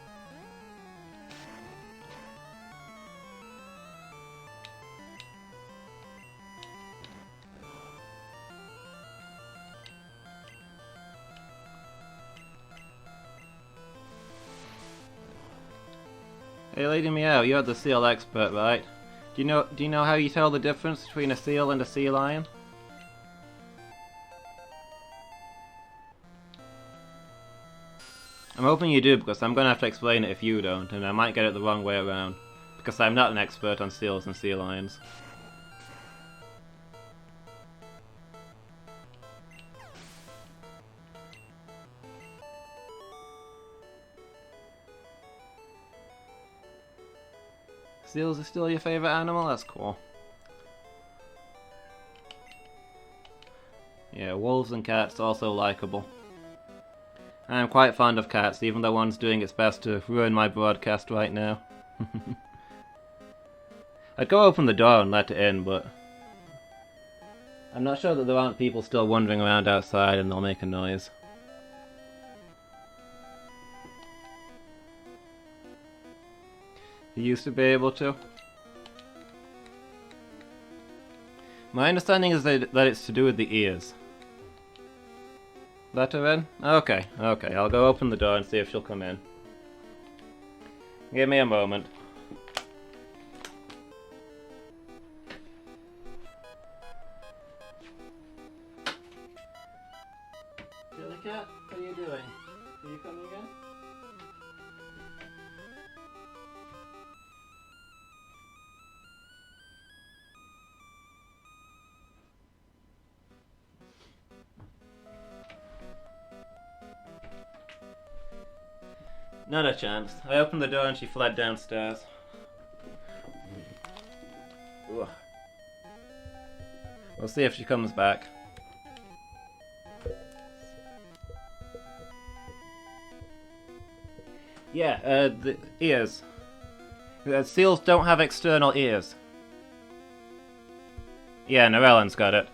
Hey Lady Meow, you're the seal expert, right? Do you know how you tell the difference between a seal and a sea lion? I'm hoping you do, because I'm going to have to explain it if you don't, and I might get it the wrong way around, because I'm not an expert on seals and sea lions. Seals are still your favourite animal? That's cool. Yeah, wolves and cats also likeable. I'm quite fond of cats, even though one's doing its best to ruin my broadcast right now. I'd go open the door and let it in, but I'm not sure that there aren't people still wandering around outside and they'll make a noise. You used to be able to. My understanding is that it's to do with the ears. Let her in? Okay, I'll go open the door and see if she'll come in. Give me a moment. Tillycat, what are you doing? Are you coming in? Not a chance. I opened the door and she fled downstairs. Ugh. We'll see if she comes back. Yeah, the ears. Seals don't have external ears. Yeah, Norellan's got it.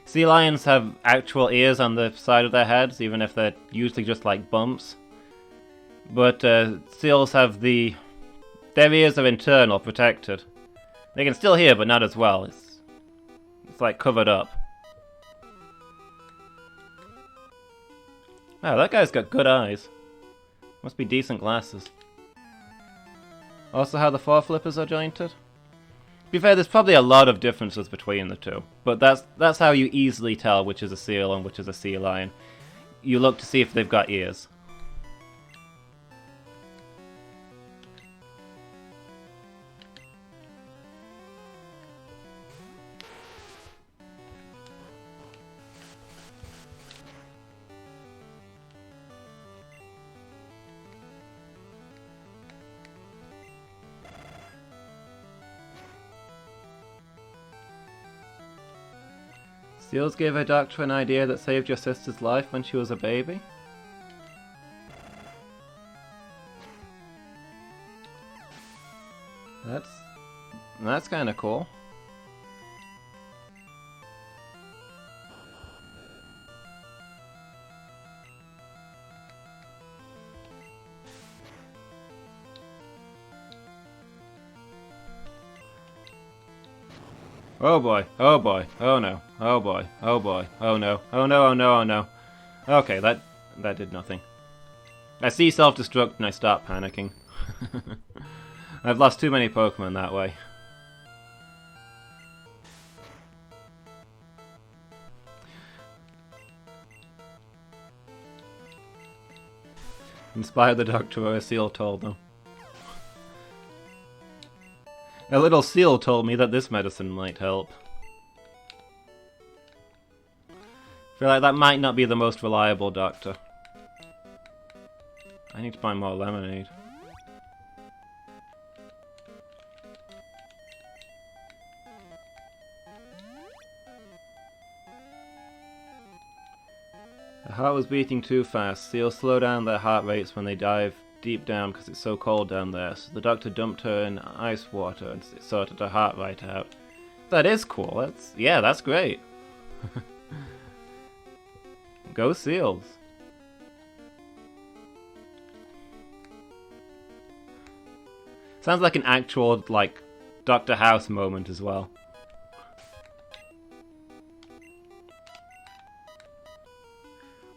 Sea lions have actual ears on the side of their heads, even if they're usually just like bumps. But seals have their ears are internal, protected. They can still hear, but not as well. It's like covered up. Wow, that guy's got good eyes. Must be decent glasses. Also how the foreflippers are jointed. To be fair, there's probably a lot of differences between the two, but that's how you easily tell which is a seal and which is a sea lion. You look to see if they've got ears. Seals gave her doctor an idea that saved your sister's life when she was a baby? That's kind of cool. Oh boy, oh boy, oh no, oh boy, oh boy, oh no, oh no, oh no, oh no. Okay, that did nothing. I see self-destruct and I start panicking. I've lost too many Pokemon that way. Inspire the doctor, or a seal told them. A little seal told me that this medicine might help. I feel like that might not be the most reliable doctor. I need to find more lemonade. The heart was beating too fast. Seals slow down their heart rates when they dive deep down because it's so cold down there. So the doctor dumped her in ice water and it sorted her heart right out. That is cool. That's great. Go Seals. Sounds like an actual, like, Dr. House moment as well.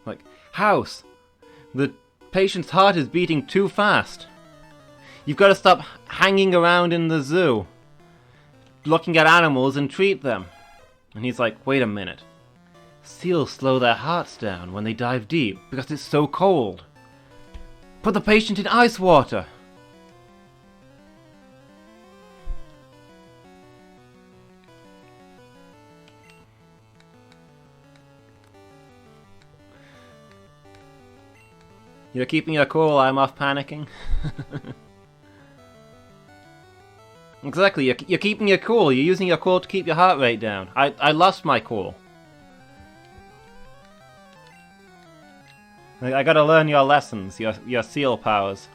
Like, House! The patient's heart is beating too fast. You've got to stop hanging around in the zoo, looking at animals and treat them. And he's like, wait a minute. Seals slow their hearts down when they dive deep because it's so cold. Put the patient in ice water. You're keeping your cool, I'm off panicking. Exactly, you're keeping your cool, you're using your cool to keep your heart rate down. I lost my cool. I gotta learn your lessons, your seal powers.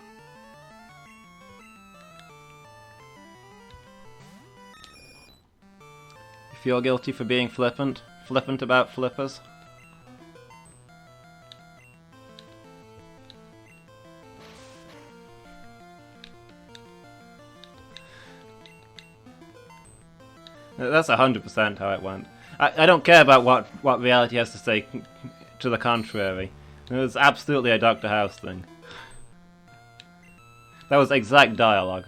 You feel guilty for being flippant about flippers? That's 100% how it went. I don't care about what reality has to say to the contrary. It was absolutely a Dr. House thing. That was exact dialogue.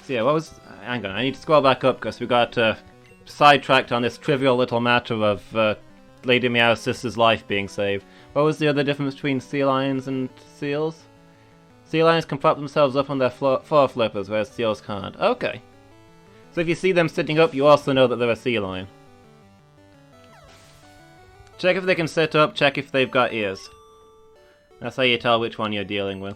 So yeah, hang on, I need to scroll back up because we got sidetracked on this trivial little matter of Lady Meow's sister's life being saved. What was the other difference between sea lions and seals? Sea lions can prop themselves up on their foreflippers, whereas seals can't. Okay. So if you see them sitting up, you also know that they're a sea lion. Check if they can sit up, check if they've got ears. That's how you tell which one you're dealing with.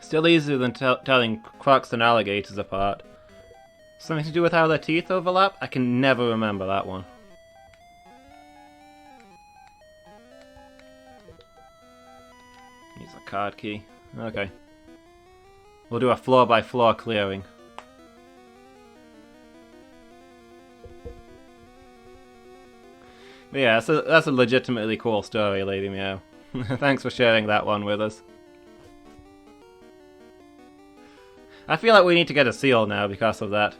Still easier than telling crocs and alligators apart. Something to do with how their teeth overlap? I can never remember that one. Needs a card key. Okay. We'll do a floor-by-floor clearing. But yeah, that's a legitimately cool story, Lady Meow. Thanks for sharing that one with us. I feel like we need to get a seal now because of that.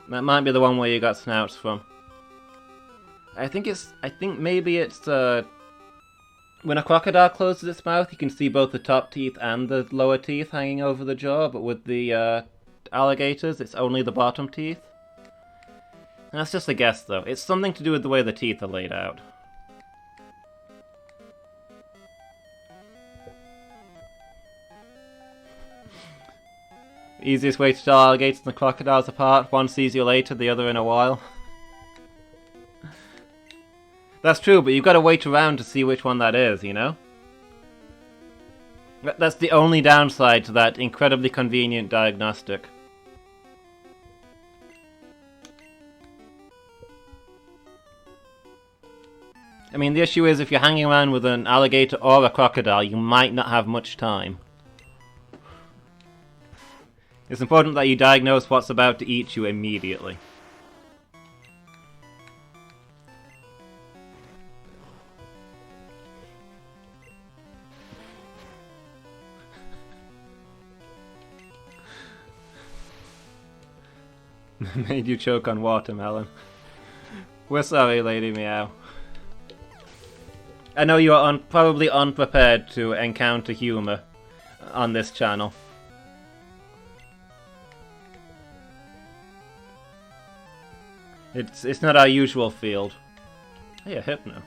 That might be the one where you got snouts from. I think maybe it's when a crocodile closes its mouth, you can see both the top teeth and the lower teeth hanging over the jaw, but with the alligators, it's only the bottom teeth. That's just a guess, though. It's something to do with the way the teeth are laid out. Easiest way to tell alligators and crocodiles apart, one sees you later, the other in a while. That's true, but you've got to wait around to see which one that is, you know? That's the only downside to that incredibly convenient diagnostic. I mean, the issue is if you're hanging around with an alligator or a crocodile, you might not have much time. It's important that you diagnose what's about to eat you immediately. Made you choke on watermelon. We're sorry, Lady Meow. I know you are probably unprepared to encounter humor on this channel. It's not our usual field. Hey, a Hypno.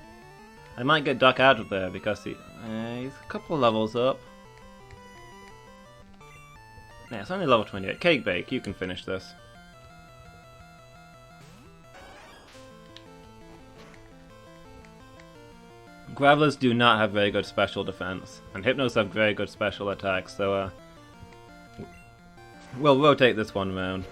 I might get Duck out of there because he's a couple of levels up. Yeah, it's only level 28. Cake Bake, you can finish this. Gravelers do not have very good special defense, and Hypnos have very good special attacks, so we'll rotate this one around.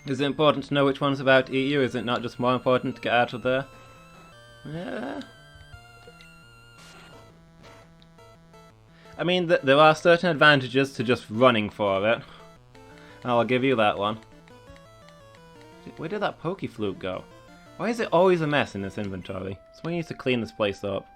Is it important to know which one's about to eat you? Is it not just more important to get out of there? Yeah. I mean, there are certain advantages to just running for it. I'll give you that one. Where did that Pokeflute go? Why is it always a mess in this inventory? Someone needs to clean this place up.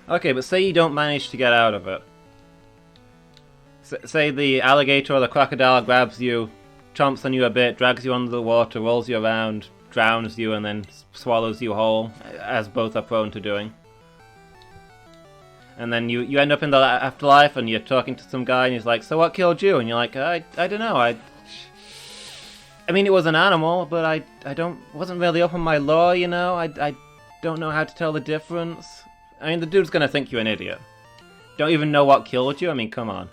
Okay, but say you don't manage to get out of it. Say the alligator or the crocodile grabs you, chomps on you a bit, drags you under the water, rolls you around, drowns you, and then swallows you whole, as both are prone to doing. And then you end up in the afterlife and you're talking to some guy and he's like, so what killed you? And you're like, I don't know, I mean, it was an animal, but I wasn't really up on my lore, you know? I don't know how to tell the difference. I mean, the dude's gonna think you're an idiot. Don't even know what killed you? I mean, come on.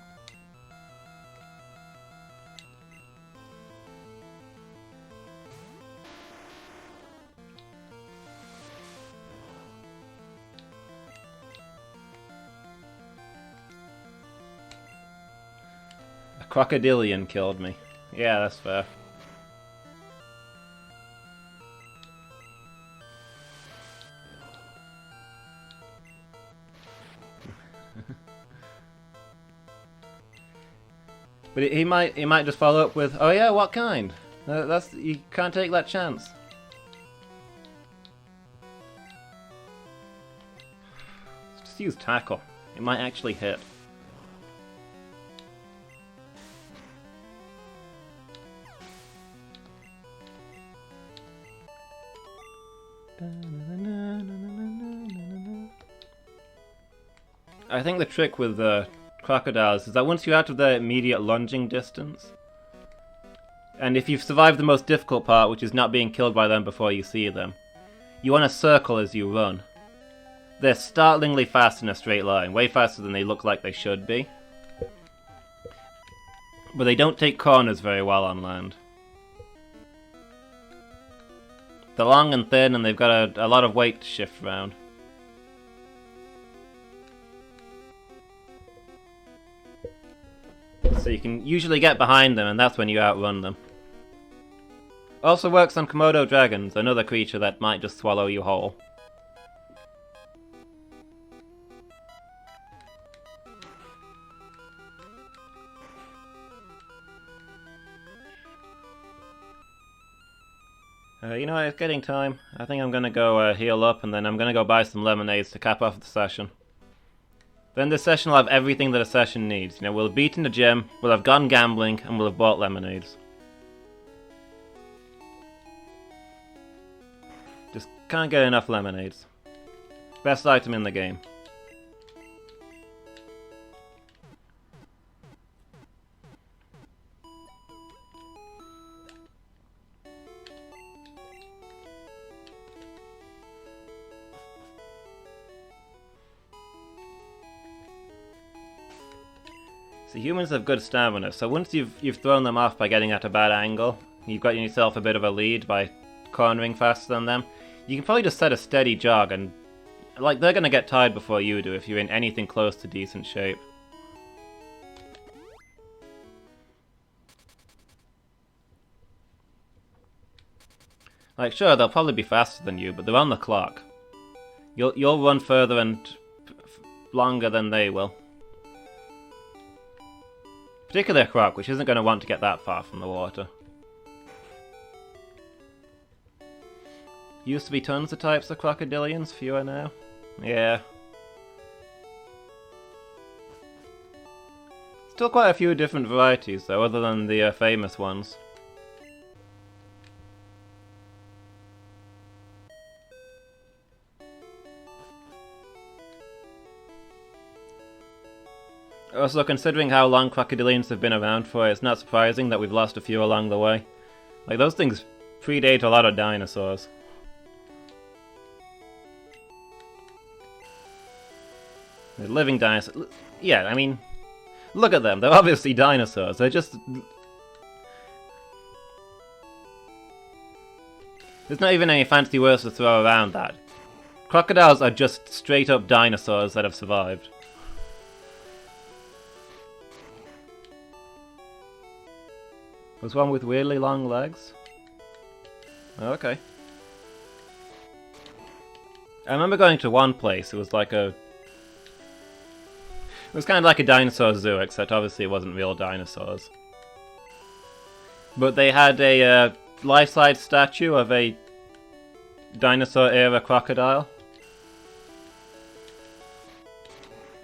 A crocodilian killed me. Yeah, that's fair. But he might just follow up with, oh yeah, what kind? You can't take that chance. Just use tackle. It might actually hit. I think the trick with crocodiles is that once you're out of their immediate lunging distance, and if you've survived the most difficult part, which is not being killed by them before you see them, you want to circle as you run. They're startlingly fast in a straight line, way faster than they look like they should be. But they don't take corners very well on land. They're long and thin and they've got a lot of weight to shift around. So you can usually get behind them, and that's when you outrun them. Also works on Komodo dragons, another creature that might just swallow you whole. You know, it's getting time. I think I'm gonna go heal up, and then I'm gonna go buy some lemonades to cap off the session. Then this session will have everything that a session needs. You know, we'll have beaten the gym, we'll have gone gambling, and we'll have bought lemonades. Just can't get enough lemonades. Best item in the game. So humans have good stamina, so once you've thrown them off by getting at a bad angle, you've got yourself a bit of a lead by cornering faster than them, you can probably just set a steady jog and, like, they're gonna get tired before you do if you're in anything close to decent shape. Like, sure, they'll probably be faster than you, but they're on the clock. You'll run further and longer than they will. Particularly a croc, which isn't going to want to get that far from the water. Used to be tons of types of crocodilians, fewer now. Yeah. Still quite a few different varieties though, other than the famous ones. Also, considering how long crocodilians have been around for, it's not surprising that we've lost a few along the way. Like, those things predate a lot of dinosaurs. They're living dinosaurs. Yeah, I mean, look at them. They're obviously dinosaurs. They're just... There's not even any fancy words to throw around that. Crocodiles are just straight up dinosaurs that have survived. Was one with weirdly long legs? Oh, okay. I remember going to one place, it was like a... It was kind of like a dinosaur zoo, except obviously it wasn't real dinosaurs. But they had a life-size statue of a dinosaur-era crocodile.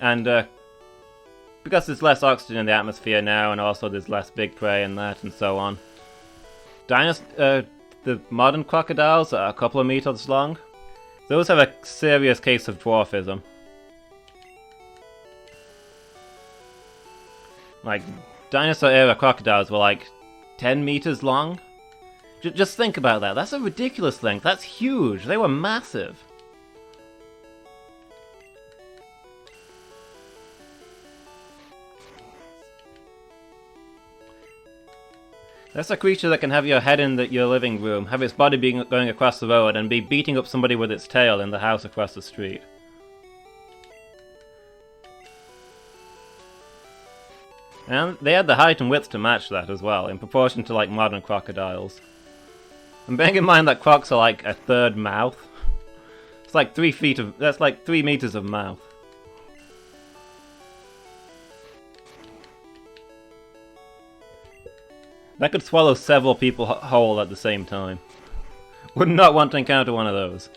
And because there's less oxygen in the atmosphere now, and also there's less big prey and that, and so on. The modern crocodiles are a couple of meters long. Those have a serious case of dwarfism. Like, dinosaur-era crocodiles were like 10 meters long. Just think about that. That's a ridiculous length. That's huge. They were massive. That's a creature that can have your head in your living room, have its body going across the road, and be beating up somebody with its tail in the house across the street. And they had the height and width to match that as well, in proportion to like modern crocodiles. And bearing in mind that crocs are like a third mouth. It's like 3 feet of... that's like 3 meters of mouth. That could swallow several people whole at the same time. Would not want to encounter one of those.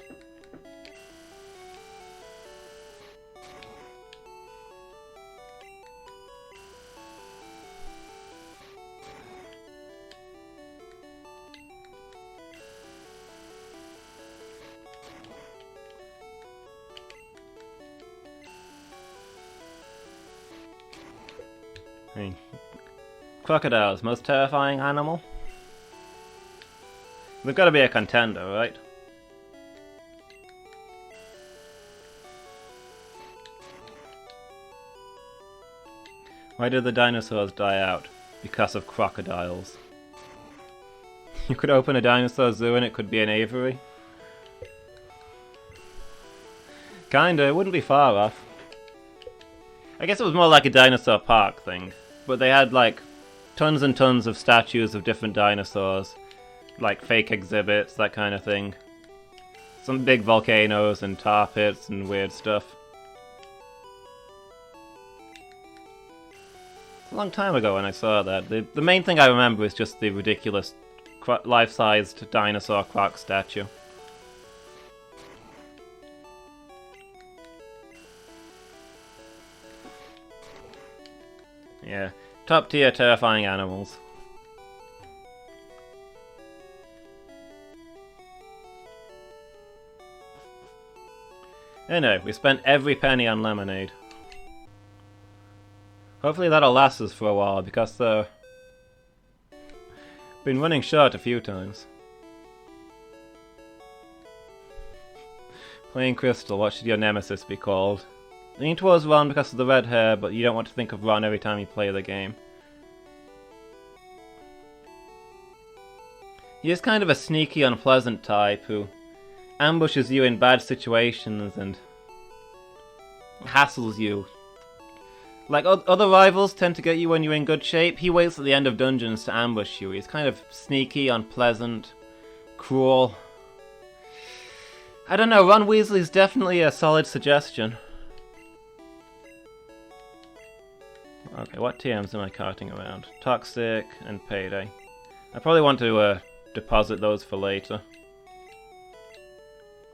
I mean, crocodiles, most terrifying animal? They've got to be a contender, right? Why did the dinosaurs die out? Because of crocodiles. You could open a dinosaur zoo and it could be an aviary. Kinda, it wouldn't be far off. I guess it was more like a dinosaur park thing. But they had like tons and tons of statues of different dinosaurs. Like fake exhibits, that kind of thing. Some big volcanoes and tar pits and weird stuff. It's a long time ago when I saw that. The main thing I remember is just the ridiculous life-sized dinosaur croc statue. Yeah, top tier terrifying animals. Anyway, we spent every penny on lemonade. Hopefully that'll last us for a while, because been running short a few times. Playing Crystal, what should your nemesis be called? Lean towards Ron because of the red hair, but you don't want to think of Ron every time you play the game. He is kind of a sneaky, unpleasant type who ambushes you in bad situations and hassles you. Like other rivals tend to get you when you're in good shape, he waits at the end of dungeons to ambush you. He's kind of sneaky, unpleasant, cruel. I don't know, Ron Weasley's definitely a solid suggestion. Okay, what TMs am I carting around? Toxic and Payday. I probably want to deposit those for later.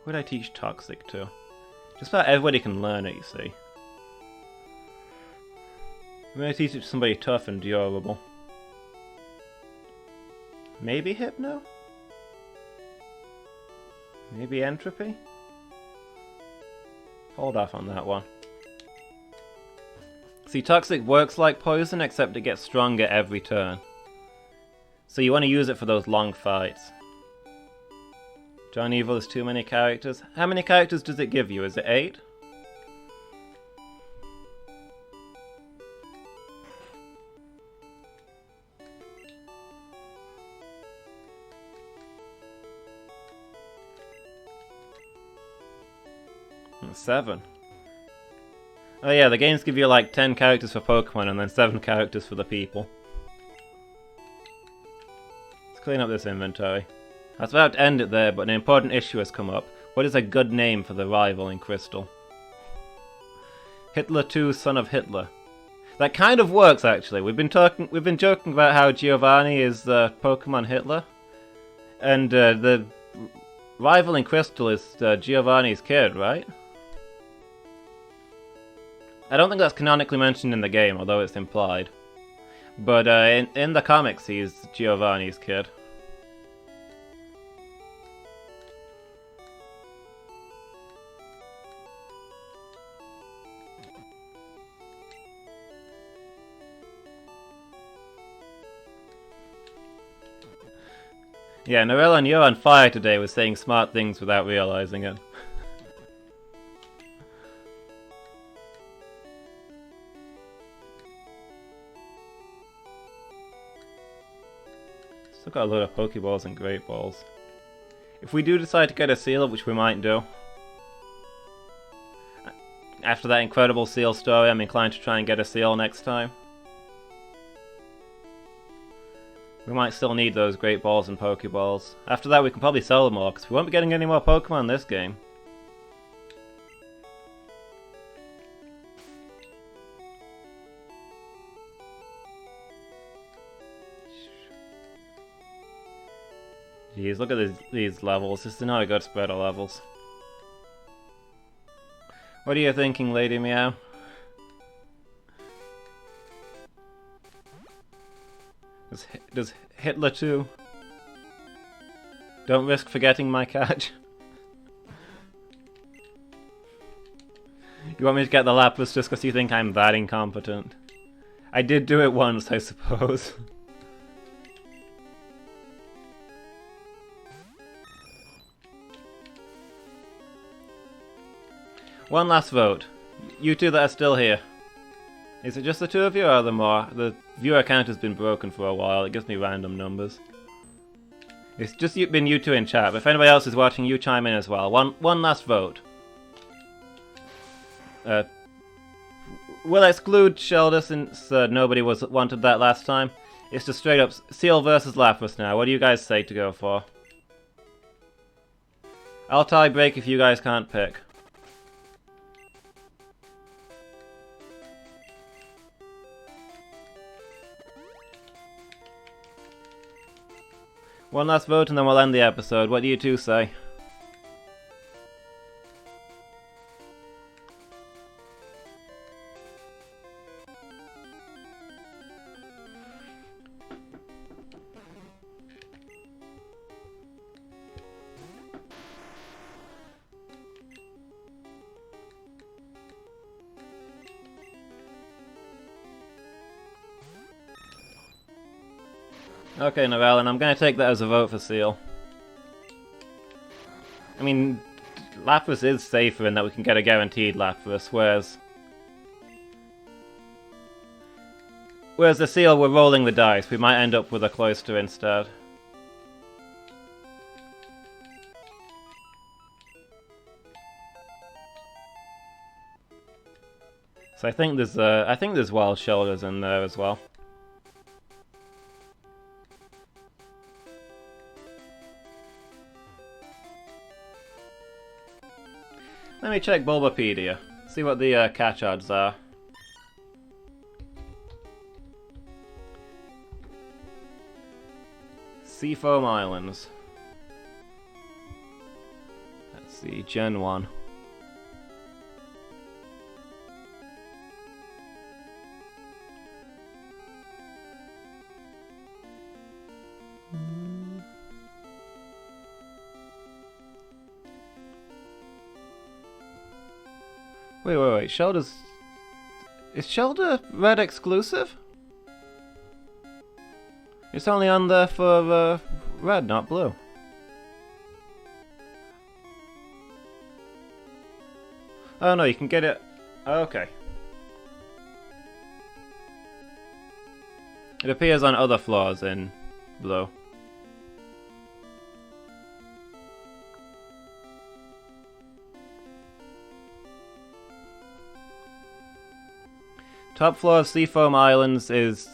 Who would I teach Toxic to? Just about everybody can learn it, you see. I'm going to teach it to somebody tough and durable. Maybe Hypno? Maybe Entropy? Hold off on that one. See, Toxic works like poison, except it gets stronger every turn. So you want to use it for those long fights. John Evil is too many characters. How many characters does it give you? Is it 8? And 7. Oh yeah, the games give you like 10 characters for Pokemon and then 7 characters for the people. Let's clean up this inventory. I was about to end it there, but an important issue has come up. What is a good name for the rival in Crystal? Hitler 2, son of Hitler. That kind of works, actually. We've been joking about how Giovanni is Pokemon Hitler, and the rival in Crystal is Giovanni's kid, right? I don't think that's canonically mentioned in the game, although it's implied. But in the comics, he's Giovanni's kid. Yeah, Norellan, you're on fire today with saying smart things without realizing it. Still got a load of Pokeballs and Great Balls. If we do decide to get a seal, which we might do, after that incredible seal story, I'm inclined to try and get a seal next time. We might still need those Great Balls and Pokeballs. After that we can probably sell them all, because we won't be getting any more Pokemon in this game. Jeez, look at these levels. This is not a good spread of levels. What are you thinking, Lady Meow? Does Hitler too? Don't risk forgetting my catch. You want me to get the Lapras just because you think I'm that incompetent? I did do it once, I suppose. One last vote. You two that are still here. Is it just the 2 of you or are there more? The viewer count has been broken for a while, it gives me random numbers. It's just been you two in chat, but if anybody else is watching, you chime in as well. One last vote. We'll exclude Shelder since nobody wanted that last time. It's just straight up Seal versus Lapras now. What do you guys say to go for? I'll tie break if you guys can't pick. One last vote and then we'll end the episode. What do you two say? Okay, Narellen, I'm gonna take that as a vote for Seal. I mean, Lapras is safer in that we can get a guaranteed Lapras, whereas the Seal, we're rolling the dice. We might end up with a Cloyster instead. So I think there's Wild Shoulders in there as well. Let me check Bulbapedia, see what the catch odds are. Seafoam Islands. Let's see, Gen 1. Wait, Shelter's... Is Shelter Red exclusive? It's only on there for Red, not Blue. Oh no, you can get it... Okay. It appears on other floors in Blue. Top floor of Seafoam Islands is...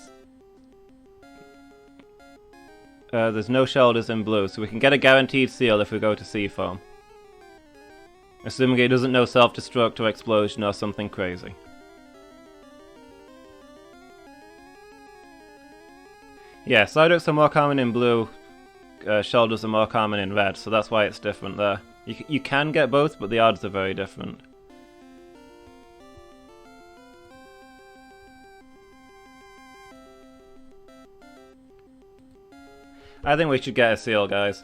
there's no shoulders in Blue, so we can get a guaranteed seal if we go to Seafoam. Assuming it doesn't know self-destruct or explosion or something crazy. Yeah, Psyducks are more common in Blue, shoulders are more common in Red, so that's why it's different there. You can get both, but the odds are very different. I think we should get a seal, guys.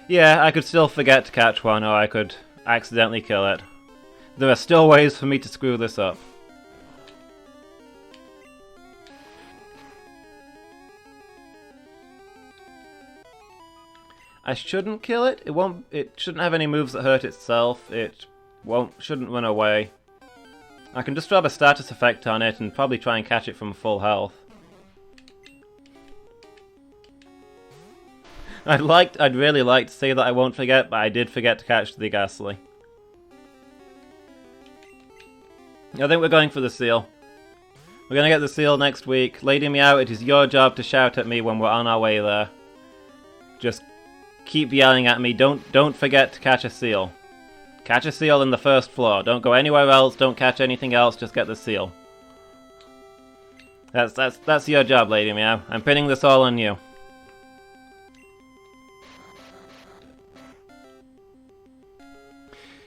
Yeah, I could still forget to catch one, or I could accidentally kill it. There are still ways for me to screw this up. I shouldn't kill it. It shouldn't have any moves that hurt itself. It shouldn't run away. I can just drop a status effect on it and probably try and catch it from full health. I'd really like to say that I won't forget, but I did forget to catch the Ghastly. I think we're going for the seal. We're gonna get the seal next week. Lady Meow, it is your job to shout at me when we're on our way there. Just keep yelling at me. Don't forget to catch a seal. Catch a seal in the first floor. Don't go anywhere else. Don't catch anything else. Just get the seal. That's your job, Lady Meow. I'm pinning this all on you.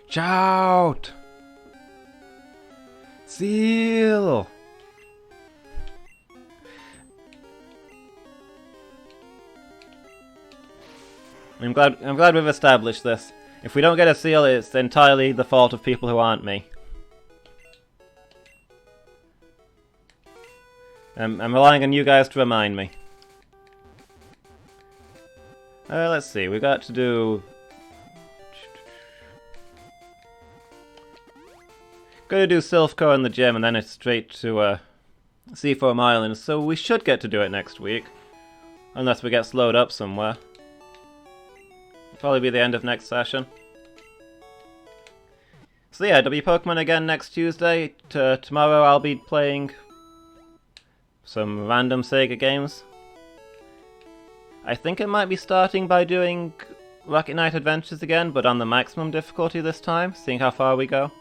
Shout! Seal! I'm glad we've established this. If we don't get a seal, it's entirely the fault of people who aren't me. I'm relying on you guys to remind me. Let's see, we got to do... Gotta do Silphco in the gym and then it's straight to Seafoam Islands, so we should get to do it next week. Unless we get slowed up somewhere. It'll probably be the end of next session. So yeah, W Pokemon again next Tuesday. Tomorrow I'll be playing some random Sega games. I think it might be starting by doing Rocket Knight Adventures again, but on the maximum difficulty this time, seeing how far we go.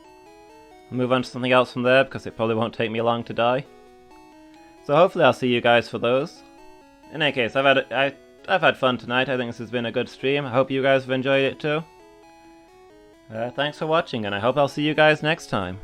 I'll move on to something else from there, because it probably won't take me long to die. So hopefully I'll see you guys for those. In any case, I've had fun tonight. I think this has been a good stream. I hope you guys have enjoyed it too. Thanks for watching, and I hope I'll see you guys next time.